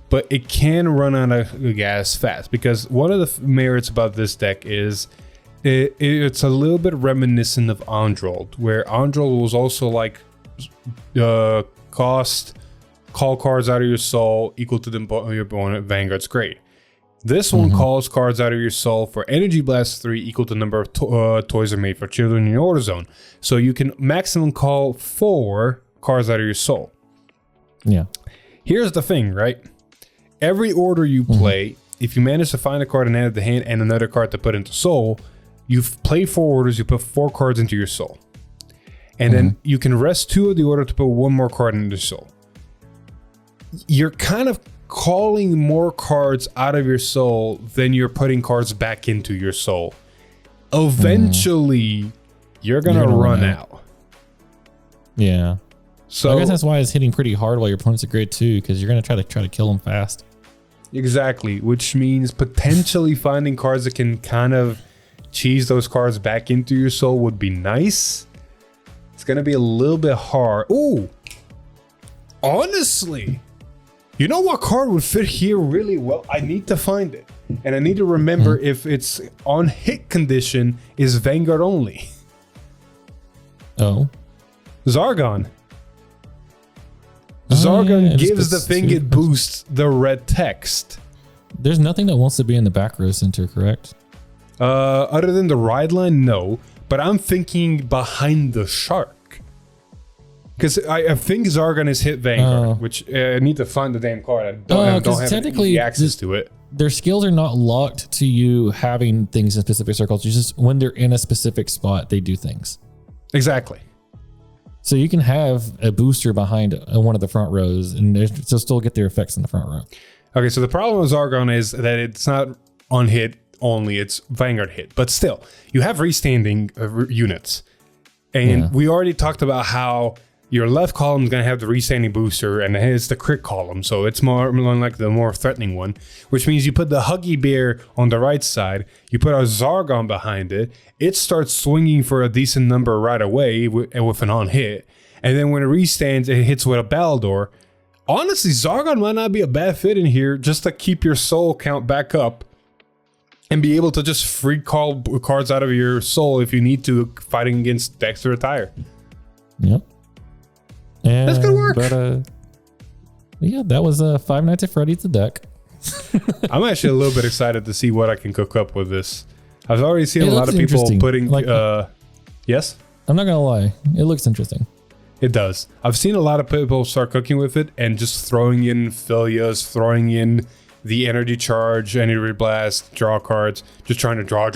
but it can run out of gas fast. Because one of the merits about this deck is it's a little bit reminiscent of Androld, where Androld was also like cost, call cards out of your soul equal to your opponent. Vanguard's great. This one calls cards out of your soul for Energy Blast 3 equal to the number of toys are made for children in your order zone. So you can maximum call 4 cards out of your soul. Yeah. Here's the thing, right? Every order you play, if you manage to find a card and add it to hand and another card to put into soul, you've played 4 orders, you put 4 cards into your soul. And then you can rest 2 of the order to put 1 more card into soul. You're kind of calling more cards out of your soul than you're putting cards back into your soul. Eventually, you're gonna run out. Yeah. So I guess that's why it's hitting pretty hard while your opponent's a grade 2, because you're gonna try to kill them fast. exactly, which means potentially finding cards that can kind of cheese those cards back into your soul would be nice. It's gonna be a little bit hard. Ooh, honestly, you know what card would fit here really well? I need to find it. And I need to remember if it's on hit condition is Vanguard only. Oh. Zargon. Zargon yeah, gives the thing it boosts the red text. There's nothing that wants to be in the back row center, correct? Other than the ride line, no. But I'm thinking behind the shark. Because I think Zargon is hit Vanguard, which I need to find the damn card. I don't have technically, access to it. Their skills are not locked to you having things in specific circles. It's just when they're in a specific spot, they do things. Exactly. So you can have a booster behind one of the front rows and they'll still get their effects in the front row. Okay, so the problem with Zargon is that it's not on hit only, it's Vanguard hit. But still, you have restanding units. And we already talked about how your left column is going to have the restanding booster and it's the crit column. So it's more like the more threatening one, which means you put the Huggy Bear on the right side, you put a Zargon behind it, it starts swinging for a decent number right away with an on hit. And then when it restands, it hits with a Baldor. Honestly, Zargon might not be a bad fit in here just to keep your soul count back up and be able to just free call cards out of your soul if you need to, fighting against decks to retire. Yep. And, That's gonna work. But, yeah, that was Five Nights at Freddy's the deck. I'm actually a little bit excited to see what I can cook up with this. I've already seen It a lot looks of people interesting. putting, Like- yes, I'm not going to lie. It looks interesting. it does. I've seen a lot of people start cooking with it and just throwing in Philias, throwing in the energy charge, energy blast, draw cards, just trying to draw,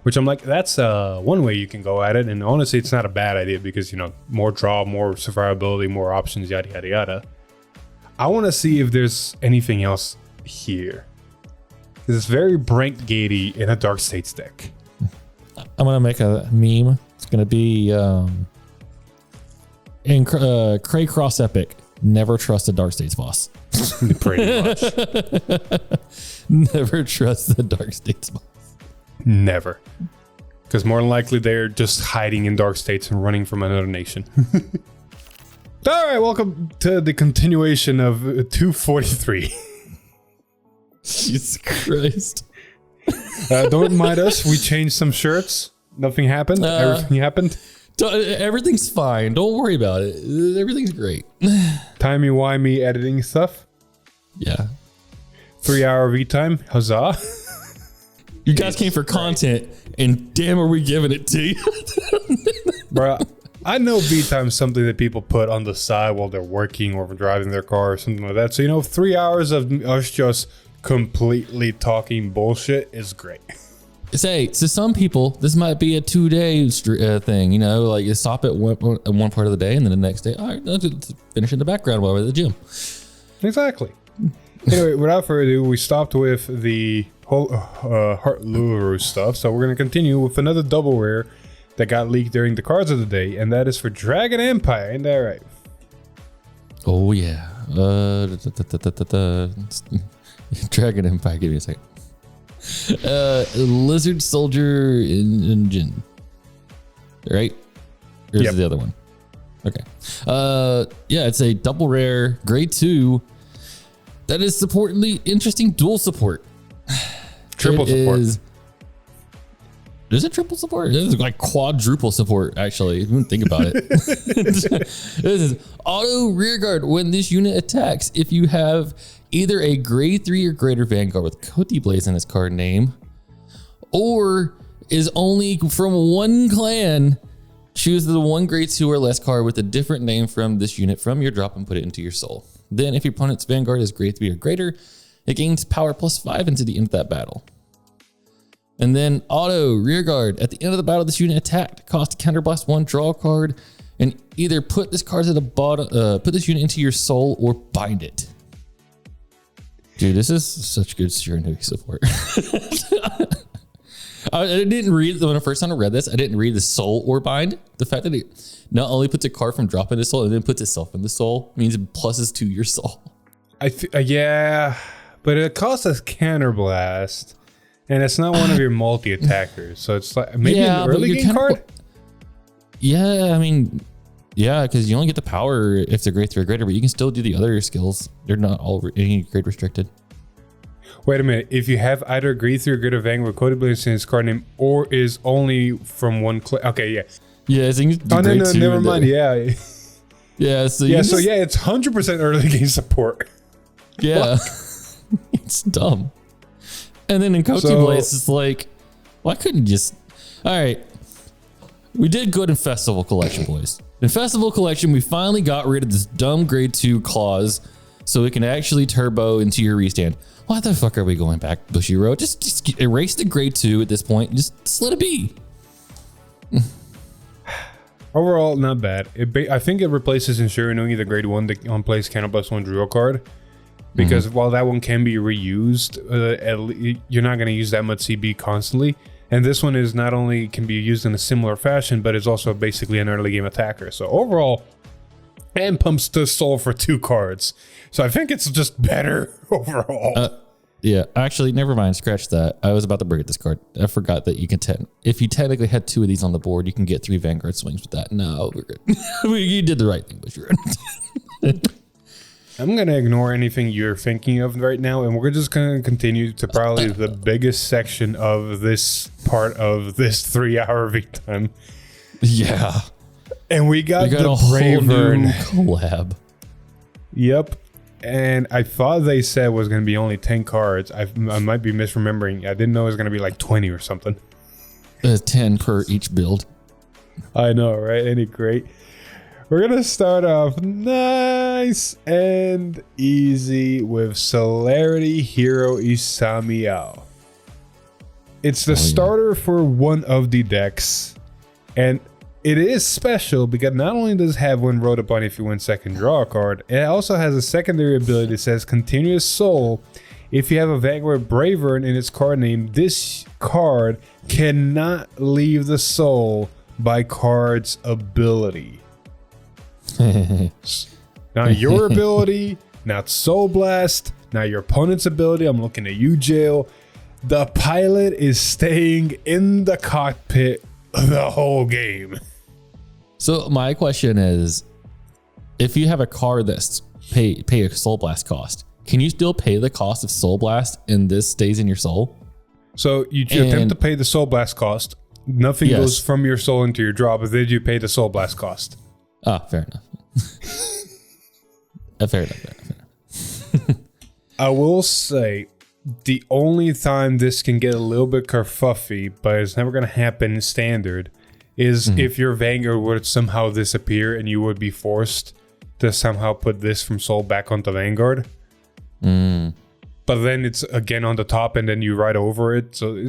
which I'm like, that's one way you can go at it. And honestly, it's not a bad idea because, you know, more draw, more survivability, more options, yada, yada, yada. I want to see if there's anything else here. It's very Brent-gatey in a Dark States deck. I'm going to make a meme. It's going to be in Cray Cross Epic. Never trust a Dark States boss. Pretty much. Never trust the Dark States boss. Never. Because more than likely they're just hiding in Dark States and running from another nation. All right, welcome to the continuation of 243. Jesus Christ. Don't mind us. We changed some shirts. Nothing happened. Everything happened. Everything's fine. Don't worry about it. Everything's great. Timey-wimey editing stuff. Yeah. 3 hour V time. Huzzah. You guys came for content, and damn, are we giving it to you? Bro, I know V time is something that people put on the side while they're working or driving their car or something like that. So, 3 hours of us just completely talking bullshit is great. Say, to some people, this might be a 2-day thing, like you stop at one part of the day and then the next day, all right, let's finish in the background while we're at the gym. Exactly. Anyway, without further ado, we stopped with the whole Heart Luru stuff. So we're going to continue with another double rare that got leaked during the cards of the day, and that is for Dragon Empire. Ain't that right? Oh, yeah. Dragon Empire, give me a second. Lizard Soldier Engine. Right? Or is it the other one? Okay. Yeah, it's a double rare, grade 2. That is supporting the interesting dual support. Triple support. Is it triple support? This is like quadruple support, actually. If you think about it. This is auto rearguard when this unit attacks. If you have either a grade 3 or greater Vanguard with Koti Blaze in its card name, or is only from one clan, choose the one grade 2 or less card with a different name from this unit from your drop and put it into your soul. Then if your opponent's Vanguard is grade 3 or greater, it gains power +5 into the end of that battle. And then auto rearguard at the end of the battle, this unit attacked, cost counterblast 1, draw a card, and either put this card to the bottom, put this unit into your soul or bind it. Dude, this is such good Shiranui support. I didn't read when the first time I read this. I didn't read the soul or bind. The fact that it not only puts a card from drop in the soul and then puts itself in the soul means it pluses to your soul. Yeah, but it costs us counterblast. And it's not one of your multi-attackers, so it's like maybe an early game card? Yeah, I mean, yeah, because you only get the power if they're grade 3 or greater, but you can still do the other skills. They're not all any grade restricted. Wait a minute. If you have either grade 3 or greater Vanguard with Koti Blaze in its card name, or is only from one okay, yeah. Yeah, so you no, never mind. Yeah. Yeah, so it's 100% early game support. Yeah. It's dumb. And then in Koti Blaze, it's like, why couldn't you just... All right. We did good in Festival Collection, boys. In Festival Collection, we finally got rid of this dumb grade 2 clause so we can actually turbo into your restand. Why the fuck are we going back, Bushiroad? Just erase the grade 2 at this point. Just let it be. Overall, not bad. I think it replaces in Shiranui the grade 1 that on plays counterblast 1 draw card. Because while that one can be reused, you're not going to use that much CB constantly. And this one is not only can be used in a similar fashion, but is also basically an early game attacker. So overall, and pumps the soul for 2 cards. So I think it's just better overall. Yeah, actually, never mind. Scratch that. I was about to bring up this card. I forgot that you can if you technically had 2 of these on the board, you can get 3 Vanguard swings with that. No, we're good. You did the right thing, Bushiroad. I'm going to ignore anything you're thinking of right now, and we're just going to continue to probably the biggest section of this part of this 3-hour V time. Yeah. And we got the a whole new Bravern collab. Yep. And I thought they said was going to be only 10 cards. I might be misremembering. I didn't know it was going to be like 20 or something. 10 per each build. I know, right? Ain't it great? We're going to start off nice and easy with Celerity Hero Isamiao. It's the starter for one of the decks. And it is special because not only does it have one road upon if you win second draw a card, it also has a secondary ability that says Continuous Soul. If you have a Vanguard Bravern in its card name, this card cannot leave the soul by card's ability. Not your ability, not Soul Blast, not your opponent's ability. I'm looking at you, Jail. The pilot is staying in the cockpit the whole game. So my question is, if you have a card that's pay a Soul Blast cost, can you still pay the cost of Soul Blast and this stays in your soul? So you attempt to pay the Soul Blast cost. Nothing goes from your soul into your draw, but then you pay the Soul Blast cost. Ah, fair enough. Fair enough. I will say the only time this can get a little bit kerfuffy, but it's never going to happen in standard, is if your Vanguard would somehow disappear and you would be forced to somehow put this from Soul back onto Vanguard. But then it's again on the top and then you ride over it. So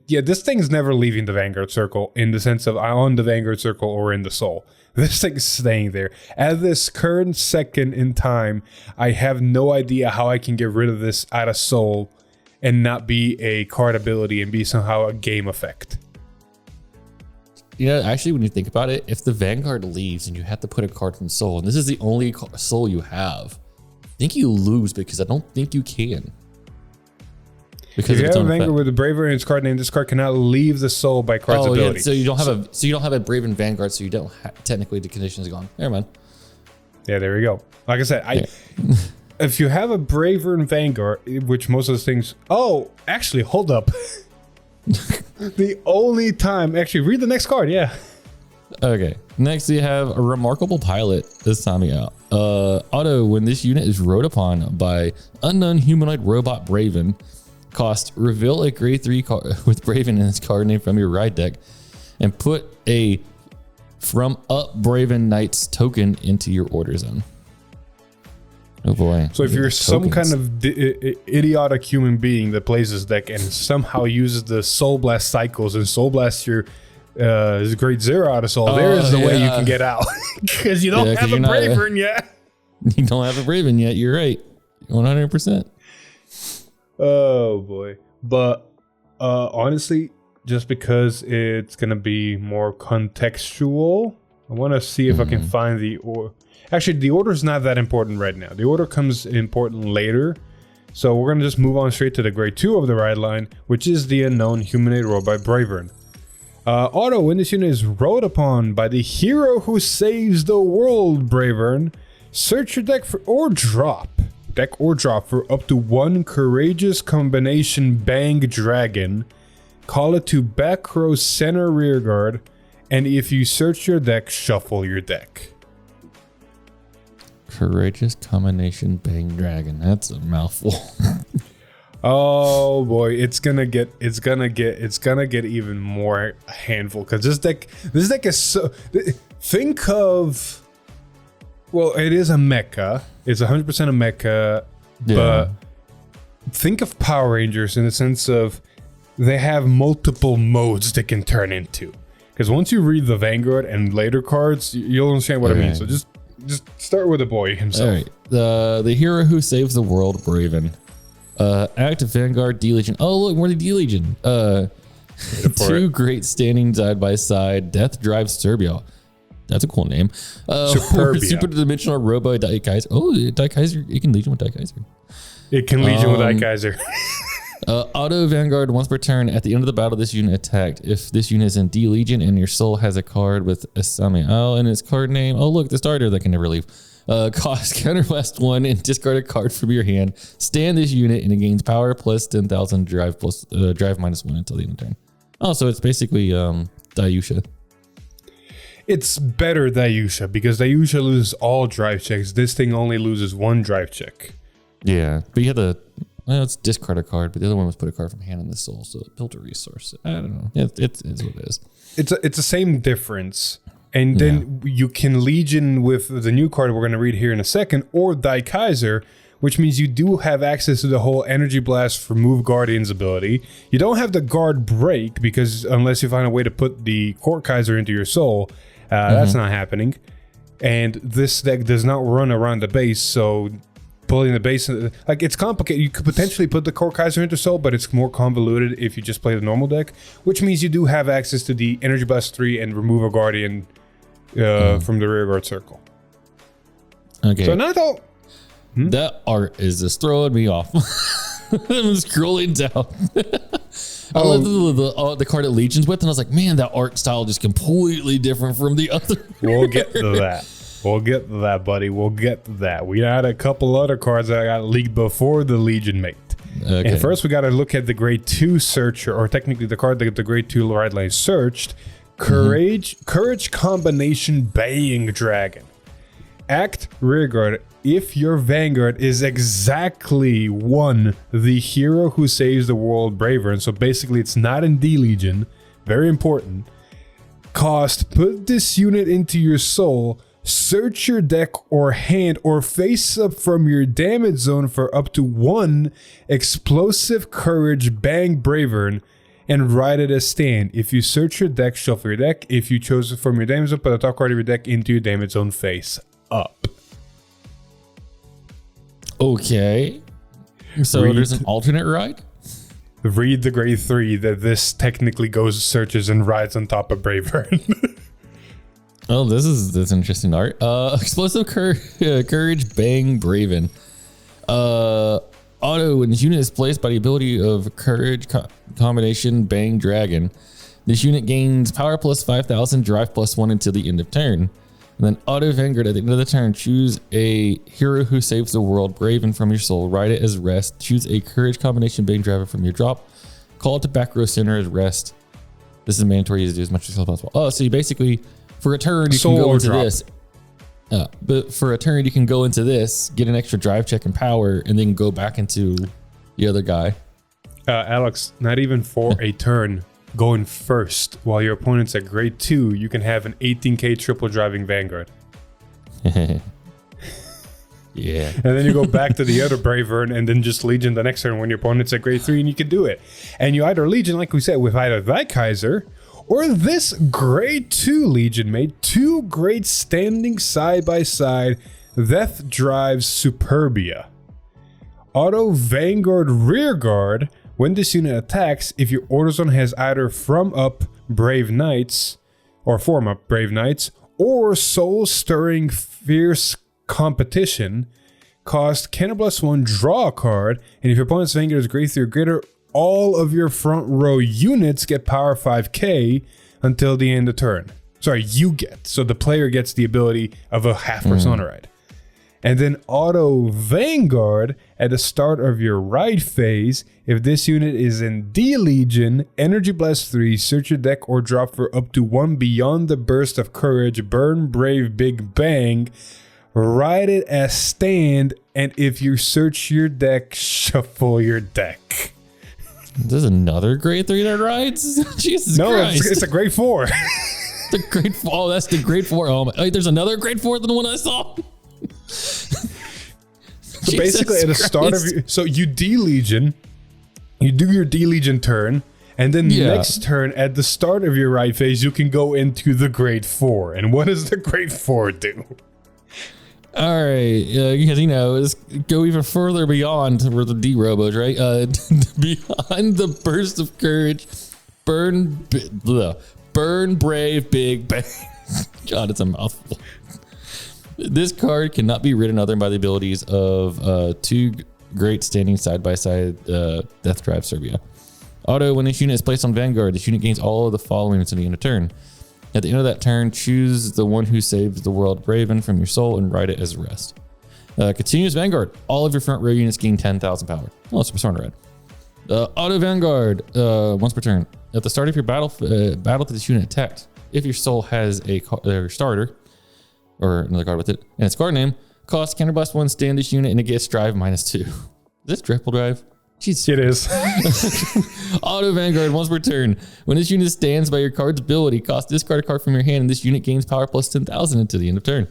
this thing's never leaving the Vanguard circle in the sense of on the Vanguard circle or in the Soul. This thing's staying there. At this current second in time, I have no idea how I can get rid of this out of Soul and not be a card ability and be somehow a game effect. You know, actually, when you think about it, if the Vanguard leaves and you have to put a card from Soul, and this is the only Soul you have, I think you lose because I don't think you can. Because if you have a Vanguard with a Braver in its card name, this card cannot leave the Soul by card's ability. Yeah, so you don't have a Brave and Vanguard, so you don't technically the condition is gone. Never mind. Yeah, there we go. Like I said, if you have a Braver and Vanguard, which most of those things. Oh, actually, hold up. The only time, actually, read the next card. Yeah. Okay. Next, we have a Remarkable Pilot. This time out. Auto, when this unit is rode upon by unknown humanoid robot Braven, cost reveal a grade 3 card with Braven in its card name from your ride deck, and put a from up Braven Knights token into your order zone. Oh boy. So if you're some kind of idiotic human being that plays this deck and somehow uses the Soul Blast cycles and Soul Blast your grade 0 out of Soul, there is the way you can get out. Because you don't have a Braven yet. You don't have a Braven yet. You're right. 100%. Oh boy. But honestly, just because it's going to be more contextual, I want to see if I can find the order. Actually, the order is not that important right now. The order comes important later. So we're going to just move on straight to the grade 2 of the ride line, which is the unknown humanoid robot Bravern. Auto, when this unit is rode upon by the hero who saves the world Bravern, search your deck for or drop for up to 1 courageous combination Bang Dragon. Call it to back row center rear guard, and if you search your deck, shuffle your deck. Courageous combination Bang Dragon. That's a mouthful. Oh boy, it's gonna get even more handful because this deck is so. Think of, well, it is a mecha. It's 100% a mecha, but think of Power Rangers in the sense of they have multiple modes they can turn into. Because once you read the Vanguard and later cards, you'll understand what I mean. So just start with the boy himself. All right. The hero who saves the world, Braven. Active Vanguard, D-Legion. Oh, look, we're the D-Legion. 2 great standing side by side. Death Drive Serbia. That's a cool name. Super Dimensional Robo Daikaiser. Oh, Daikaiser. It can Legion with Daikaiser. It can Legion with Daikaiser. Auto Vanguard, once per turn, at the end of the battle, this unit attacked. If this unit is in D Legion and your soul has a card with Asami Al in its card name, oh look, the starter that can never leave. Cost counterblast 1 and discard a card from your hand. Stand this unit and it gains power plus 10,000 drive plus drive minus 1 until the end of the turn. Oh, so it's basically Dayusha. It's better Dayusha because Dayusha loses all drive checks. This thing only loses 1 drive check. Yeah, but you had to. Well, it's discard a card, but the other one was put a card from hand in the soul, so it built a resource. I don't know. It's what it is. It's the same difference. And then you can Legion with the new card we're going to read here in a second, or Daikaiser, which means you do have access to the whole Energy Blast for Move Guardians ability. You don't have the Guard Break, because unless you find a way to put the Court Kaiser into your soul, that's not happening. And this deck does not run around the base, so pulling the base, like, it's complicated. You could potentially put the Core Kaiser into Soul, but it's more convoluted if you just play the normal deck, which means you do have access to the Energy Blast 3 and remove a Guardian from the rear guard circle. Okay. So now though, that art is just throwing me off. I'm scrolling down. I love the card it Legions with, and I was like, man, that art style just completely different from the other. We'll get to that. We'll get to that, buddy. We'll get to that. We had a couple other cards that got leaked before the Legion mate. Okay. And first, we got to look at the Grade 2 Searcher, or technically the card that the Grade 2 ride line searched. Courage Combination Baying Dragon. Act Rearguard. if your Vanguard is exactly the hero who saves the world braver. And so basically it's not in D Legion. Very important. Cost, put this unit into your soul, search your deck or hand or face up from your damage zone for up to 1 explosive courage bang bravern and ride it as stand. If you search your deck, shuffle your deck. If you chose it from your damage zone, put the top card of your deck into your damage zone face up. Okay. So there's an alternate ride? Read the grade 3 that this technically goes, searches, and rides on top of Bravern. Oh, this is interesting art. Explosive courage bang braven. Auto, when this unit is placed by the ability of courage combination bang dragon, this unit gains power plus 5,000, drive plus 1 until the end of turn. And then auto Vanguard, at the end of the turn, choose a hero who saves the world, Braven, from your soul. Ride it as rest. Choose a courage combination bang driver from your drop. Call it to back row center as rest. This is mandatory to do as much as possible. Oh, so you basically, for a turn, you can go into this. But for a turn, you can go into this, get an extra drive check and power, and then go back into the other guy. Alex, not even for a turn. Going first, while your opponent's at grade 2, you can have an 18k triple driving Vanguard. Yeah. And then you go back to the other Bravern and then just Legion the next turn when your opponent's at grade 3 and you can do it. And you either Legion, like we said, with either that Kaiser or this grade 2 Legion made 2 great standing side by side Death Drives Superbia. Auto Vanguard Rear Guard. When this unit attacks, if your order zone has either from up Brave Knights or form up Brave Knights or Soul Stirring Fierce Competition, cost counter plus 1, draw a card, and if your opponent's Vanguard is grade 3 or greater, all of your front row units get power 5k until the end of turn. Sorry, you get. So the player gets the ability of a half persona ride. And then auto Vanguard at the start of your ride phase. If this unit is in D Legion, Energy Blast 3, search your deck or drop for up to 1 beyond the burst of courage, burn brave big bang, ride it as stand, and if you search your deck, shuffle your deck. There's another grade 3 that rides? Jesus Christ. No, it's a grade 4. The grade 4. Oh, that's the grade 4. Oh my, wait, there's another grade 4 than the one I saw. So basically at the start of your, so you D Legion, you do your D Legion turn, and then next turn at the start of your ride phase, you can go into the grade 4. And what does the grade 4 do? All right, because let's go even further beyond where the D robos, right? Behind the burst of courage, burn brave big bang. God, it's a mouthful. This card cannot be ridden other than by the abilities of 2 great standing side by side Death Drive Serbia. Auto, when this unit is placed on Vanguard, this unit gains all of the following until the end of turn. At the end of that turn, choose the one who saves the world Braven from your soul and ride it as rest. Continuous Vanguard. All of your front row units gain 10,000 power. Oh, it's a persona red. Auto Vanguard. Once per turn. At the start of your battle that this unit attacked, if your soul has a starter, or another card with it, and its card name, cost counterblast 1, stand this unit, and it gets drive -2. Is this triple drive? Jesus. It is. Auto Vanguard, once per turn. When this unit stands by your card's ability, discard a card from your hand, and this unit gains power plus 10,000 until the end of turn.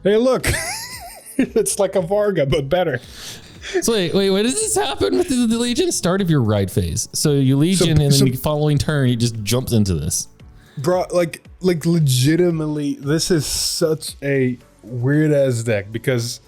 Hey, look. It's like a Varga, but better. So wait, does this happen with the Legion? Start of your ride phase. So you Legion, and then the following turn, he just jumps into this. Bro, like legitimately, this is such a weird ass deck because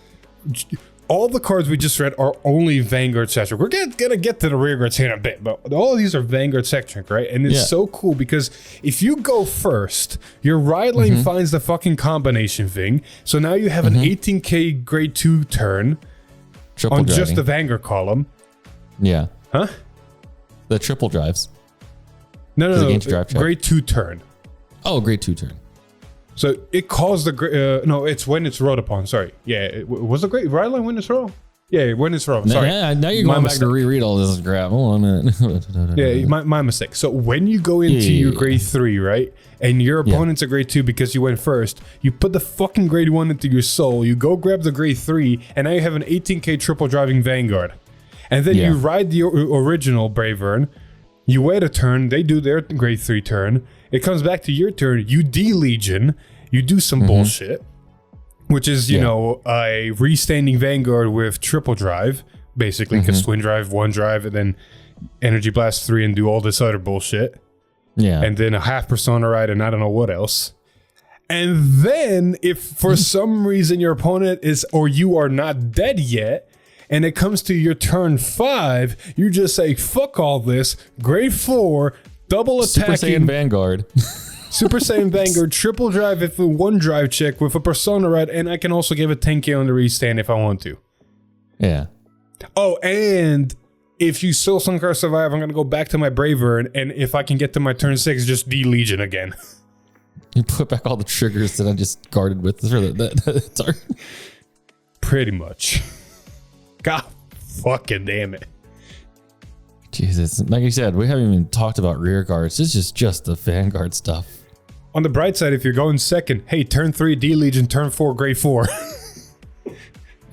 all the cards we just read are only Vanguard centric. We're gonna get to the rear guards here in a bit, but all of these are Vanguard centric, right? And it's so cool because if you go first, your ride lane finds the fucking combination thing. So now you have an 18k grade 2 turn Triple on driving. just the Vanguard column. Yeah. Huh? The triple drives. No, drive check. grade 2 turn. Oh, grade 2 turn. So it calls the no, it's when it's rode upon. Sorry, yeah, was the great ride line when it's rolled? Yeah, when it's from. Sorry. Now you're My going back mistake. to reread all this crap. Hold on a minute. Yeah, my mistake. So when you go into your grade 3, right, and your opponent's a grade 2 because you went first, you put the fucking grade 1 into your soul, you go grab the grade 3, and now you have an 18k triple driving Vanguard. And then you ride the original Bravern, you wait a turn, they do their grade 3 turn, it comes back to your turn, you de-legion, you do some bullshit, which is, you know, a restanding Vanguard with triple drive, basically, because twin drive, one drive, and then energy blast 3 and do all this other bullshit. Yeah. And then a half persona ride and I don't know what else. And then if for some reason your opponent is, or you are not dead yet, and it comes to your turn 5, you just say, fuck all this, grade 4, double attacking. Super Saiyan Vanguard. Super Saiyan Vanguard, triple drive if a one drive check with a persona ride, and I can also give it 10k on the restand if I want to. Yeah. Oh, and if you still Sunkar survive, I'm going to go back to my Bravern, and if I can get to my turn 6, just de-legion again. You put back all the triggers that I just guarded with for that turn. Pretty much. God fucking damn it. Jesus. Like you said, we haven't even talked about rear guards. This is just the Vanguard stuff. On the bright side, if you're going second, hey, turn 3 de-legion, turn 4 grade 4.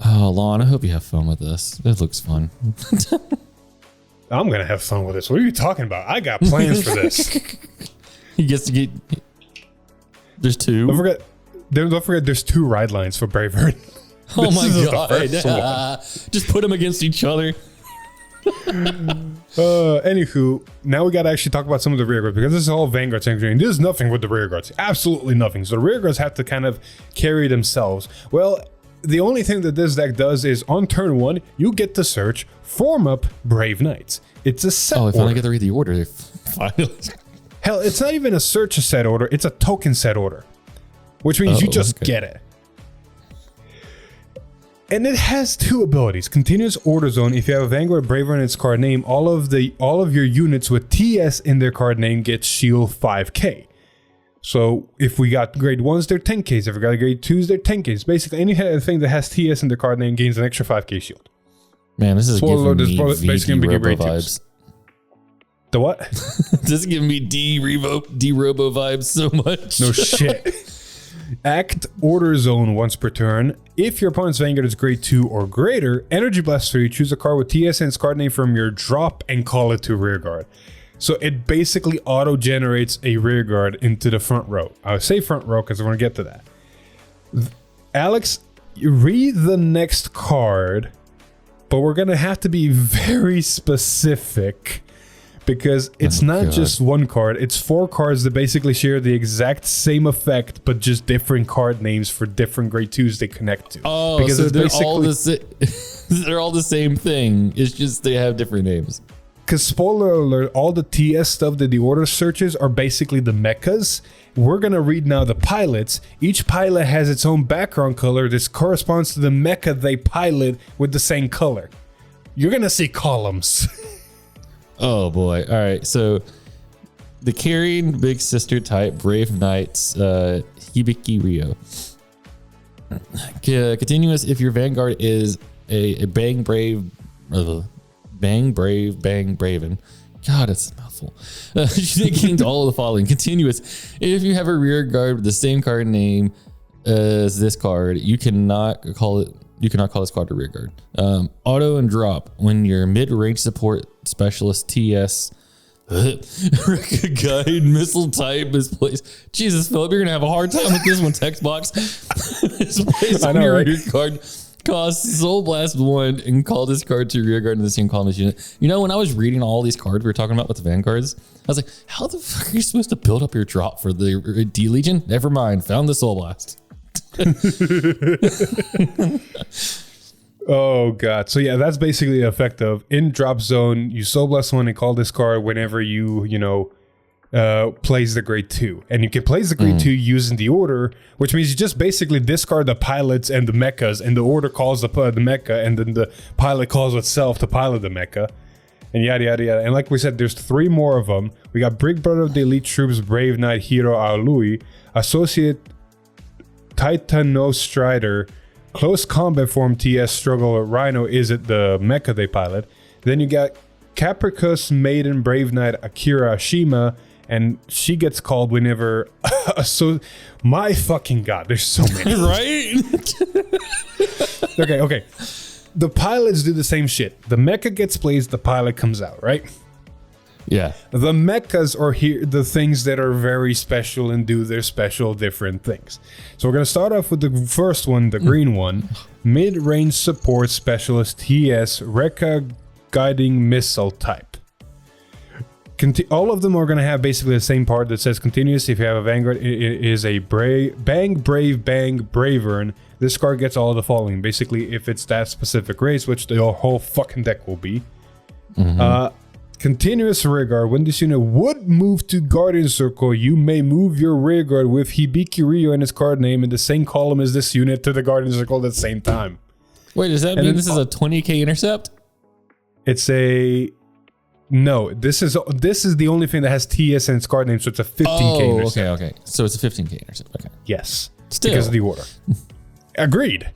Oh, Lon, I hope you have fun with this. It looks fun. I'm going to have fun with this. What are you talking about? I got plans for this. He gets to get... There's 2. Don't forget there's 2 ride lines for Bravern. Oh my This is the god. first one. Just put them against each other. Anywho, now we got to actually talk about some of the rear guards because this is all Vanguard sanctuary. There's nothing with the rear guards. Absolutely nothing. So the rear guards have to kind of carry themselves. Well, the only thing that this deck does is on turn 1, you get to search, form up Brave Knights. It's a set Oh, I order. finally get to read the order. Finally. Hell, it's not even a search set order. It's a token set order, which means you just get it. And it has 2 abilities. Continuous Order Zone. If you have a Vanguard Braver in its card name, all of your units with TS in their card name get shield 5k. So if we got grade 1s, they're 10ks. If we got grade 2s, they're 10ks. Basically, anything that has TS in their card name gains an extra 5k shield. Man, this is Spoiler giving alert, me this is basically VD gonna be Robo grade vibes. The what? This is giving me D-Robo vibes so much. No shit. Act Order Zone once per turn. If your opponent's Vanguard is grade 2 or greater, Energy Blast 3, choose a card with TS in its card name from your drop and call it to rear guard. So it basically auto-generates a rear guard into the front row. I would say front row because I want to get to that. Alex, you read the next card, but we're going to have to be very specific because it's not just one card, it's 4 cards that basically share the exact same effect, but just different card names for different grade 2s they connect to. Oh, because so it's they're all the same thing. It's just they have different names. Because spoiler alert, all the TS stuff that the order searches are basically the mechas. We're going to read now the pilots. Each pilot has its own background color. This corresponds to the mecha they pilot with the same color. You're going to see columns. Oh boy. All right. So the carrying big sister type Brave Knights, Hibiki Ryo. Continuous if your Vanguard is a Bang Brave, Bang Braven. God, it's a mouthful. It gains all of the following. Continuous if you have a rear guard with the same card name as this card, you cannot call this card a rear guard. Auto and drop when your mid-range support specialist TS guide missile type is placed. Jesus, Philip, you're gonna have a hard time with this one. Text box is placed on your rear card. Costs Soul Blast 1 and call this card to rear guard in the same column as unit. You know, when I was reading all these cards we were talking about with the Vanguards, I was like, how the fuck are you supposed to build up your drop for the D-Legion? Never mind. Found the Soul Blast. Oh god. So yeah, that's basically the effect of in drop zone, you Soul Blast 1 and call this card whenever you plays the grade 2. And you can place the grade 2 using the order, which means you just basically discard the pilots and the mechas, and the order calls the mecha, and then the pilot calls itself to pilot the mecha. And yada yada yada. And like we said, there's 3 more of them. We got Big Brother of the Elite Troops, Brave Knight, Hero Aolui, Associate Titano Strider, Close combat form TS struggle Rhino is it the mecha they pilot. Then you got Capricus Maiden Brave Knight Akira Ashima, and she gets called whenever. So, my fucking god, there's so many. Right? Okay. The pilots do the same shit. The mecha gets placed, the pilot comes out, right? Yeah. The mechas are here, the things that are very special and do their special different things. So we're going to start off with the first one, the green one. Mid-range support specialist TS Rekka guiding missile type. All of them are going to have basically the same part that says continuous. If you have a Vanguard, it is a bang, brave, bang, bravern. This card gets all of the following. Basically, if it's that specific race, which the whole fucking deck will be. Continuous rearguard. When this unit would move to Guardian Circle, you may move your rearguard with Hibiki Ryo and its card name in the same column as this unit to the Guardian Circle at the same time. Wait, does that mean this is a 20k intercept? It's a... No, this is the only thing that has TS in its card name, so it's a 15k intercept. Okay. So it's a 15k intercept. Okay. Yes. Still. Because of the order. Agreed.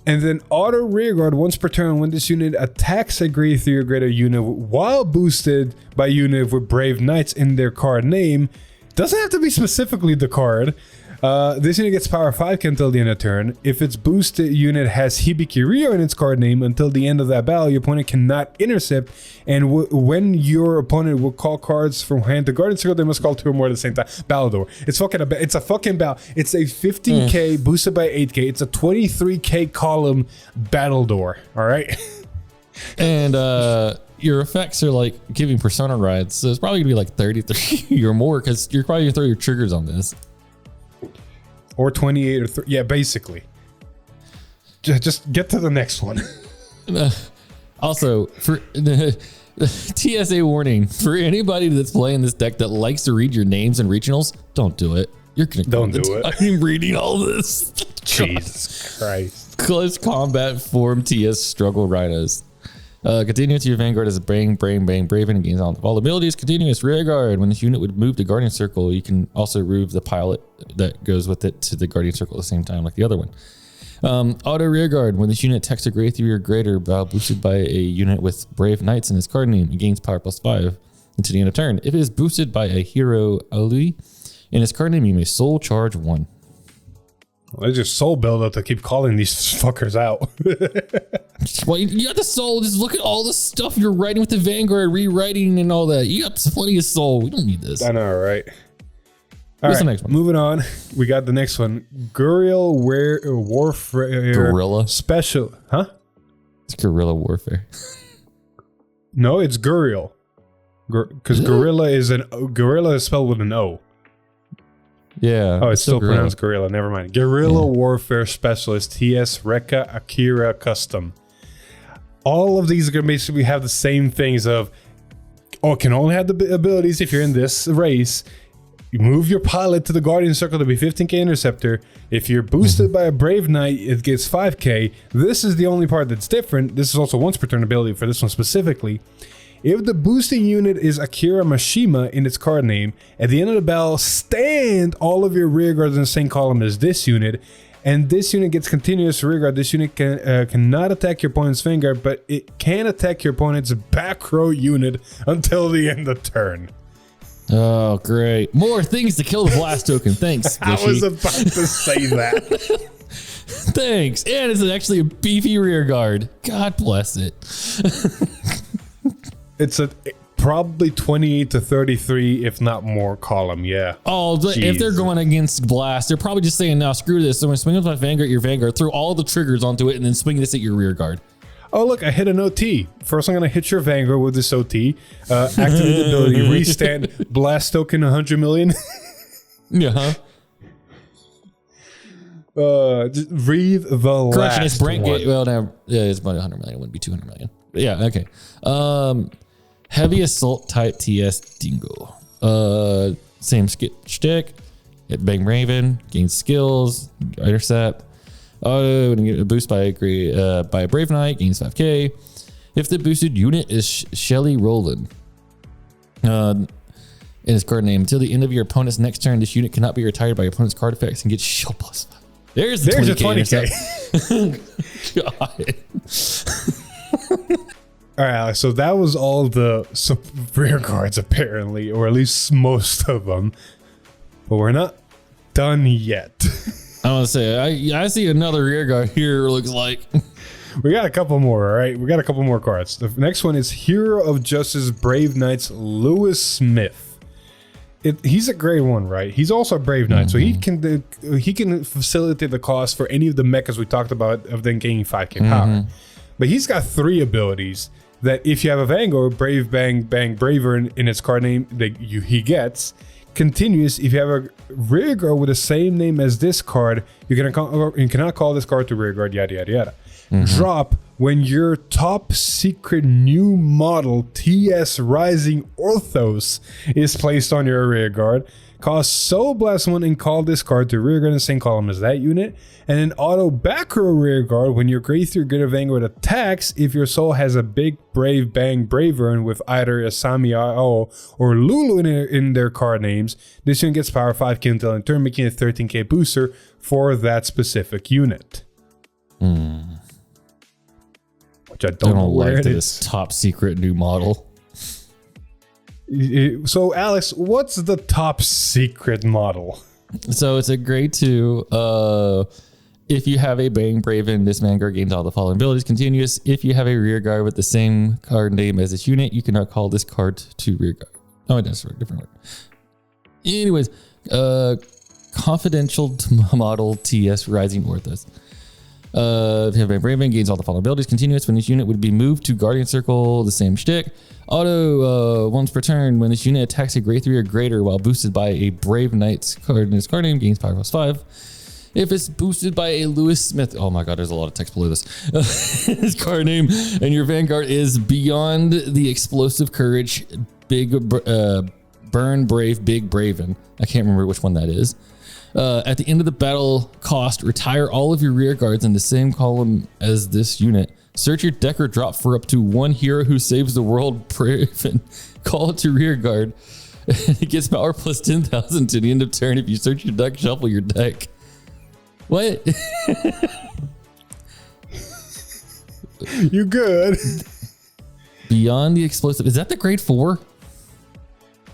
And then auto rearguard once per turn when this unit attacks a grade 3 or greater unit while boosted by unit with Brave Knights in their card name. Doesn't have to be specifically the card. This unit gets power 5 until the end of turn. If its boosted unit has Hibiki Ryo in its card name until the end of that battle, your opponent cannot intercept. And when your opponent will call cards from hand to Guardian Circle, they must call 2 or more at the same time. Battledore. It's a fucking battle. It's a 15k boosted by 8k. It's a 23k column Battledore. All right. And your effects are like giving persona rides, so it's probably gonna be like 33 or more because you're probably gonna throw your triggers on this. Or 28 or 30. Yeah, basically. Just get to the next one. Also, for TSA warning, for anybody that's playing this deck that likes to read your names and regionals, don't do it. You're gonna don't do it. I'm reading all this. Jesus Christ. Close combat form TS struggle rhinos. Continue to your Vanguard as a bang, Braven and gains all abilities. Continuous rearguard. When this unit would move to Guardian Circle, you can also move the pilot that goes with it to the Guardian Circle at the same time, like the other one. Auto rearguard. When this unit attacks a grade 3 or greater, boosted by a unit with Brave Knights in its card name, it gains power +5 until the end of turn. If it is boosted by a hero Alui in its card name, you may soul charge 1. Well, it's just soul build up to keep calling these fuckers out. Well, you got the soul. Just look at all the stuff you're writing with the Vanguard, rewriting and all that. You got plenty of soul. We don't need this. I know, right? What's the next one? Moving on. We got the next one. Guerrilla Warfare. Gorilla? Special. Huh? It's guerrilla warfare. No, it's Guriel. Because gorilla is spelled with an O. Yeah. Oh, it's still pronounced Guerrilla. Never mind. Guerrilla Warfare Specialist TS Rekka Akira Custom. All of these are going to basically have the same things of, can only have the abilities if you're in this race. You move your pilot to the Guardian Circle to be 15k Interceptor. If you're boosted by a Brave Knight, it gets 5k. This is the only part that's different. This is also once per turn ability for this one specifically. If the boosting unit is Akira Mashima in its card name, at the end of the battle, stand all of your rearguards in the same column as this unit, and this unit gets continuous rearguard. This unit cannot attack your opponent's Vanguard, but it can attack your opponent's back row unit until the end of turn. Oh, great. More things to kill the blast token. Thanks, I was about to say that. Thanks. And it's actually a beefy rearguard. God bless it. It's a probably 28 to 33, if not more, column. Yeah. Oh, if they're going against blast, they're probably just saying, "Now screw this. So I'm going to swing with my Vanguard, your Vanguard, throw all the triggers onto it, and then swing this at your rearguard." Oh, look, I hit an OT. First, I'm going to hit your Vanguard with this OT. Activate the ability, restand, blast token 100 million. Yeah. Just read the Correction, it's last Brent one. Well, now, yeah, it's about 100 million. It wouldn't be 200 million. But yeah, okay. Heavy Assault type TS Dingo. Same shtick. Hit Bang Raven, gains skills, intercept. When you get a boost by a Brave Knight, gains 5k. If the boosted unit is Shelly Roland in his card name, until the end of your opponent's next turn, this unit cannot be retired by your opponent's card effects and gets shield +5. There's the There's your 20K. 20K. God. All right, Alex, so that was all the rear guards, apparently, or at least most of them. But we're not done yet. I want to say, I see another rear guard here, looks like. We got a couple more, all right? We got a couple more cards. The next one is Hero of Justice Brave Knights Lewis Smith. He's a grade 1, right? He's also a Brave Knight, so he can facilitate the cost for any of the mechas we talked about of then gaining 5k power. But he's got 3 abilities that if you have a Vanguard, Brave Bang Bang Braver in its card name that he gets. Continuous, if you have a rear guard with the same name as this card, you cannot call this card to rear guard, yada yada yada. Drop when your top secret new model TS Rising Orthos is placed on your rear guard. Cost Soul Blast 1 and call this card to rear guard in the same column as that unit. And then auto back row rear guard when your grade 3 Greater Vanguard attacks if your soul has a big Brave Bang Braver with either Asami Ao or Lulu in their card names. This unit gets power 5k until in turn, making a 13k booster for that specific unit. Which I don't know where like it this is. top secret new model. So Alex, what's the top secret model? So it's a grade 2. If you have a Bang Braven, this Vanguard gains all the following abilities. Continuous. If you have a rear guard with the same card name as this unit, you cannot call this card to rear guard. Oh, that's a different one. Anyways, confidential model TS Rising Orthos. If you have a Braven, gains all the following abilities. Continuous. When this unit would be moved to Guardian Circle, the same shtick. Auto once per turn when this unit attacks a grade 3 or greater while boosted by a Brave Knight's card in its card name, gains power plus 5. If it's boosted by a Lewis Smith, oh my god, there's a lot of text below this. His card name and your Vanguard is Beyond the Explosive Courage, Burn Brave, Big Braven. I can't remember which one that is. At the end of the battle cost, retire all of your rear guards in the same column as this unit. Search your deck or drop for up to 1 hero who saves the world brave and call it to rear guard. It gets power plus 10,000 to the end of turn if you search your deck, shuffle your deck. What? You good? Beyond the Explosive. Is that the grade 4?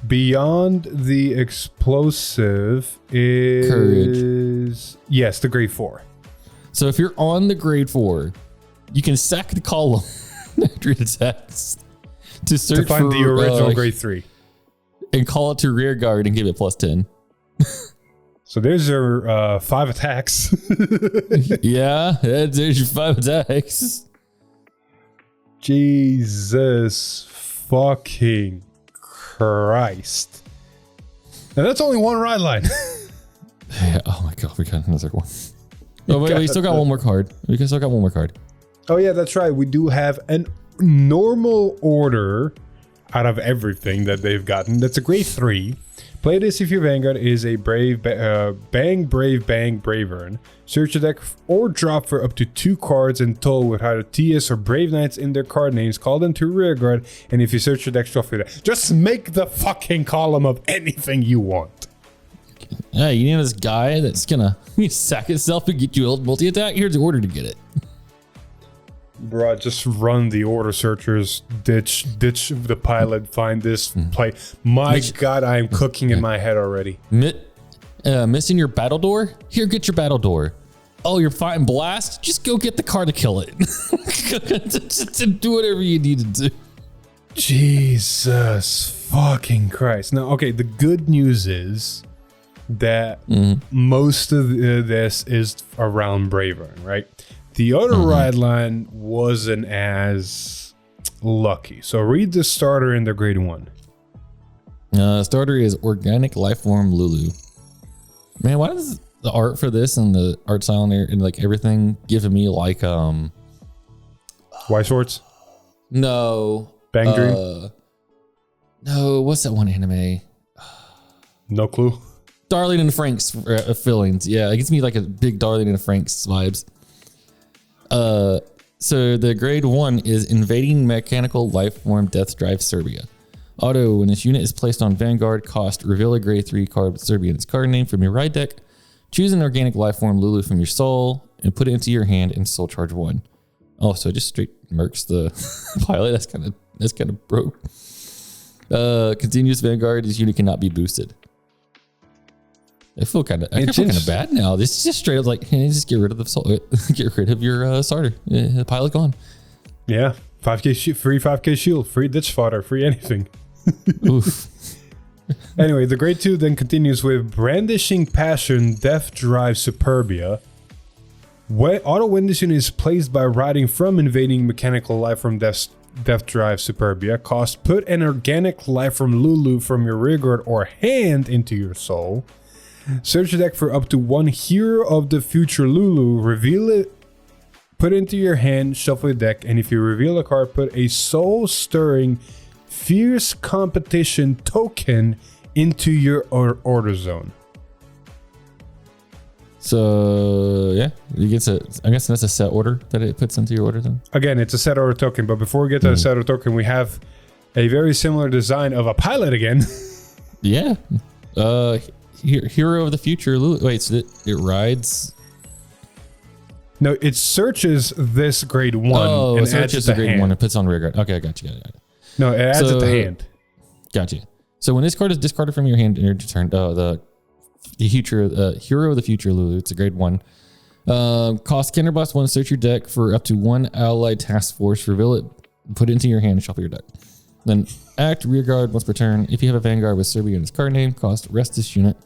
Beyond the Explosive is... Courage. Yes, the grade 4. So if you're on the grade 4, you can sack the column after it attacks to search To find for, the original grade 3. and call it to rear guard and give it plus 10. So there's your 5 attacks. Yeah, there's your 5 attacks. Jesus fucking Christ. And that's only one ride line. Yeah, oh my god, we got another one. Oh wait, we still got one more card. We can still got one more card. Oh yeah, that's right. We do have an normal order out of everything that they've gotten. That's a grade 3. Play this if your Vanguard is a Brave Bang Brave Bang Bravern. Search your deck or drop for up to 2 cards in total with either TS or Brave Knights in their card names. Call them to rear guard, and if you search your deck, shuffle your deck. Just make the fucking column of anything you want. Yeah, you need this guy that's gonna sack itself and get you a multi-attack. Here's the order to get it. Bruh, just run the order searchers, ditch the pilot, find this play. My god, I am cooking in my head already. Missing your battle door? Here, get your battle door. Oh, you're fighting blast? Just go get the car to kill it. Just do whatever you need to do. Jesus fucking Christ. Now, okay, the good news is that most of this is around Bravern, right? The other ride line wasn't as lucky. So read the starter in the grade 1. Starter is Organic Lifeform Lulu. Man, why does the art for this and the art style in there and like everything giving me like White Swords? No. Bang Dream? No, what's that one anime? No clue. Darling and Frank's fillings. Yeah, it gives me like a big Darling and Frank's vibes. So the grade 1 is Invading Mechanical Lifeform Death Drive Serbia. Auto, when this unit is placed on Vanguard, cost, reveal a grade 3 card with Serbia in its card name from your ride deck. Choose an organic life form Lulu from your soul and put it into your hand and soul charge 1. Oh, so it just straight mercs the pilot. That's kind of broke. Continuous Vanguard. This unit cannot be boosted. I feel kind of bad now. This is just straight up like, hey, just get rid of the soul, get rid of your starter. The pilot gone. Yeah, 5k free 5k shield, free ditch fodder, free anything. Oof. Anyway, the grade 2 then continues with Brandishing Passion, Death Drive Superbia. Auto win this unit is placed by riding from invading mechanical life from Death Drive Superbia. Cost, put an organic life from Lulu from your rearguard or hand into your soul. Search your deck for up to 1 Hero of the Future Lulu. Reveal it, put it into your hand, shuffle your deck, and if you reveal a card, put a soul-stirring Fierce Competition token into your order zone. So yeah, I guess that's a set order that it puts into your order zone. Again, it's a set order token, but before we get to the set order token, we have a very similar design of a pilot again. Yeah. Hero of the Future. Wait, so it rides? No, it searches this grade 1 and it searches the grade 1 and puts on rearguard. Okay, I got you. No, it adds it to hand. Gotcha. So when this card is discarded from your hand in your turn, the Hero of the Future Lulu, it's a grade 1. Cost Counterblast 1, search your deck for up to 1 allied task force, reveal it, put it into your hand, and shuffle your deck. Then act rearguard once per turn. If you have a Vanguard with Serbia in its card name, cost rest this unit.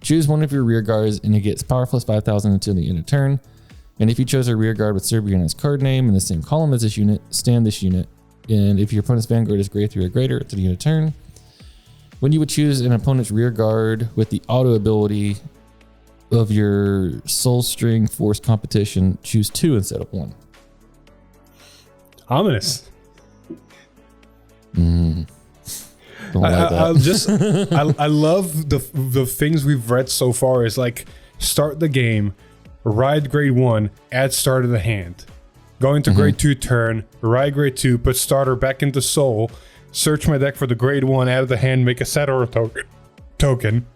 Choose one of your rearguards and it gets power plus 5,000 until the end of turn. And if you chose a rearguard with Serbia in its card name in the same column as this unit, stand this unit. And if your opponent's Vanguard is grade 3 or greater at the end of turn, when you would choose an opponent's rearguard with the auto ability of your Soul String Force competition, choose 2 instead of 1. Ominous. Don't like that. I love the things we've read so far is like start the game, ride grade 1, add start of the hand. Going to grade 2 turn, ride grade 2, put starter back into soul, search my deck for the grade 1, add the hand, make a set order token.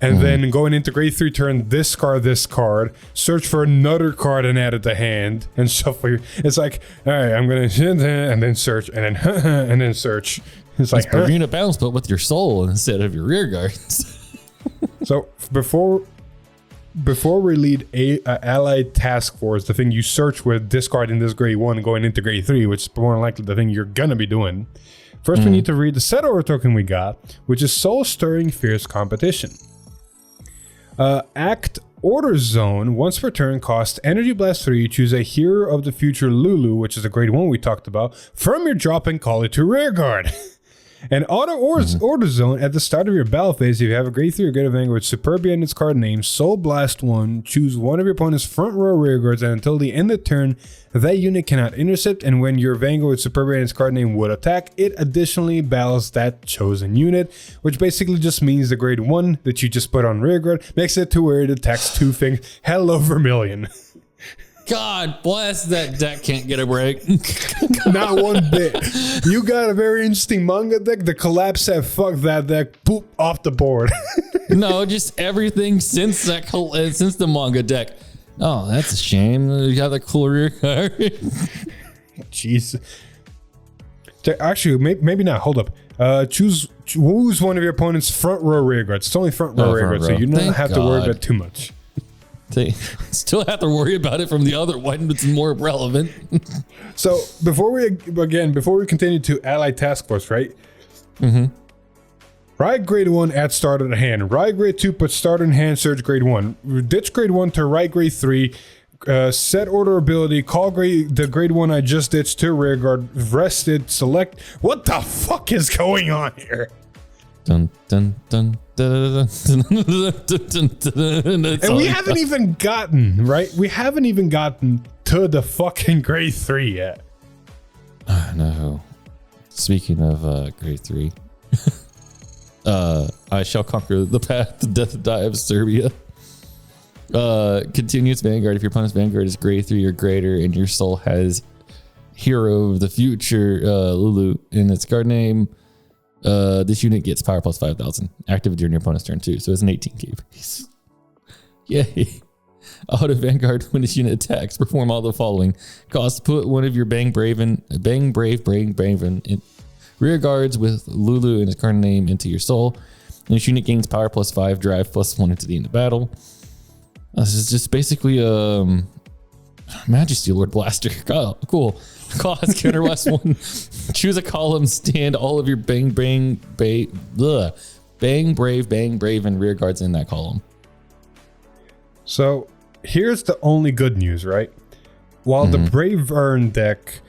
And then going into grade 3 turn, discard this card, search for another card and add it to hand, and shuffle. It's like, all right, I'm going to, and then search, and then, and then search. It's like, Bermuda Bounce, but with your soul instead of your rear guards. So before we lead a allied task force, the thing you search with, discarding this grade 1 going into grade 3, which is more likely the thing you're going to be doing. First, we need to read the set order token we got, which is Soul Stirring Fierce Competition. Act Order Zone, once per turn, cost Energy Blast 3, choose a Hero of the Future Lulu, which is a grade 1 we talked about, from your drop and call it to rearguard. And Auto Order Zone, at the start of your battle phase, if you have a grade 3 or greater Vanguard Superbia in its card name, Soul Blast 1, choose one of your opponent's front row rearguards, and until the end of turn, that unit cannot intercept, and when your Vanguard Superbia in its card name would attack, it additionally battles that chosen unit, which basically just means the grade 1 that you just put on rearguard makes it to where it attacks 2 things. Hello, Vermilion. God bless that deck can't get a break. Not one bit. You got a very interesting manga deck. The collapse said, fuck that deck. Poop off the board. No, just everything since the manga deck. Oh, that's a shame. You have that cool rear card. Jeez. Actually, maybe not. Hold up. Choose one of your opponent's front row rear guards. It's only front row rear guards, so you don't have to worry about too much. Still have to worry about it from the other one that's more relevant. So before we continue to Allied Task Force, right? Ride grade 1, add starter to hand. Ride grade 2, put starter in hand, search grade 1. Ditch grade 1 to ride grade 3. Set order ability, call the grade 1 I just ditched to rearguard. Rested, select. What the fuck is going on here? Dun, dun, dun, dun, dun, dun, dun, and we haven't even gotten, right? We haven't even gotten to the fucking grade 3 yet. No. Speaking of grade 3, I shall conquer the path to death and die of Serbia. Continuous Vanguard. If your opponent's Vanguard is grade 3 or greater and your soul has Hero of the Future Lulu in its card name, this unit gets power plus 5,000. Active during your opponent's turn too. So it's an 18k piece. Yay. Auto Vanguard, when this unit attacks, perform all the following. Cost, put one of your Bang Brave in rear guards with Lulu and his card name into your soul. And this unit gains power +5, drive +1 into the end of battle. This is just basically Majesty Lord Blaster. Oh, cool. Cost, counter +1. Choose a column, stand all of your Bang Brave and rear guards in that column. So here's the only good news, right? While the Brave Urn deck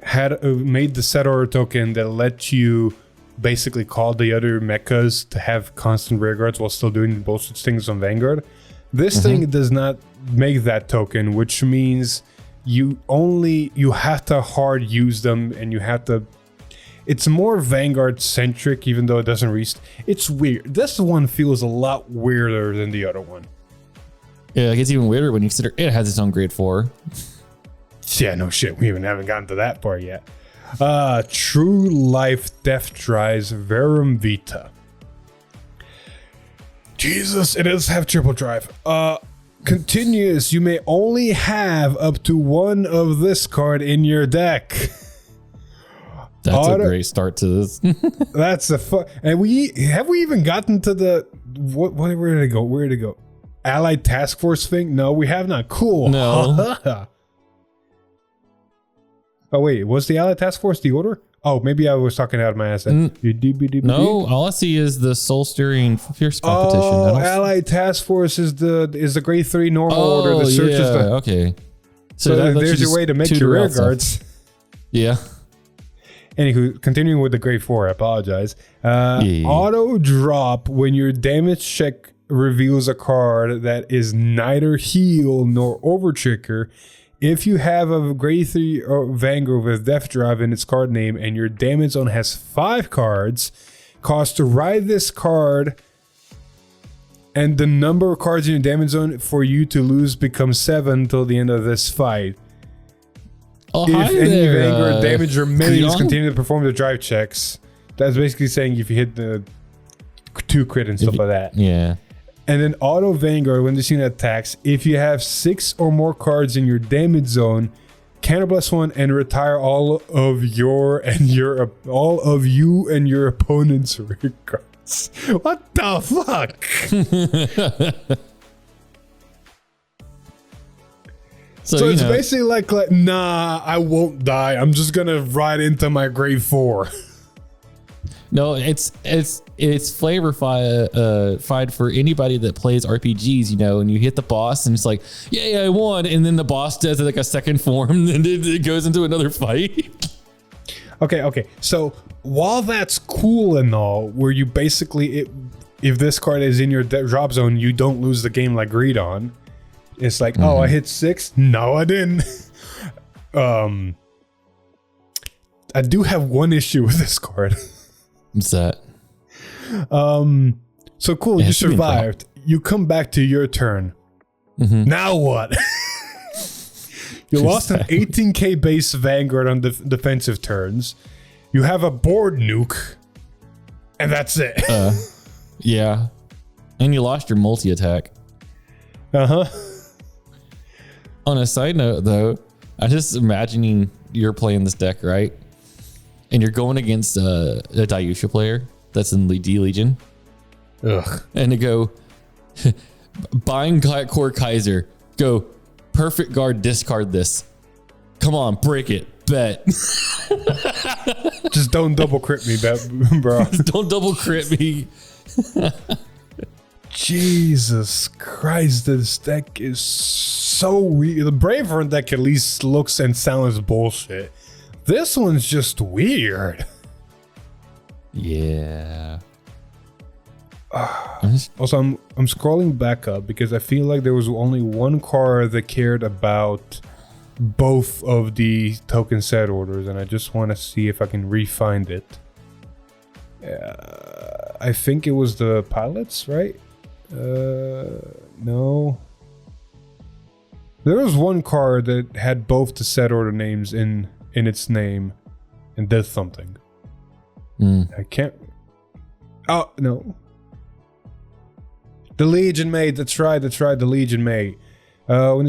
had made the set order token that let you basically call the other mechas to have constant rear guards while still doing bullshit things on Vanguard, this thing does not make that token, which means you have to hard use them, and you have to. It's more Vanguard centric, even though it doesn't it's weird. This one feels a lot weirder than the other one. Yeah, it gets even weirder when you consider it has its own grade 4. Yeah, no shit. We haven't gotten to that part yet. True Life Death Tries Verum Vita. Jesus, it does have triple drive. Continuous. You may only have up to one of this card in your deck. That's a great start to this. That's a fun. And we even gotten to the where did it go? Where did it go? Allied Task Force thing? No, we have not. Cool. No. Oh wait, was the Allied Task Force the order? Oh, maybe I was talking out of my ass. No, all I see is the Soul Stirring Fierce competition. Oh, Allied Task Force is the grade 3 normal order that searches the. Okay. So there's your way to make your rear guards. Yeah. Anywho, continuing with the grade 4, I apologize. Auto drop when your damage check reveals a card that is neither heal nor overtrigger. If you have a grade 3 Vanguard with Death Drive in its card name and your damage zone has 5 cards, cost to ride this card and the number of cards in your damage zone for you to lose becomes 7 until the end of this fight. Oh, if any there, Vanguard damage remains, Creon? continue to perform the drive checks. That's basically saying if you hit the 2 crit and stuff like that. Yeah. And then Auto Vanguard, when this unit attacks, if you have 6 or more cards in your damage zone, counter +1 and retire all of you and your opponent's rear guards. What the fuck? So it's basically like, nah, I won't die. I'm just gonna ride into my grade 4. No, it's flavor-fied for anybody that plays RPGs, and you hit the boss and it's like, yay, I won. And then the boss does like a second form and it goes into another fight. Okay. So while that's cool and all, where you basically, if this card is in your drop zone, you don't lose the game like Greedon. It's like, oh, I hit 6. No, I didn't. I do have one issue with this card. What's that? So cool, you survived. You come back to your turn. Now what? You lost an 18k base Vanguard on defensive turns. You have a board nuke. And that's it. Yeah. And you lost your multi-attack. Uh-huh. On a side note, though, I'm just imagining you're playing this deck, right? And you're going against a Dayusha player that's in D Legion. Ugh. And to go, buying Core Kaiser, go, perfect guard, discard this. Come on, break it, bet. Just don't double crit me, bro. Just don't double crit me. Jesus Christ, this deck is so weird. The Braver deck at least looks and sounds bullshit. This one's just weird. Yeah. Also, I'm scrolling back up because I feel like there was only one card that cared about both of the token set orders, and I just want to see if I can re-find it. I think it was the pilots, right? No. There was one card that had both the set order names in its name and did something. I can't. Oh, no. The Legion mate. That's right. The Legion mate. So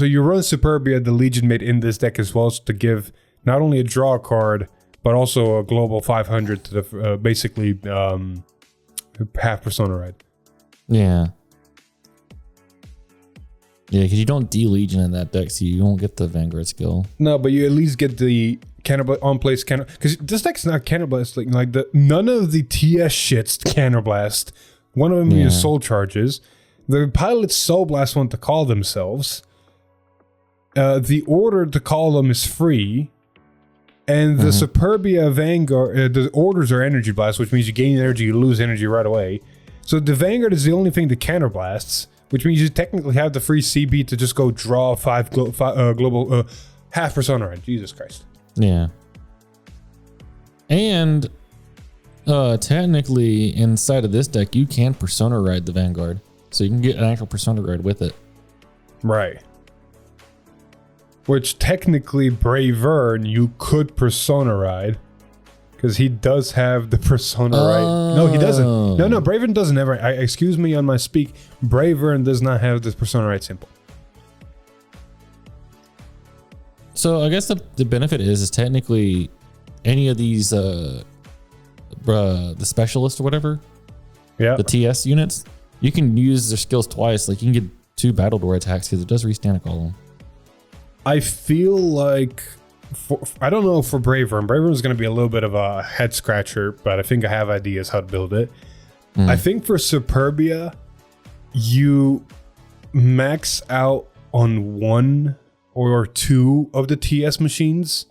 you run Superbia, the Legion mate, in this deck as well, to give not only a draw card, but also a global 500 to the basically half Persona Ride. Yeah. Yeah, because you don't de-Legion in that deck, so you don't get the Vanguard skill. No, but you at least get the on-place counter, because this deck's not counterblast. None of the TS shits counterblast. One of them is soul charges. The pilots soul blast one to call themselves. The order to call them is free. And the Superbia Vanguard, the orders are energy blast, which means you gain energy, you lose energy right away. So the Vanguard is the only thing that counterblasts, which means you technically have the free CB to just go draw 5 global half Persona Ride. Jesus Christ. Yeah. And technically inside of this deck, you can Persona Ride the Vanguard. So you can get an actual Persona Ride with it. Right. Which technically Bravern you could Persona Ride. Because he does have the Persona Ride. No, he doesn't. No, Bravern doesn't have. Excuse me on my speak. Bravern does not have the Persona Ride symbol. So I guess the benefit is technically any of these the specialist or whatever. Yeah. The TS units, you can use their skills twice. Like you can get 2 battle door attacks because it does restand a column. I feel like I don't know for Bravern. Bravern is going to be a little bit of a head scratcher, but I think I have ideas how to build it. I think for Superbia, you max out on 1 or 2 of the TS machines,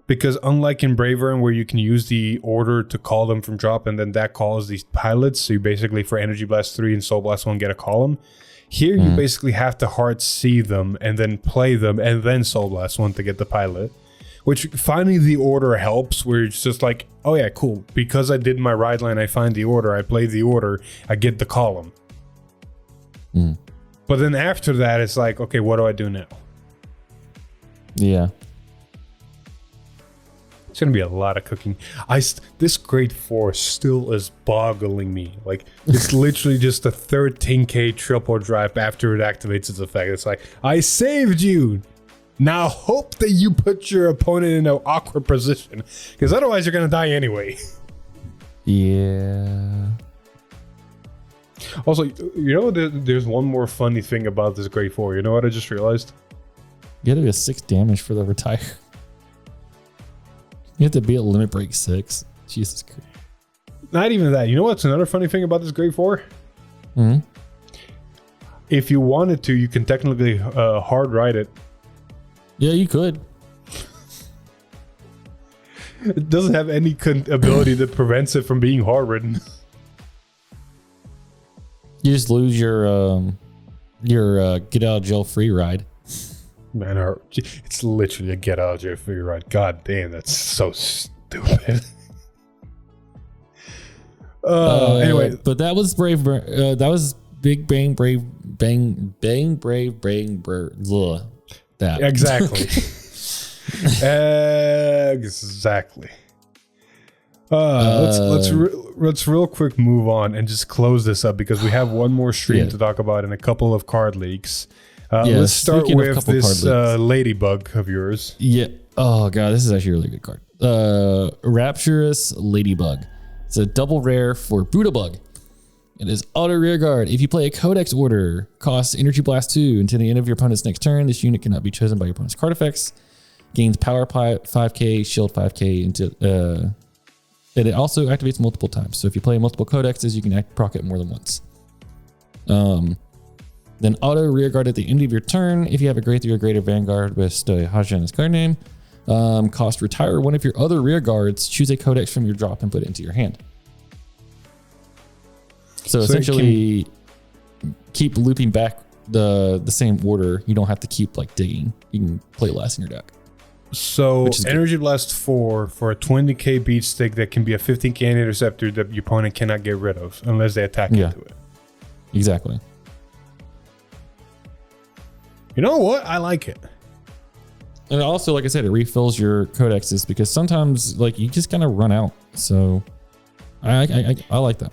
because unlike in Bravern where you can use the order to call them from drop and then that calls these pilots, so you basically for Energy Blast 3 and Soul Blast 1 get a column. Here you basically have to hard see them and then play them and then Soul Blast 1 to get the pilot. Which finally the order helps, where it's just like, oh yeah, cool. Because I did my ride line, I find the order, I play the order, I get the column. But then after that, it's like, okay, what do I do now? Yeah. It's going to be a lot of cooking. This grade 4 still is boggling me. Like, it's literally just a 13k triple drive after it activates its effect. It's like, I saved you! Now hope that you put your opponent in an awkward position, because otherwise you're going to die anyway. Yeah. Also, you know, there's one more funny thing about this grade 4. You know what I just realized? You have to be a 6 damage for the retire. You have to be at limit break 6. Jesus Christ. Not even that. You know what's another funny thing about this grade 4? If you wanted to, you can technically hard ride it. Yeah, you could. It doesn't have any ability that prevents it from being hard ridden. You just lose your get out of jail free ride. Man, it's literally a get out of jail free ride. God damn, that's so stupid. Anyway, but that was brave. That was big bang brave bang brave bang brave. That exactly. Exactly. Let's real quick move on and just close this up, because we have one more stream to talk about and a couple of card leaks. Let's start with this ladybug of yours. Yeah. Oh god, this is actually a really good card. Rapturous Ladybug. It's a double rare for Budabug. It is auto rearguard. If you play a Codex order, costs Energy Blast 2 until the end of your opponent's next turn. This unit cannot be chosen by your opponent's card effects. Gains Power 5k, Shield 5k, and it also activates multiple times. So if you play multiple Codexes, you can proc it more than once. Then auto rearguard at the end of your turn. If you have a grade 3 or greater Vanguard with Haja in its card name, cost retire one of your other rearguards, choose a Codex from your drop and put it into your hand. So essentially, keep looping back the same order. You don't have to keep like digging. You can play less in your deck. So Energy Blast 4 for a 20k beat stick that can be a 15k interceptor that your opponent cannot get rid of unless they attack into it. Exactly. You know what? I like it. And also, like I said, it refills your Codexes, because sometimes like you just kind of run out. So I like that.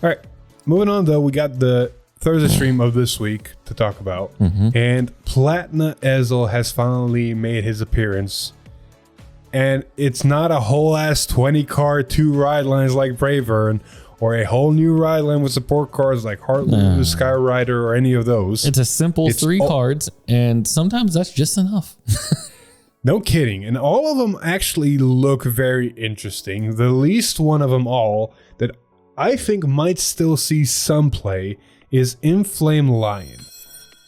All right, moving on though, we got the Thursday stream of this week to talk about, and Platina Ezel has finally made his appearance, and it's not a whole ass 20 card 2 ride lines like Bravern, or a whole new ride line with support cards like Heartland, Skyrider, or any of those. It's a simple 3 cards, and sometimes that's just enough. No kidding. And all of them actually look very interesting. The least one of them all that I think might still see some play is Inflame Lion.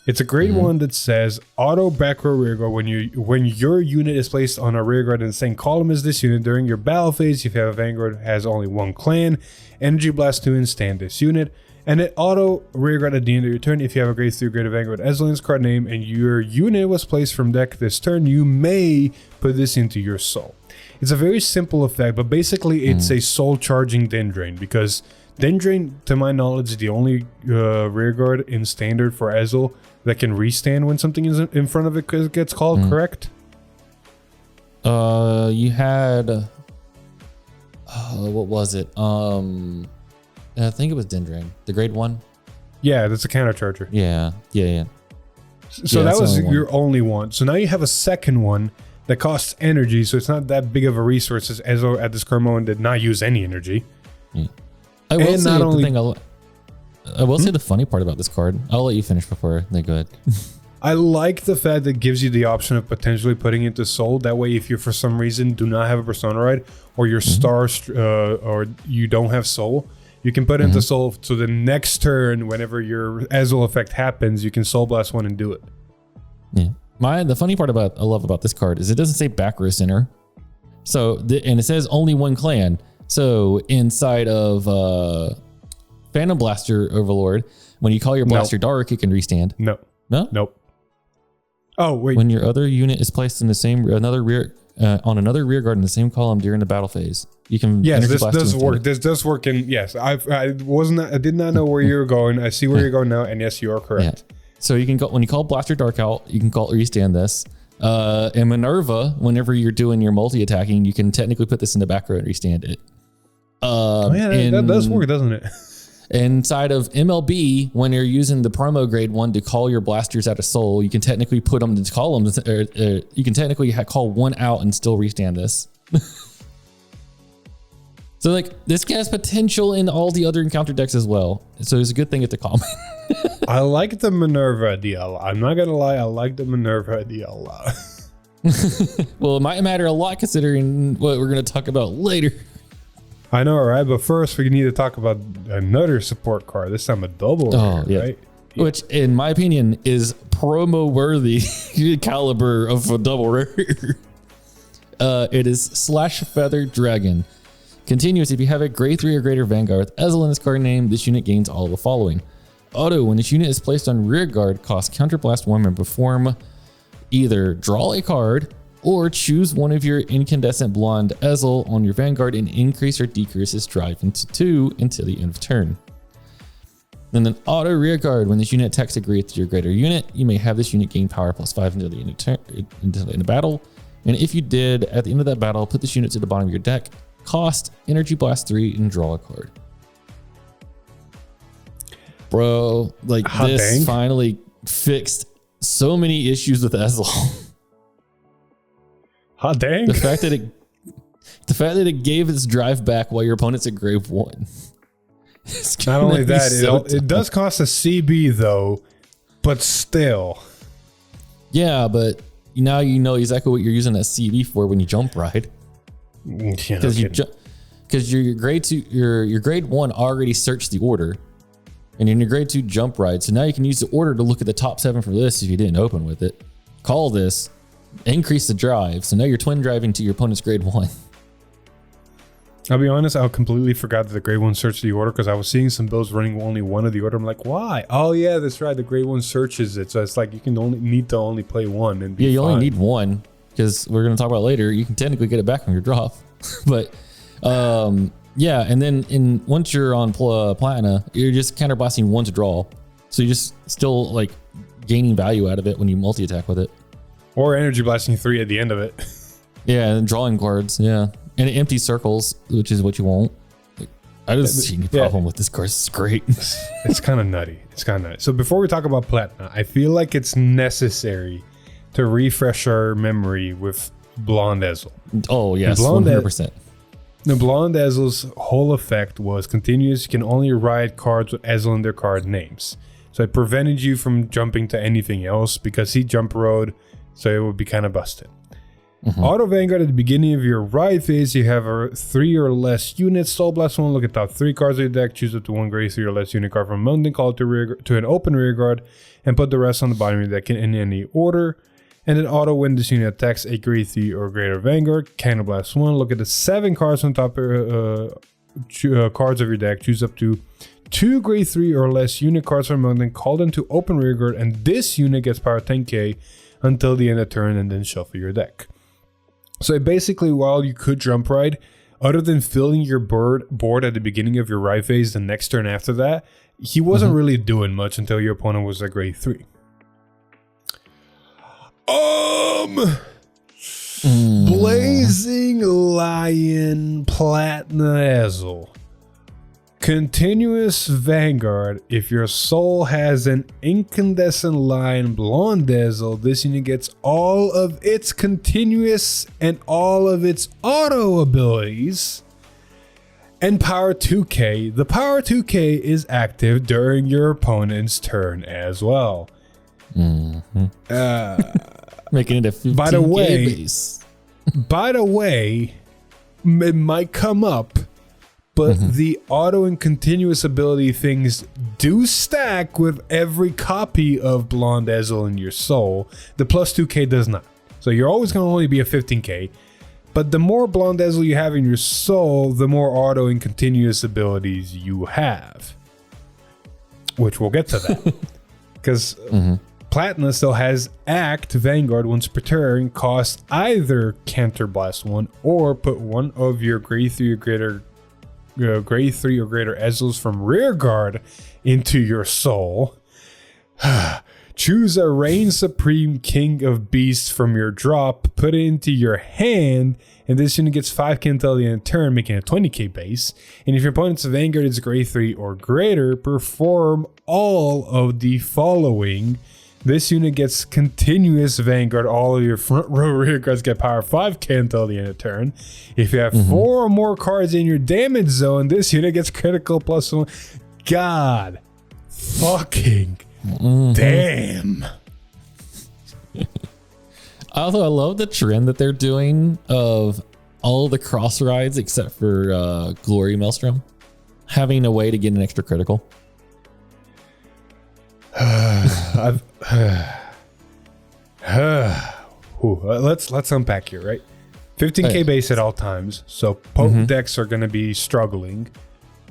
It's a grade 1 that says auto back row rearguard when your unit is placed on a rearguard in the same column as this unit during your battle phase. If you have a Vanguard has only 1 clan, Energy Blast 2 and stand this unit. And it auto rearguard at the end of your turn. If you have a grade 3 grade of Vanguard Ezelin's card name and your unit was placed from deck this turn, you may put this into your soul. It's a very simple effect, but basically it's a soul charging Dendrain, because Dendrain, to my knowledge, is the only rearguard in standard for Ezel that can restand when something is in front of it gets called, correct? You had what was it? I think it was Dendrain, the grade 1. Yeah, that's a counter charger. Yeah. So that was your only one. So now you have a second one that costs energy, so it's not that big of a resource, as Ezo at this current moment did not use any energy. I will say the thing. I will say the funny part about this card. I'll let you finish before they go ahead. I like the fact that it gives you the option of potentially putting it into soul. That way, if you for some reason do not have a persona ride, or your star, or you don't have soul, you can put it into soul. So the next turn, whenever your Ezel effect happens, you can soul blast one and do it. Yeah. The funny part I love about this card is it doesn't say back row center. So and it says only 1 clan. So inside of Phantom Blaster Overlord, when you call your Blaster Dark, it can restand. No. Nope. Oh wait. When your other unit is placed in the same on another rear guard in the same column during the battle phase, you can. Yes, this does work. This does work. In yes, I did not know where you were going. I see where you're going now, and yes, you are correct. Yeah. So you can go when you call Blaster Dark out, you can restand this. And Minerva, whenever you're doing your multi attacking, you can technically put this in the back row and restand it. That does work, doesn't it? Inside of MLB, when you're using the promo grade 1 to call your blasters out of soul, you can technically put them into columns. You can technically call one out and still restand this. So like this has potential in all the other encounter decks as well. So it's a good thing it's a common. I like the Minerva idea a lot. I'm not gonna lie, I like the Minerva idea a lot. Well, it might matter a lot considering what we're gonna talk about later. I know, right? But first, we need to talk about another support card. This time a double rare, right? Yeah. Which, in my opinion, is promo-worthy caliber of a double rare. It is Slash Feather Dragon. Continuous, if you have a grade 3 or greater Vanguard with Ezel in its card name, this unit gains all the following. Auto, when this unit is placed on rear guard, costs Counterblast 1 and perform either draw a card or choose one of your incandescent blonde Ezel on your Vanguard and increase or decrease its drive into 2 until the end of turn. And then auto rear guard, when this unit attacks a grade 3 or greater unit, you may have this unit gain power +5 until the end of battle. And if you did, at the end of that battle, put this unit to the bottom of your deck, cost Energy Blast 3 and draw a card. Bro, like this finally fixed so many issues with Ezel. Hot dang. The fact that it gave its drive back while your opponent's at grave 1. Not only that, it does cost a CB though, but still. Yeah, but now you know exactly what you're using that CB for when you jump ride. Because your grade 2, your grade 1 already searched the order, and in your grade 2 jump ride, so now you can use the order to look at the top 7 for this if you didn't open with it. Call this. Increase the drive, so now you're twin driving to your opponent's grade 1. I'll be honest, I completely forgot that the grade 1 searched the order because I was seeing some builds running only one of the order. I'm like, why? Oh yeah, that's right. The grade 1 searches it, so it's like you can need to only play one and be you fine. only need one because we're going to talk about later. You can technically get it back on your drop, but yeah. And then once you're on Platina, you're just counterblasting 1 to draw, so you're just still like gaining value out of it when you multi attack with it. Or Energy Blasting 3 at the end of it. Yeah, and drawing cards, yeah. And it empties circles, which is what you want. I don't see any problem with this card. It's great. It's kind of nutty. So before we talk about Platinum, I feel like it's necessary to refresh our memory with Blonde Ezel. Oh, yes, 100%. The Blonde Ezel's whole effect was continuous. You can only ride cards with Ezel in their card names. So it prevented you from jumping to anything else because he jump rode, so it would be kind of busted. Auto Vanguard at the beginning of your ride phase, you have a 3 or less units. Soul Blast 1, look at top 3 cards of your deck, choose up to 1 grade 3 or less unit card from mountain, call it to an open rear guard, and put the rest on the bottom of your deck in any order. And then auto when this unit attacks a grade 3 or greater Vanguard, Cannon Blast 1, look at the 7 cards on top cards of your deck, choose up to 2 grade 3 or less unit cards from mountain, call them to open rear guard, and this unit gets power 10k until the end of turn, and then shuffle your deck. So basically, while you could jump ride, other than filling your board at the beginning of your ride phase, the next turn after that, he wasn't really doing much until your opponent was a grade 3. Blazing Lion Platinum Ezel. Continuous Vanguard. If your soul has an incandescent line Blonde Ezel, this unit gets all of its continuous and all of its auto abilities and power 2k. The power 2k is active during your opponent's turn as well. Making it a 15K by the way, base. By the way, it might come up, but the auto and continuous ability things do stack with every copy of Blonde Ezel in your soul. The plus 2k does not. So you're always going to only be a 15k. But the more Blonde Ezel you have in your soul, the more auto and continuous abilities you have. Which we'll get to that. Because Platinum still has Act Vanguard once per turn, cost either Counter Blast 1 or put one of your grade 3 or greater Ezels from rear guard into your soul. Choose a Reign Supreme King of Beasts from your drop, put it into your hand, and this unit gets 5k until the end of turn, making a 20k base. And if your opponent's Vanguard is grade 3 or greater, perform all of the following. This unit gets continuous Vanguard. All of your front row rear guards get power 5k until the end of turn. If you have 4 or more cards in your damage zone, this unit gets critical plus 1. God fucking damn. Although I love the trend that they're doing of all the cross rides except for Glory Maelstrom having a way to get an extra critical. Let's unpack here, right? 15k base at all times, so potent decks are going to be struggling.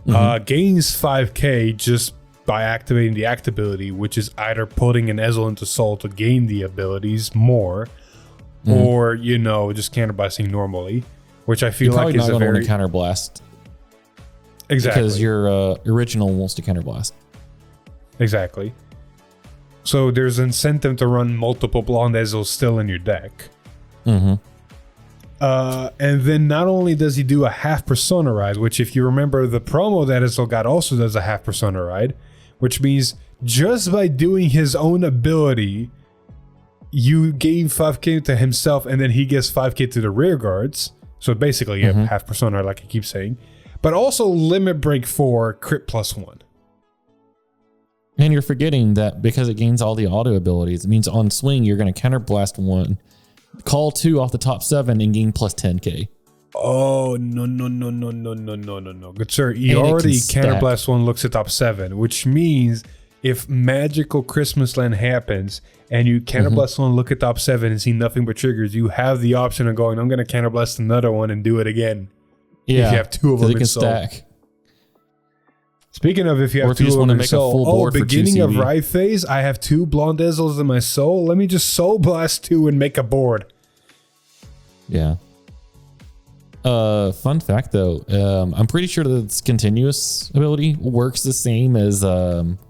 Gains 5k just by activating the act ability, which is either putting an Ezel into soul to gain the abilities more, or just counterblasting normally, which I feel like is a very counterblast. Exactly, because your original wants to counterblast. Exactly. So there's incentive to run multiple Blonde Ezels still in your deck. And then not only does he do a half persona ride, which if you remember the promo that Ezel got also does a half persona ride, which means just by doing his own ability, you gain 5k to himself and then he gives 5k to the rear guards. So basically you have half persona like I keep saying. But also limit break 4, crit plus 1. And you're forgetting that because it gains all the auto abilities, it means on swing, you're going to counterblast 1, call 2 off the top 7, and gain plus 10k. Oh, no. Good sir, you already counterblast 1 looks at top 7, which means if Magical Christmas Land happens and you counterblast 1, look at top 7 and see nothing but triggers, you have the option of going, I'm going to counterblast another one and do it again. Yeah, if you have 2 of them in soul. Stack. Speaking of if you have 2 of them in soul, beginning of ride phase, I have 2 Blonde Ezels in my soul. Let me just soul blast 2 and make a board. Yeah. Fun fact though, I'm pretty sure that its continuous ability works the same as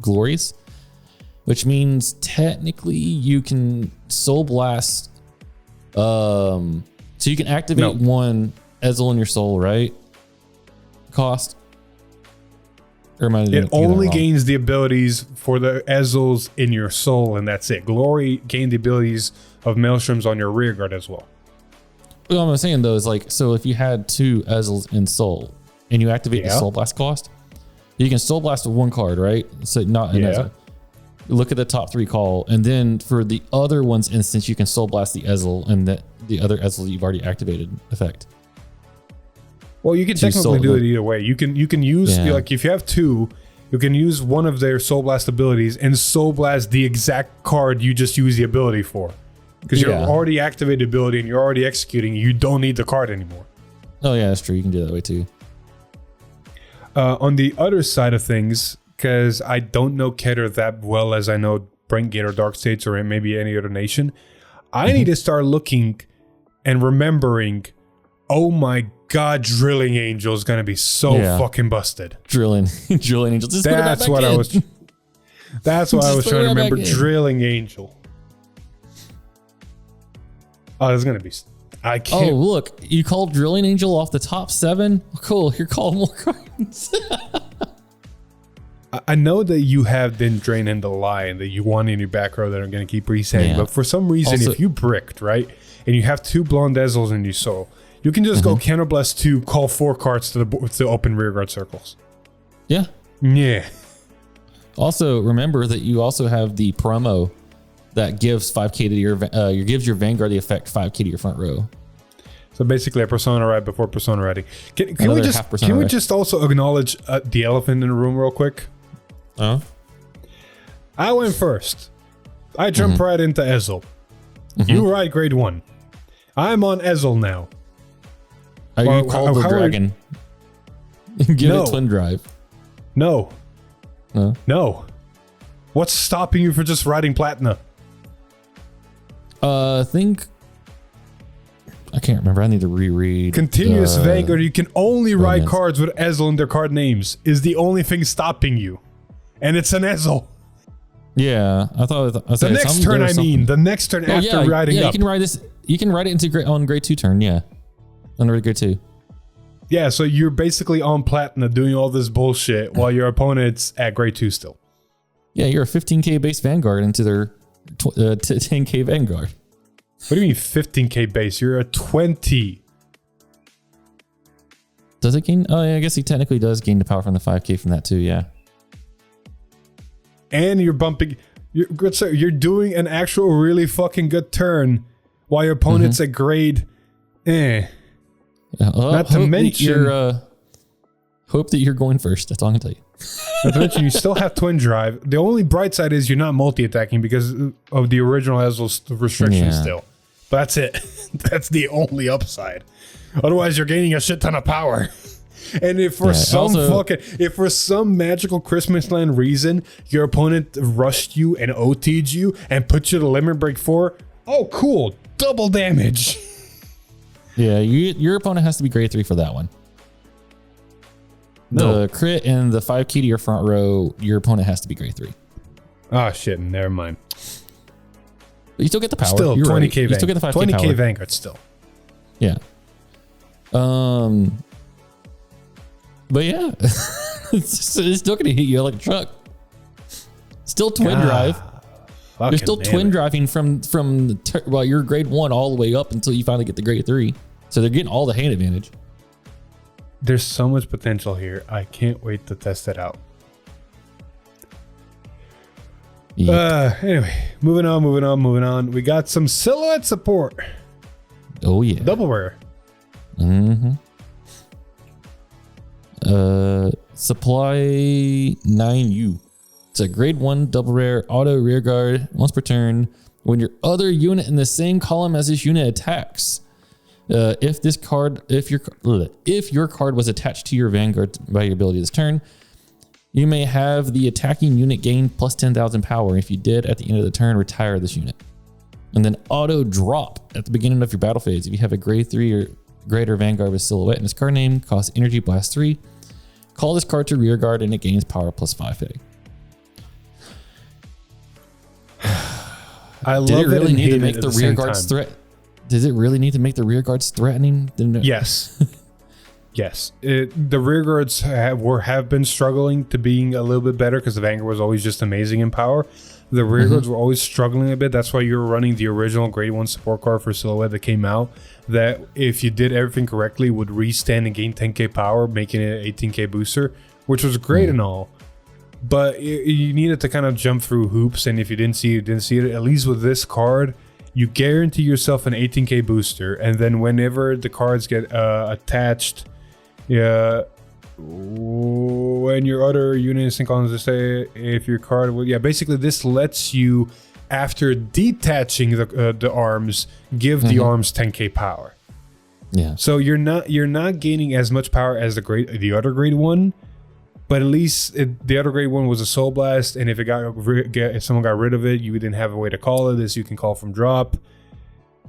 Glory's, which means technically you can soul blast. So you can activate 1 Ezel in your soul, right? Cost. It only gains the abilities for the Ezels in your soul, and that's it. Glory gained the abilities of Maelstroms on your rear guard as well. What I'm saying though is like, so if you had 2 Ezels in soul and you activate the Soul Blast cost, you can Soul Blast one card, right? So not an Ezel. Look at the top 3 call, and then for the other one's instance, you can Soul Blast the Ezel and the other Ezel you've already activated effect. Well, you can technically do it either way. You can use like if you have 2, you can use one of their Soul Blast abilities and Soul Blast the exact card you just used the ability for. Because you're already activated ability and you're already executing, you don't need the card anymore. Oh yeah, that's true. You can do it that way too. On the other side of things, because I don't know Keter that well as I know Brentgate or Dark States or maybe any other nation, I need to start looking and remembering, oh my God, Drilling Angel is going to be so fucking busted. Drilling Angel. Just that's what I was. That's what I was trying to remember. Drilling Angel. Oh, it's going to be. I can't. Oh, look, you called Drilling Angel off the top 7. Cool, you're calling more cards. I know that you have been draining the line that you want in your back row that are going to keep resetting, but for some reason, also, if you bricked, right, and you have 2 Blonde Ezels in your soul, you can just go Counterblast 2, call 4 cards to the open rearguard circles. Yeah. Yeah. Also, remember that you also have the promo that gives 5k to your gives your Vanguard the effect 5k to your front row. So basically a Persona Ride before Persona Riding. Can we just also acknowledge the elephant in the room real quick? I went first. I jumped right into Ezel. You ride grade 1. I'm on Ezel now. Are you called the dragon? Give it twin drive. No. What's stopping you from just riding Platina? I can't remember. I need to reread. Continuous Vanguard. You can only ride cards with Ezel in their card names. Is the only thing stopping you, and it's an Ezel. Yeah, I thought the next turn. The next turn after riding up. You can ride this. You can ride it into on grade 2 turn. Yeah, on grade 2. Yeah, so you're basically on Platina doing all this bullshit while your opponent's at grade 2 still. Yeah, you're a 15k base Vanguard into their 10k Vanguard. What do you mean 15k base? You're a 20. Does it gain? Oh, yeah, I guess he technically does gain the power from the 5k from that too, yeah. And you're bumping... You're doing an actual really fucking good turn while your opponent's at grade... Not to mention... hope that you're going first. That's all I can tell you. Not to mention, you still have Twin Drive. The only bright side is you're not multi-attacking because of the original Ezel's restrictions still. But that's it. That's the only upside. Otherwise, you're gaining a shit ton of power. And if for if for some magical Christmas land reason your opponent rushed you and OT'd you and put you to limit break 4, oh cool, double damage. Yeah, your opponent has to be grade 3 for that one. The crit and the 5 key to your front row, your opponent has to be grade 3. Oh shit, never mind. But you still get the power. Still, you're 20k right. You still get the 5k 20k power. Vanguard still. Yeah. But yeah, it's still going to hit you like a truck. Still twin drive. You're still twin driving from you're grade 1 all the way up until you finally get the grade 3. So they're getting all the hand advantage. There's so much potential here. I can't wait to test it out. Yep. Anyway, moving on. We got some silhouette support. Oh yeah. Double rare. Supply 9U. It's a grade 1 double rare auto rear guard once per turn. When your other unit in the same column as this unit attacks, if your card was attached to your Vanguard by your ability this turn, you may have the attacking unit gain plus 10,000 power. If you did, at the end of the turn, retire this unit. And then auto drop at the beginning of your battle phase. If you have a grade 3 or greater Vanguard with silhouette in its card name, costs energy blast 3. Call this card to rear guard and it gains power plus 5k. I love Did it it really and need to hate make it the at rear same guards time. threat? Does it really need to make the rear guards threatening? Yes. Yes, the rear guards have been struggling to being a little bit better because the Vanguard was always just amazing in power. The rear guards were always struggling a bit. That's why you were running the original grade 1 support card for Silhouette that came out. That if you did everything correctly, would restand and gain 10k power, making it an 18k booster, which was great and all. But you needed to kind of jump through hoops, and if you didn't see it, you didn't see it. At least with this card, you guarantee yourself an 18k booster, and then whenever the cards get attached, when your other unit is synchronized, to say if your card will, basically this lets you, after detaching the arms, give the arms 10k power. Yeah. So you're not gaining as much power as the other grade 1, but at least the other grade 1 was a Soul Blast, and if if someone got rid of it, you didn't have a way to call it. This you can call from drop.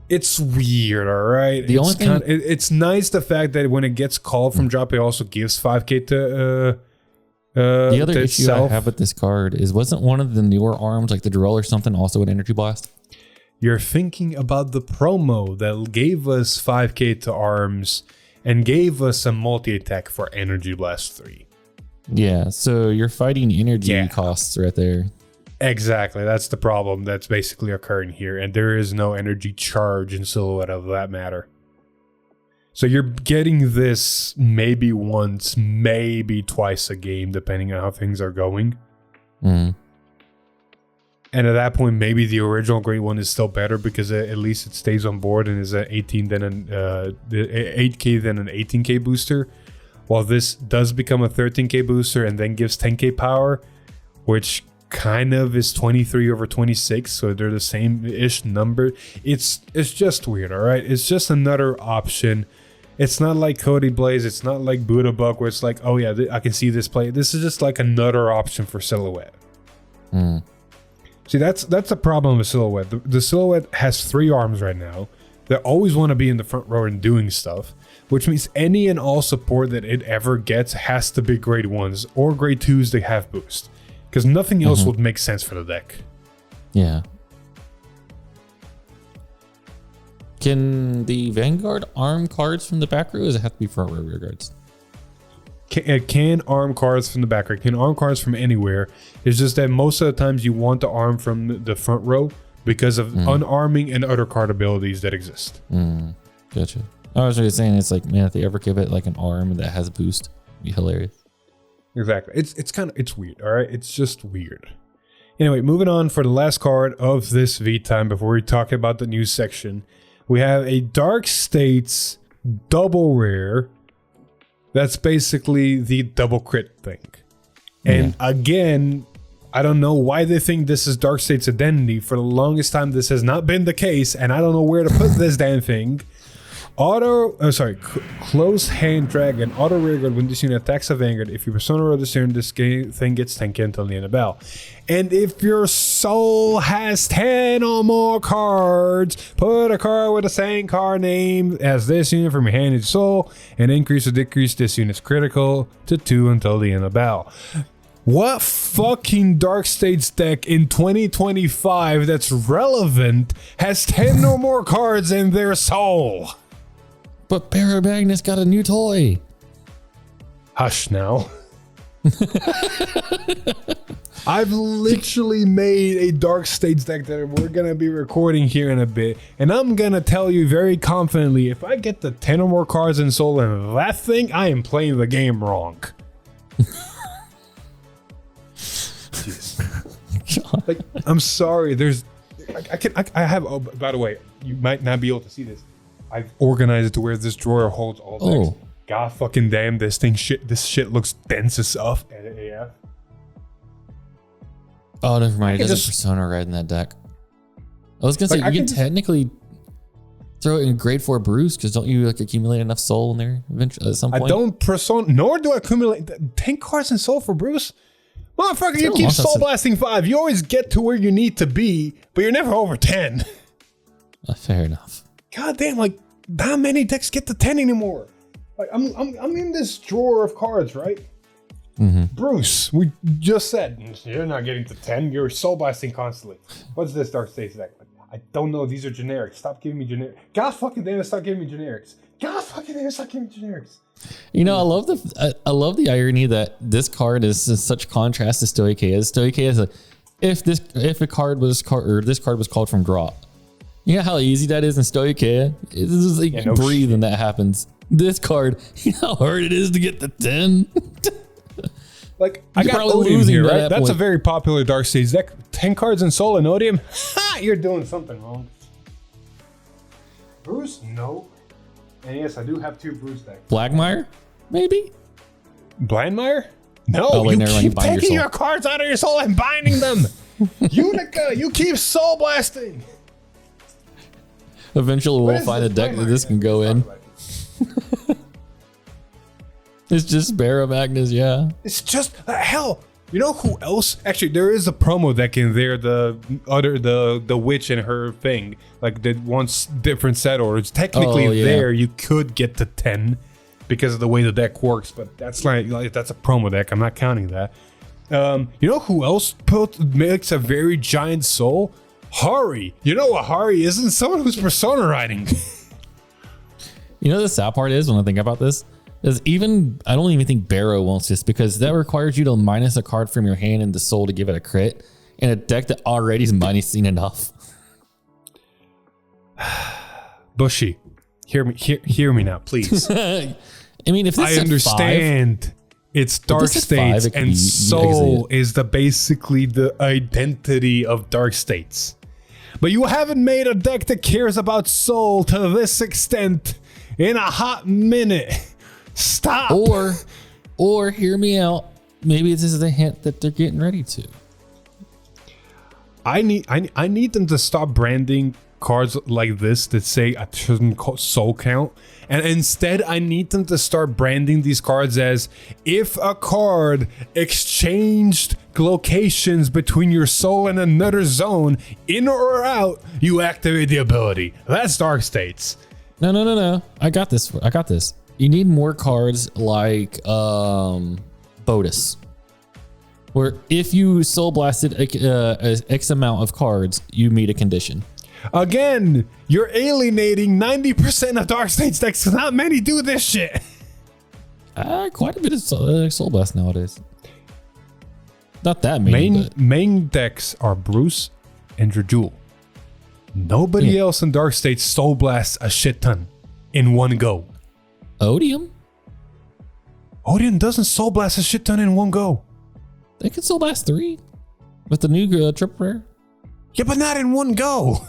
It's weird, all right. It's nice the fact that when it gets called from drop, it also gives 5k to. The other issue itself. I have with this card is, wasn't one of the newer arms, like the Drell or something, also an Energy Blast? You're thinking about the promo that gave us 5k to arms and gave us a multi-attack for Energy Blast 3. Yeah, so you're fighting energy costs right there. Exactly, that's the problem that's basically occurring here, and there is no energy charge in Silhouette of that matter. So you're getting this maybe once, maybe twice a game, depending on how things are going. And at that point, maybe the original grade 1 is still better because at least it stays on board and is at 18, then an 8k, then an 18k booster. While this does become a 13k booster and then gives 10k power, which kind of is 23 over 26, so they're the same-ish number. It's just weird, all right? It's just another option. It's not like Cody Blaze, it's not like Buddha Buck, where it's like, oh yeah, I can see this play. This is just like another option for Silhouette. See, that's the problem with Silhouette. The Silhouette has 3 arms right now that always want to be in the front row and doing stuff, which means any and all support that it ever gets has to be grade 1s or grade 2s that have boost. Because nothing else would make sense for the deck. Yeah. Can the Vanguard arm cards from the back row, or does it have to be front row rear guards? It can arm cards from the back row. It can arm cards from anywhere. It's just that most of the times you want to arm from the front row because of unarming and other card abilities that exist. Gotcha. I was just saying, it's like, man, if they ever give it like an arm that has boost, it'd be hilarious. Exactly. It's weird, all right? It's just weird. Anyway, moving on for the last card of this V time before we talk about the news section. We have a Dark States double rare. That's basically the double crit thing. And again, I don't know why they think this is Dark States identity. For the longest time, this has not been the case, and I don't know where to put this damn thing. Close hand dragon, auto rear guard when this unit attacks a Vanguard. If your persona roll this turn, this thing gets 10k until the end of the battle. And if your soul has 10 or more cards, put a card with the same card name as this unit from your hand into soul, and increase or decrease this unit's critical to 2 until the end of the battle. What fucking Dark States deck in 2025 that's relevant has 10 or more cards in their soul? But Paramagnus got a new toy. Hush now. I've literally made a Dark States deck that we're going to be recording here in a bit. And I'm going to tell you very confidently, if I get the 10 or more cards in soul in that thing, I am playing the game wrong. Like, I'm sorry. I have, oh, by the way, you might not be able to see this. I've organized it to where this drawer holds all decks. God fucking damn, this shit looks dense as stuff. AF. Oh, never mind. It doesn't persona right in that deck. I was gonna say, you can technically throw it in grade 4 Bruce, because don't you like accumulate enough soul in there eventually at some point? I don't persona, nor do I accumulate 10 cards in soul for Bruce. Motherfucker, you keep soul blasting 5. You always get to where you need to be, but you're never over 10. Fair enough. God damn, like, how many decks get to 10 anymore? Like, I'm in this drawer of cards, right? Bruce, we just said you're not getting to 10. You're soul blasting constantly. What's this Dark States deck? I don't know. These are generics. Stop giving me generics. God fucking damn it! Stop giving me generics. God fucking they're sucking generics. You know, I love the irony that this card is in such contrast to Stoicheia. Stoicheia is like, if this card was called from draw. You know how easy that is in Stoicheia? It's just like you breathe and that happens. This card, you know how hard it is to get the 10? Like, I got Odium here, right? That's a very popular Dark Stage deck. 10 cards in Soul and Odium? Ha! You're doing something wrong. Bruce? No. And yes, I do have 2 Bruce decks. Blackmire? Maybe? Blindmire? No, oh, wait, you keep taking your cards out of your soul and binding them. Unica, you keep soul blasting. Eventually we'll find a deck that this can go in. It's just Barra Magnus, yeah. It's just hell. You know who else? Actually, there is a promo deck in there. The witch and her thing, like the once different set orders. Technically, there you could get to 10 because of the way the deck works, but that's like that's a promo deck. I'm not counting that. You know who else makes a very giant soul? Hari. You know what Hari isn't? Someone who's persona writing. You know the sad part is when I think about this is I don't even think Barrow wants this because that requires you to minus a card from your hand into soul to give it a crit in a deck that already is minusing enough. Bushy, hear me now, please. I mean, if this I understand. 5, it's Dark States and Soul is basically the identity of Dark States. But you haven't made a deck that cares about Soul to this extent in a hot minute. Stop. Or hear me out. Maybe this is a hint that they're getting ready to. I need them to stop branding cards like this that say a certain soul count, and instead I need them to start branding these cards as if a card exchanged locations between your soul and another zone, in or out, you activate the ability. That's Dark States. No. I got this. You need more cards like Bodus, where if you soul blasted X amount of cards, you meet a condition. Again, you're alienating 90% of Dark States decks. Not many do this shit. Quite a bit of soul blast nowadays. Not that many. Main decks are Bruce and Drajul. Nobody else in Dark States soul blasts a shit ton in one go. Odium doesn't soul blast a shit ton in one go. They could soul blast 3 with the new triple rare. Yeah, but not in one go.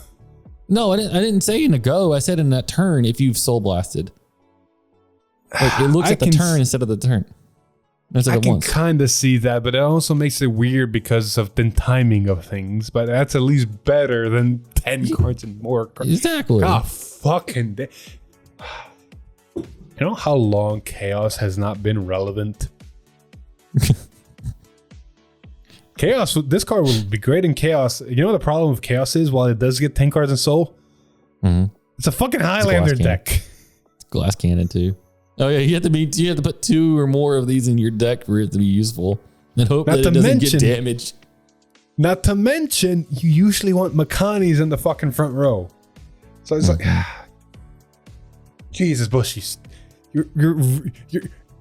No, I didn't say in a go. I said in that turn if you've soul blasted. Like it looks at the turn instead of the turn. I can kind of see that, but it also makes it weird because of the timing of things. But that's at least better than 10 cards and more cards. Exactly. God fucking day. You know how long Chaos has not been relevant? Chaos, this card would be great in Chaos. You know what the problem with Chaos is? While it does get 10 cards in Soul, it's a fucking Highlander deck. It's Glass Cannon too. Oh yeah, you have to put 2 or more of these in your deck for it to be useful, and hope that it doesn't get damaged. Not to mention, you usually want Makanis in the fucking front row. So it's like, Jesus, Bushies, you're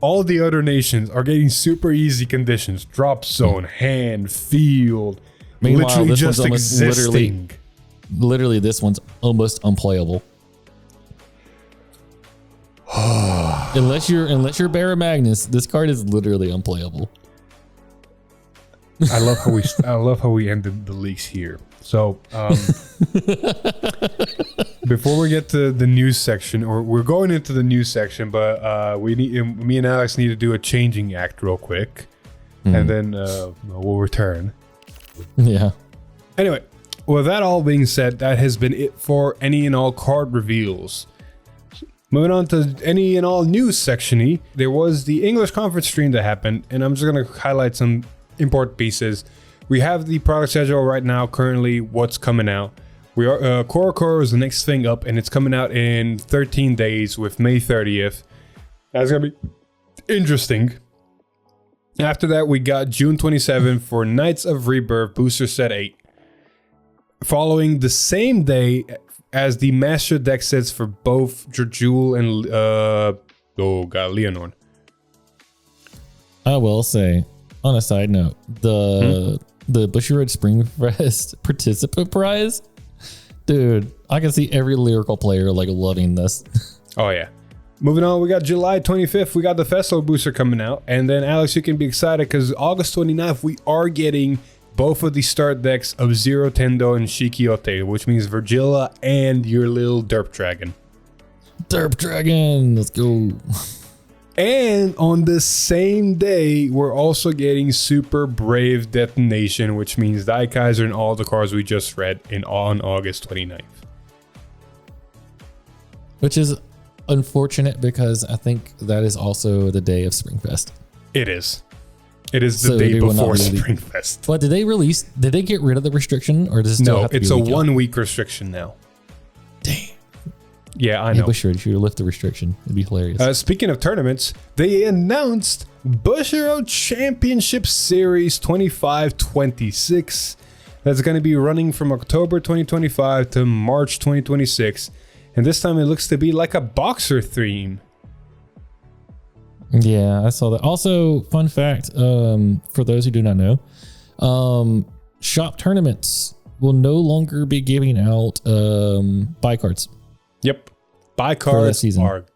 all the other nations are getting super easy conditions: drop zone, hand, field. Meanwhile, literally this just one's existing. Literally, this one's almost unplayable. unless you're Barra Magnus, this card is literally unplayable. I love how we ended the leaks here. So before we get to the news section, or we're going into the news section, but me and Alex need to do a changing act real quick, and then we'll return. Yeah. Anyway, with that all being said, that has been it for any and all card reveals. Moving on to any and all news section-y, there was the English conference stream that happened, and I'm just going to highlight some important pieces. We have the product schedule right now, currently what's coming out. We are Core is the next thing up, and it's coming out in 13 days with May 30th. That's going to be interesting. After that, we got June 27th for Knights of Rebirth Booster Set 8. Following the same day as the master deck sets for both Jejul and Leonor. I will say, on a side note, the Bushiroad Springfest participant prize, dude, I can see every lyrical player like loving this. Oh yeah. Moving on, we got July 25th. We got the Festival Booster coming out, and then Alex, you can be excited because August 29th we are getting both of the start decks of Zero Tendo and Shikiote, which means Virgilla and your little Derp Dragon. Derp Dragon, let's go. And on the same day, we're also getting Super Brave Detonation, which means Daikaiser and all the cards we just read on August 29th. Which is unfortunate because I think that is also the day of Springfest. It is. It is the day before Springfest. But did they get rid of the restriction or does it still have to be it's a 1 week restriction now. Damn. Yeah, I know. Bushiroad, you should lift the restriction. It'd be hilarious. Speaking of tournaments, they announced Bushiroad Championship Series 25-26. That's going to be running from October 2025 to March 2026. And this time it looks to be like a boxer theme. Yeah, I saw that. Also, fun fact, for those who do not know, shop tournaments will no longer be giving out buy cards. Yep. Buy cards are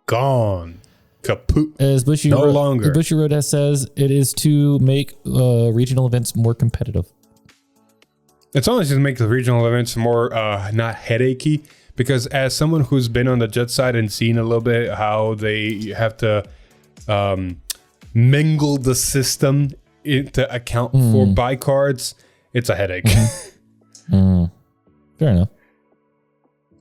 gone. Kaput. As Bushiroad has says, it is to make regional events more competitive. It's only to make the regional events more not headachy, because as someone who's been on the Jet side and seen a little bit how they have to mingle the system to account for buy cards, it's a headache. Fair enough.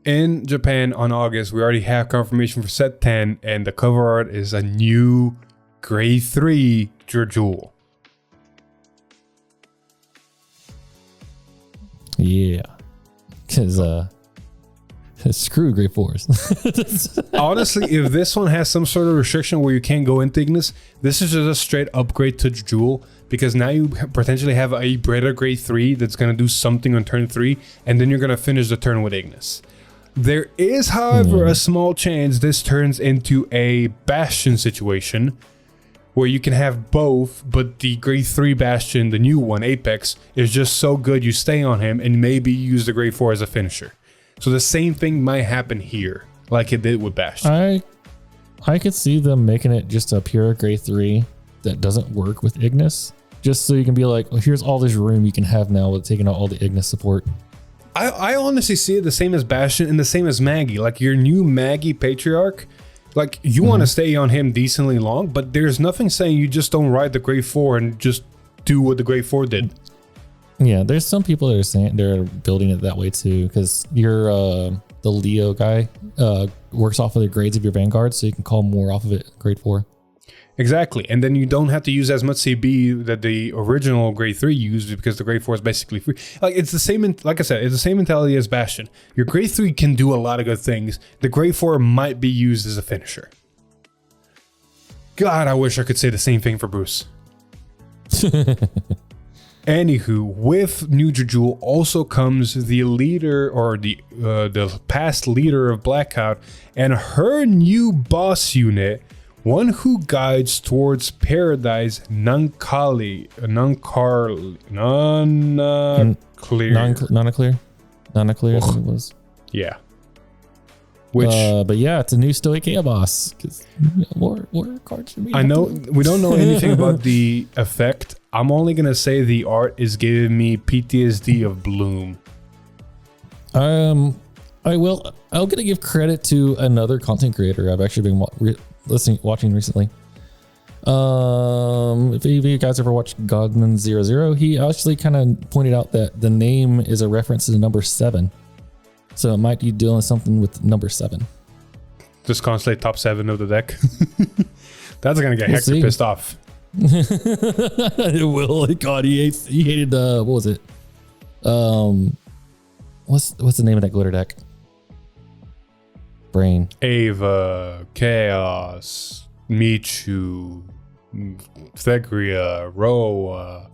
In Japan on August, we already have confirmation for set 10, and the cover art is a new grade 3 Jejul. Yeah, because screw grade 4s. Honestly, if this one has some sort of restriction where you can't go into Ignis, this is just a straight upgrade to Jejul, because now you potentially have a Breda grade 3 that's going to do something on turn 3, and then you're going to finish the turn with Ignis. There is, however, a small chance this turns into a Bastion situation where you can have both, but the grade 3 Bastion, the new one, Apex, is just so good you stay on him and maybe use the grade 4 as a finisher. So the same thing might happen here, like it did with Bastion. I could see them making it just a pure grade 3 that doesn't work with Ignis, just so you can be like, well, here's all this room you can have now with taking out all the Ignis support. I honestly see it the same as Bastion and the same as Maggie. Like your new Maggie Patriarch, like you want to stay on him decently long, but there's nothing saying you just don't ride the grade 4 and just do what the grade 4 did. Yeah, there's some people that are saying they're building it that way too, because you're the Leo guy works off of the grades of your Vanguard, so you can call more off of it grade 4. Exactly, and then you don't have to use as much CB that the original grade 3 used, because the grade 4 is basically free. Like it's the same, like I said, it's the same mentality as Bastion. Your grade 3 can do a lot of good things. The grade 4 might be used as a finisher. God, I wish I could say the same thing for Bruce. Anywho, with New Jejul also comes the leader, or the past leader of Blackout, and her new boss unit, one who guides towards paradise, non-clear. Non-clear, it was. Yeah. Which, but yeah, it's a new Stoicheia boss. Because more cards for me. I know we don't know anything about the effect. I'm only gonna say the art is giving me PTSD of Bloom. I'm gonna give credit to another content creator I've actually been watching recently. If any of you guys ever watched Godman 00, he actually kind of pointed out that the name is a reference to the number 7. So it might be doing something with number 7. Just constantly top 7 of the deck. That's gonna get Hector pissed off. It will. God, he hated what was it? What's the name of that glitter deck? Brain. Ava, Chaos, Michu, Thegria, Roa,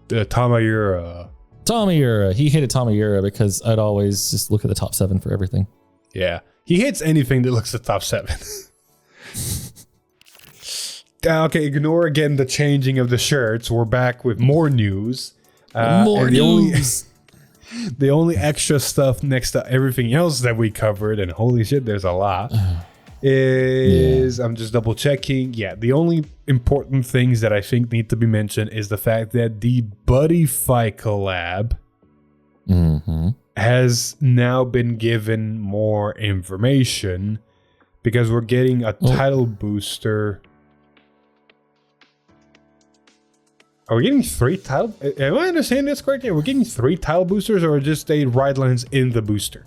Tamayura, Tamiyura. He hated Tamiyura because I'd always just look at the top 7 for everything. Yeah. He hates anything that looks at top 7. Okay, ignore again the changing of the shirts. We're back with more news. More news. The only extra stuff next to everything else that we covered, and holy shit, there's a lot, is I'm just double checking. Yeah, the only important things that I think need to be mentioned is the fact that the Buddy Fight collab has now been given more information because we're getting a title booster. Are we getting 3 title? Am I understanding this correctly? We're getting 3 title boosters, or just a ride lines in the booster?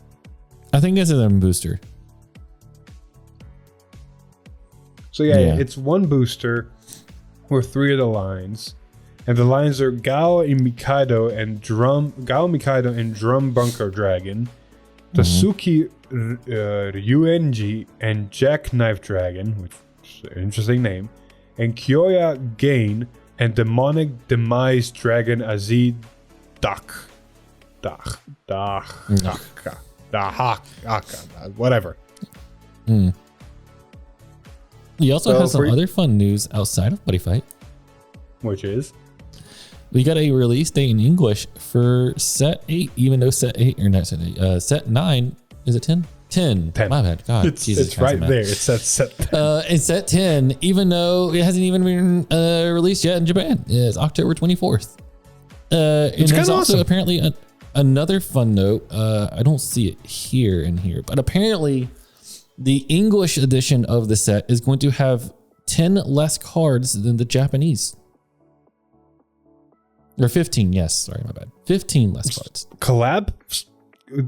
I think it's a booster. So yeah, it's 1 booster with 3 of the lines, and the lines are Gao Mikaido and Drum Bunker Dragon, Tatsuki Ryuenji and Jackknife Dragon, which is an interesting name, and Kyoya Gain and Demonic Demise Dragon Azid whatever. You also have some other fun news outside of Buddy Fight. Which is? We got a release date in English for set 8, even though set 8, or not set 8, set 9, is it 10? 10. My bad. God, it's right there. It says set 10. It's set 10, even though it hasn't even been released yet in Japan. It's October 24th. And there's also apparently another fun note. I don't see it here, but apparently the English edition of the set is going to have 10 less cards than the Japanese. Or 15, yes. Sorry, my bad. 15 less cards. Collab?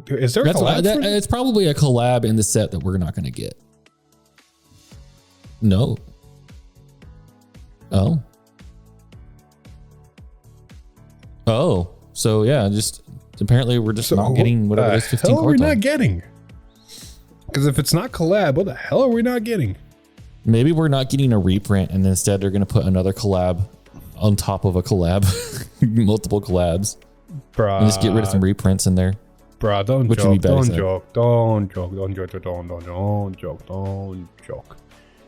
Is there a collab? It's probably a collab in the set that we're not going to get. No. Oh. So yeah, just apparently we're just not getting whatever those 15 cards are. What the hell are we not getting? Because if it's not collab, what the hell are we not getting? Maybe we're not getting a reprint, and instead they're going to put another collab on top of a collab. Multiple collabs. Bruh. And just get rid of some reprints in there. Bruh, don't joke.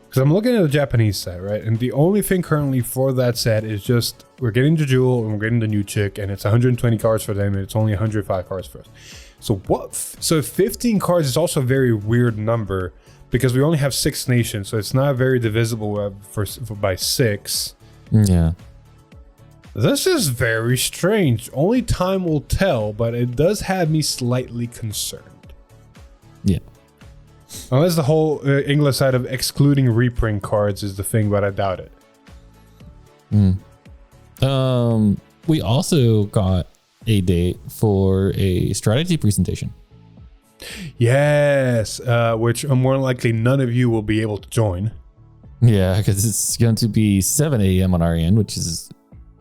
Because I'm looking at the Japanese set, right? And the only thing currently for that set is just we're getting the Jewel and we're getting the new chick, and it's 120 cards for them, and it's only 105 cards for us. So what? So 15 cards is also a very weird number because we only have 6 nations, so it's not very divisible by 6. Yeah. This is very strange. Only time will tell, but it does have me slightly concerned. Yeah. Unless the whole English side of excluding reprint cards is the thing, but I doubt it. We also got a date for a strategy presentation. Yes, which more likely none of you will be able to join. Yeah, because it's going to be 7 a.m. on our end, which is...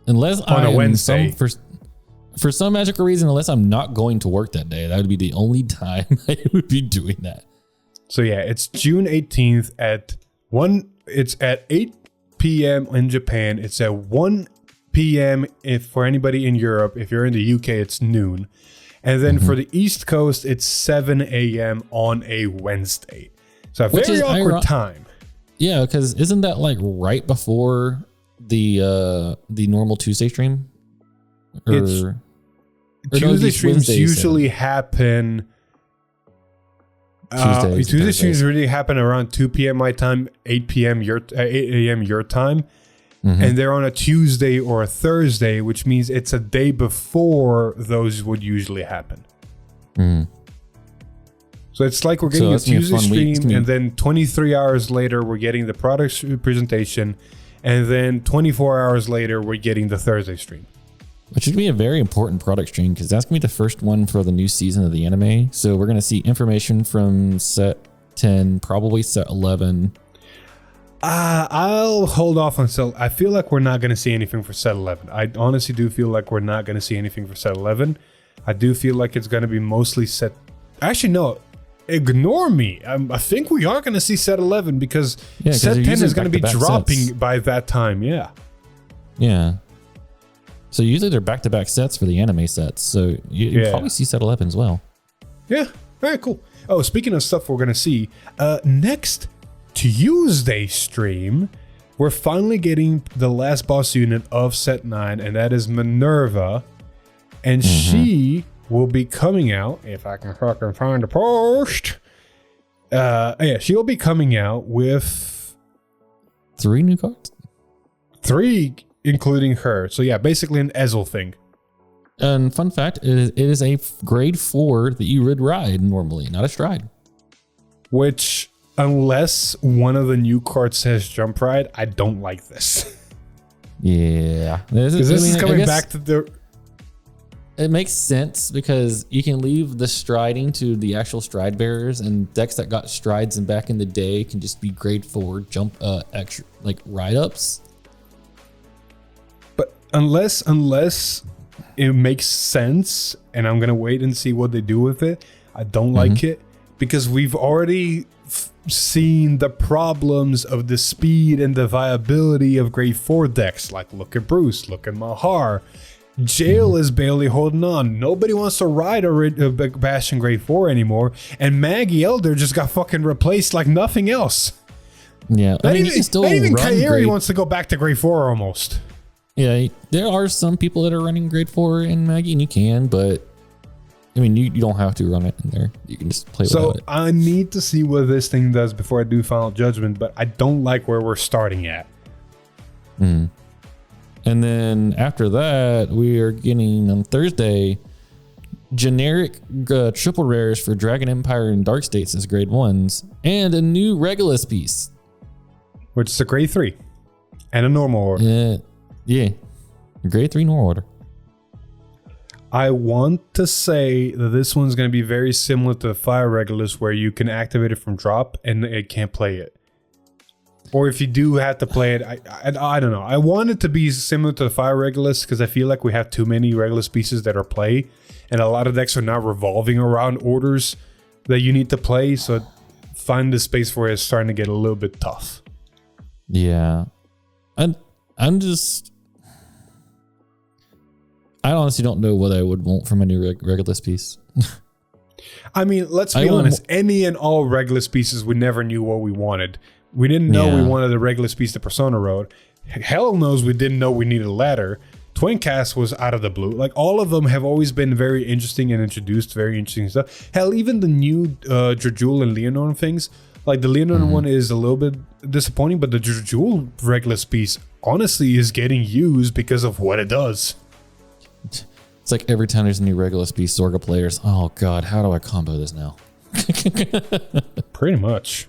Unless on a Wednesday. For some magical reason, unless I'm not going to work that day, that would be the only time I would be doing that. So yeah, it's June 18th at 1. It's at 8 p.m. in Japan. It's at 1 p.m. if for anybody in Europe. If you're in the UK, it's noon. And then for the East Coast, it's 7 a.m. on a Wednesday. So a very awkward time. Yeah, because isn't that like right before the normal Tuesday stream? Tuesday streams usually happen. Tuesday streams really happen around 2 p.m. my time, 8 p.m. 8 a.m. your time, and they're on a Tuesday or a Thursday, which means it's a day before those would usually happen. So it's like we're getting a Tuesday stream, and then 23 hours later we're getting the product presentation. And then 24 hours later, we're getting the Thursday stream. Which would be a very important product stream because that's going to be the first one for the new season of the anime. So we're going to see information from set 10, probably set 11. I'll hold off until... I feel like we're not going to see anything for set 11. I honestly do feel like we're not going to see anything for set 11. I do feel like it's going to be mostly set... Actually, no. Ignore me. I think we are going to see set 11 because set 10 is going to be dropping by that time. Yeah. So usually they're back-to-back sets for the anime sets. So you probably see set 11 as well. Yeah. All right, cool. Oh, speaking of stuff we're going to see, next Tuesday stream, we're finally getting the last boss unit of set 9, and that is Minerva. And she will be coming out, if I can fucking find a post. Yeah, she'll be coming out with 3 new cards? 3, including her. So yeah, basically an Ezel thing. And fun fact, it is a grade 4 that you would ride normally, not a stride. Which, unless one of the new cards says jump ride, I don't like this. Yeah. Because this is coming back to the... It makes sense because you can leave the striding to the actual stride bearers, and decks that got strides and back in the day can just be grade 4 jump extra like ride ups. But unless it makes sense, and I'm gonna wait and see what they do with it, I don't like it because we've already seen the problems of the speed and the viability of grade 4 decks. Like look at Bruce, look at Mahar. Cheel is barely holding on. Nobody wants to ride a Bastion grade 4 anymore, and Maggie Elder just got fucking replaced like nothing else. Yeah, Not even Kairi wants to go back to grade 4 almost. Yeah, there are some people that are running grade 4 in Maggie, and you can, but I mean, you don't have to run it in there. You can just play without it. I need to see what this thing does before I do Final Judgment, but I don't like where we're starting at. And then after that, we are getting on Thursday generic triple rares for Dragon Empire and Dark States as grade 1s, and a new Regulus piece, Which is a grade 3 and a normal order. Yeah, grade 3 normal order. I want to say that this one's going to be very similar to the Fire Regulus, where you can activate it from drop and it can't play it. Or if you do have to play it, I don't know. I want it to be similar to the Fire Regulus because I feel like we have too many Regulus pieces that are play, and a lot of decks are not revolving around orders that you need to play. So find the space where it's starting to get a little bit tough. Yeah, I honestly don't know what I would want from a new Regulus piece. I mean, let's be honest. Any and all Regulus pieces, we never knew what we wanted. We didn't know we wanted the Regulus piece the Persona Road. Hell knows we didn't know we needed a ladder. Twin Cast was out of the blue. Like, all of them have always been very interesting and introduced very interesting stuff. Hell, even the new Drajul and Leonarn things. Like, the Leonarn one is a little bit disappointing, but the Drajul Regulus piece honestly is getting used because of what it does. It's like every time there's a new Regulus piece, Zorga players, oh god, how do I combo this now? Pretty much.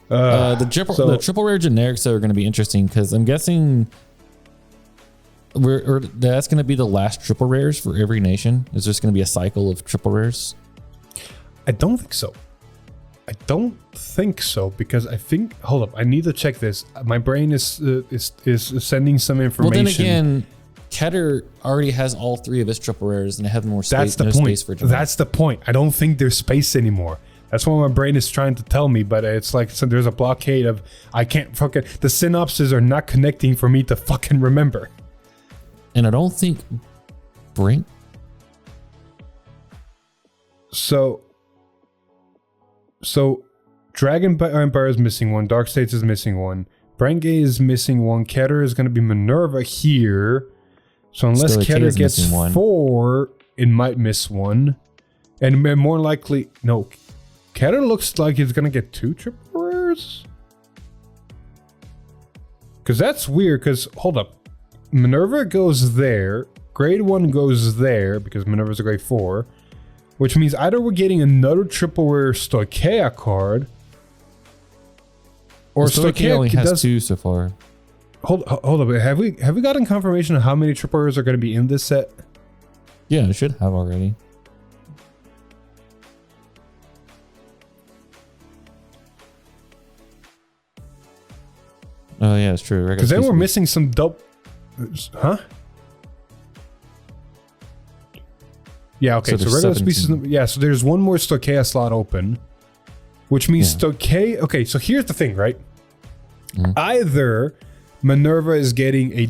The triple rare generics are going to be interesting because I'm guessing that's going to be the last triple rares for every nation. Is just going to be a cycle of triple rares? I don't think so. Because I think, hold up, I need to check this. My brain is sending some information. Well, then again, Keter already has all 3 of his triple rares and they have more space. That's the point. For that's the point. I don't think there's space anymore. That's what my brain is trying to tell me, but it's like, so there's a blockade of, I can't fucking, the synapses are not connecting for me to fucking remember. And I don't think Brink. So Dragon Empire is missing one, Dark States is missing one, Brenge is missing one, Keter is going to be Minerva here. So unless Keter gets 4, it might miss one. And more likely, no, Keter looks like he's going to get 2 triple rares. Because that's weird, because, hold up. Minerva goes there, grade 1 goes there, because Minerva's a grade 4. Which means either we're getting another triple rare Stoicheia card, or Stoicheia only has 2 so far. Hold up, have we gotten confirmation of how many triple rares are going to be in this set? Yeah, it should have already. Oh yeah, it's true. Because then we're missing some dope. Huh? Yeah, okay, so regular species. Yeah, so there's one more Stoicheia slot open, which means Stoicheia. Okay, so here's the thing, right? Either Minerva is getting a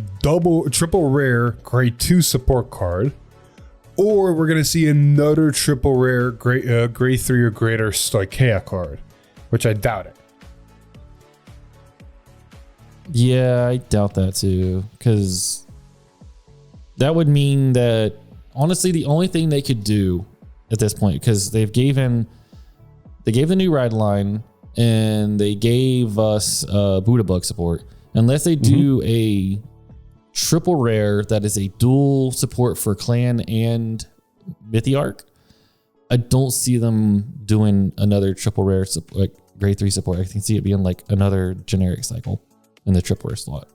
triple rare grade 2 support card, or we're going to see another triple rare grade 3 or greater Stoicheia card, which I doubt it. Yeah, I doubt that too, because that would mean that honestly the only thing they could do at this point, because they gave the new ride line and they gave us Buddha Bug support, unless they do a triple rare that is a dual support for clan and Mythiarch, I don't see them doing another triple rare like grade 3 support. I can see it being like another generic cycle in the triple rare slot.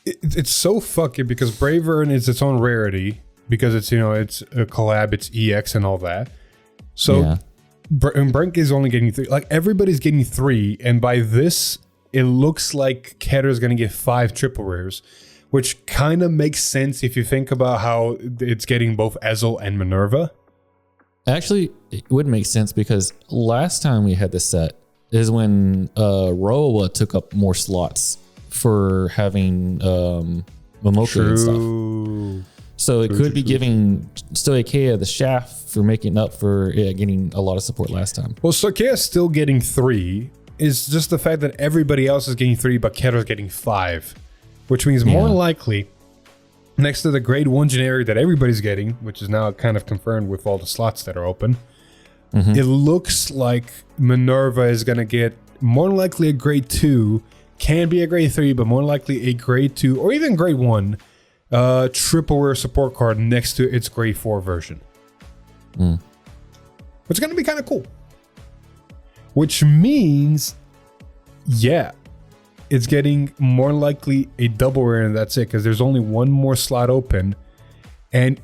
It's so fucking because Brave Urn is its own rarity because it's it's a collab, it's EX and all that. So Yeah. Brink is only getting 3. Like everybody's getting 3, and by this, it looks like Ketter's gonna get 5 triple rares, which kind of makes sense if you think about how it's getting both Ezel and Minerva. Actually, it would make sense because last time we had this set is when Roa took up more slots for having Momoka and stuff. So it could be giving Stoicheia the shaft for making up for getting a lot of support last time. Well, Stoicheia's still getting 3. It's just the fact that everybody else is getting 3, but Ketter's getting 5. Which means more likely, next to the grade 1 generic that everybody's getting, which is now kind of confirmed with all the slots that are open, it looks like Minerva is going to get more likely a grade 2, can be a grade 3, but more likely a grade 2 or even grade 1 triple rare support card next to its grade 4 version. Which is going to be kind of cool. Which means, it's getting more likely a double rare, and that's it, because there's only one more slot open. And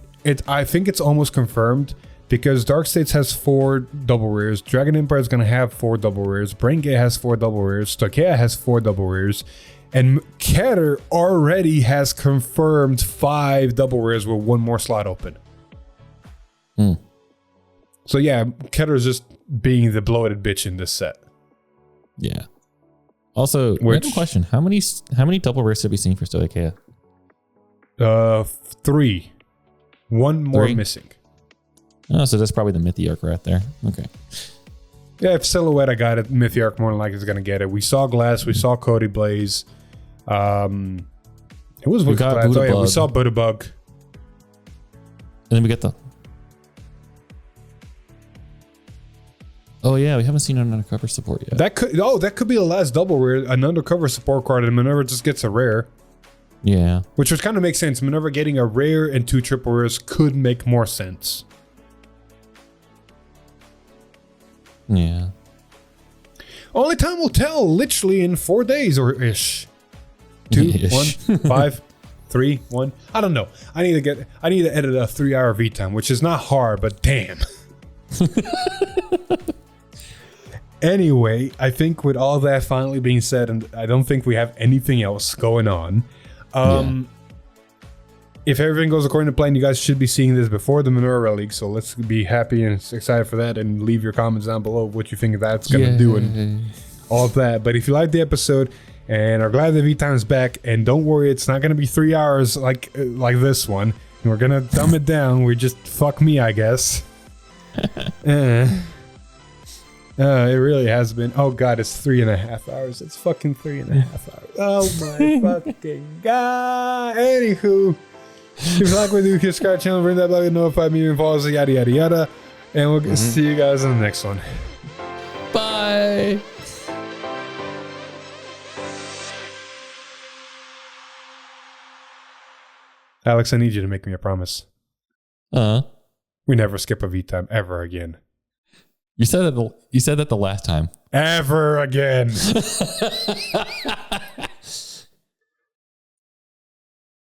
I think it's almost confirmed, because Dark States has 4 double rares, Dragon Empire is going to have 4 double rares, Braingate has 4 double rares, Stoicheia has 4 double rares, and Keter already has confirmed 5 double rares with 1 more slot open. So yeah, Keter is just being the bloated bitch in this set. Yeah. Also, random question: How many double rares have we seen for Stoicheia? 3. 1 more 3? missing. Oh, so that's probably the Mythiarch right there. Okay. Yeah, if Silhouette I got it, Mythiarch more than likely is going to get it. We saw Glass, we saw Cody Blaze. It was with Glass. Oh yeah, we saw Buddha Bug. And then we get the... Oh yeah, we haven't seen an undercover support yet. That could be the last double rare, an undercover support card, and Minerva just gets a rare. Yeah. Which would kind of make sense. Minerva getting a rare and 2 triple rares could make more sense. Yeah. Only time will tell, literally in 4 days or ish. 2, 1, 5, 3, 1. I don't know. I need to edit a 3-hour V time, which is not hard, but damn. Anyway, I think with all that finally being said, and I don't think we have anything else going on. If everything goes according to plan, you guys should be seeing this before the Minerva League. So let's be happy and excited for that, and leave your comments down below what you think that's going to do and all of that. But if you liked the episode and are glad the V-Time is back, and don't worry, it's not going to be 3 hours like this one. We're going to dumb it down. We just fuck me, I guess. It really has been. Oh god, it's 3.5 hours. It's fucking 3.5 hours. Oh my fucking god. Anywho, if you like what we do, subscribe channel, ring that bell, notify me, and follow us, yada yada yada. And we'll see you guys in the next one. Bye. Alex, I need you to make me a promise. We never skip a V-Time ever again. You said that the last time. Ever again.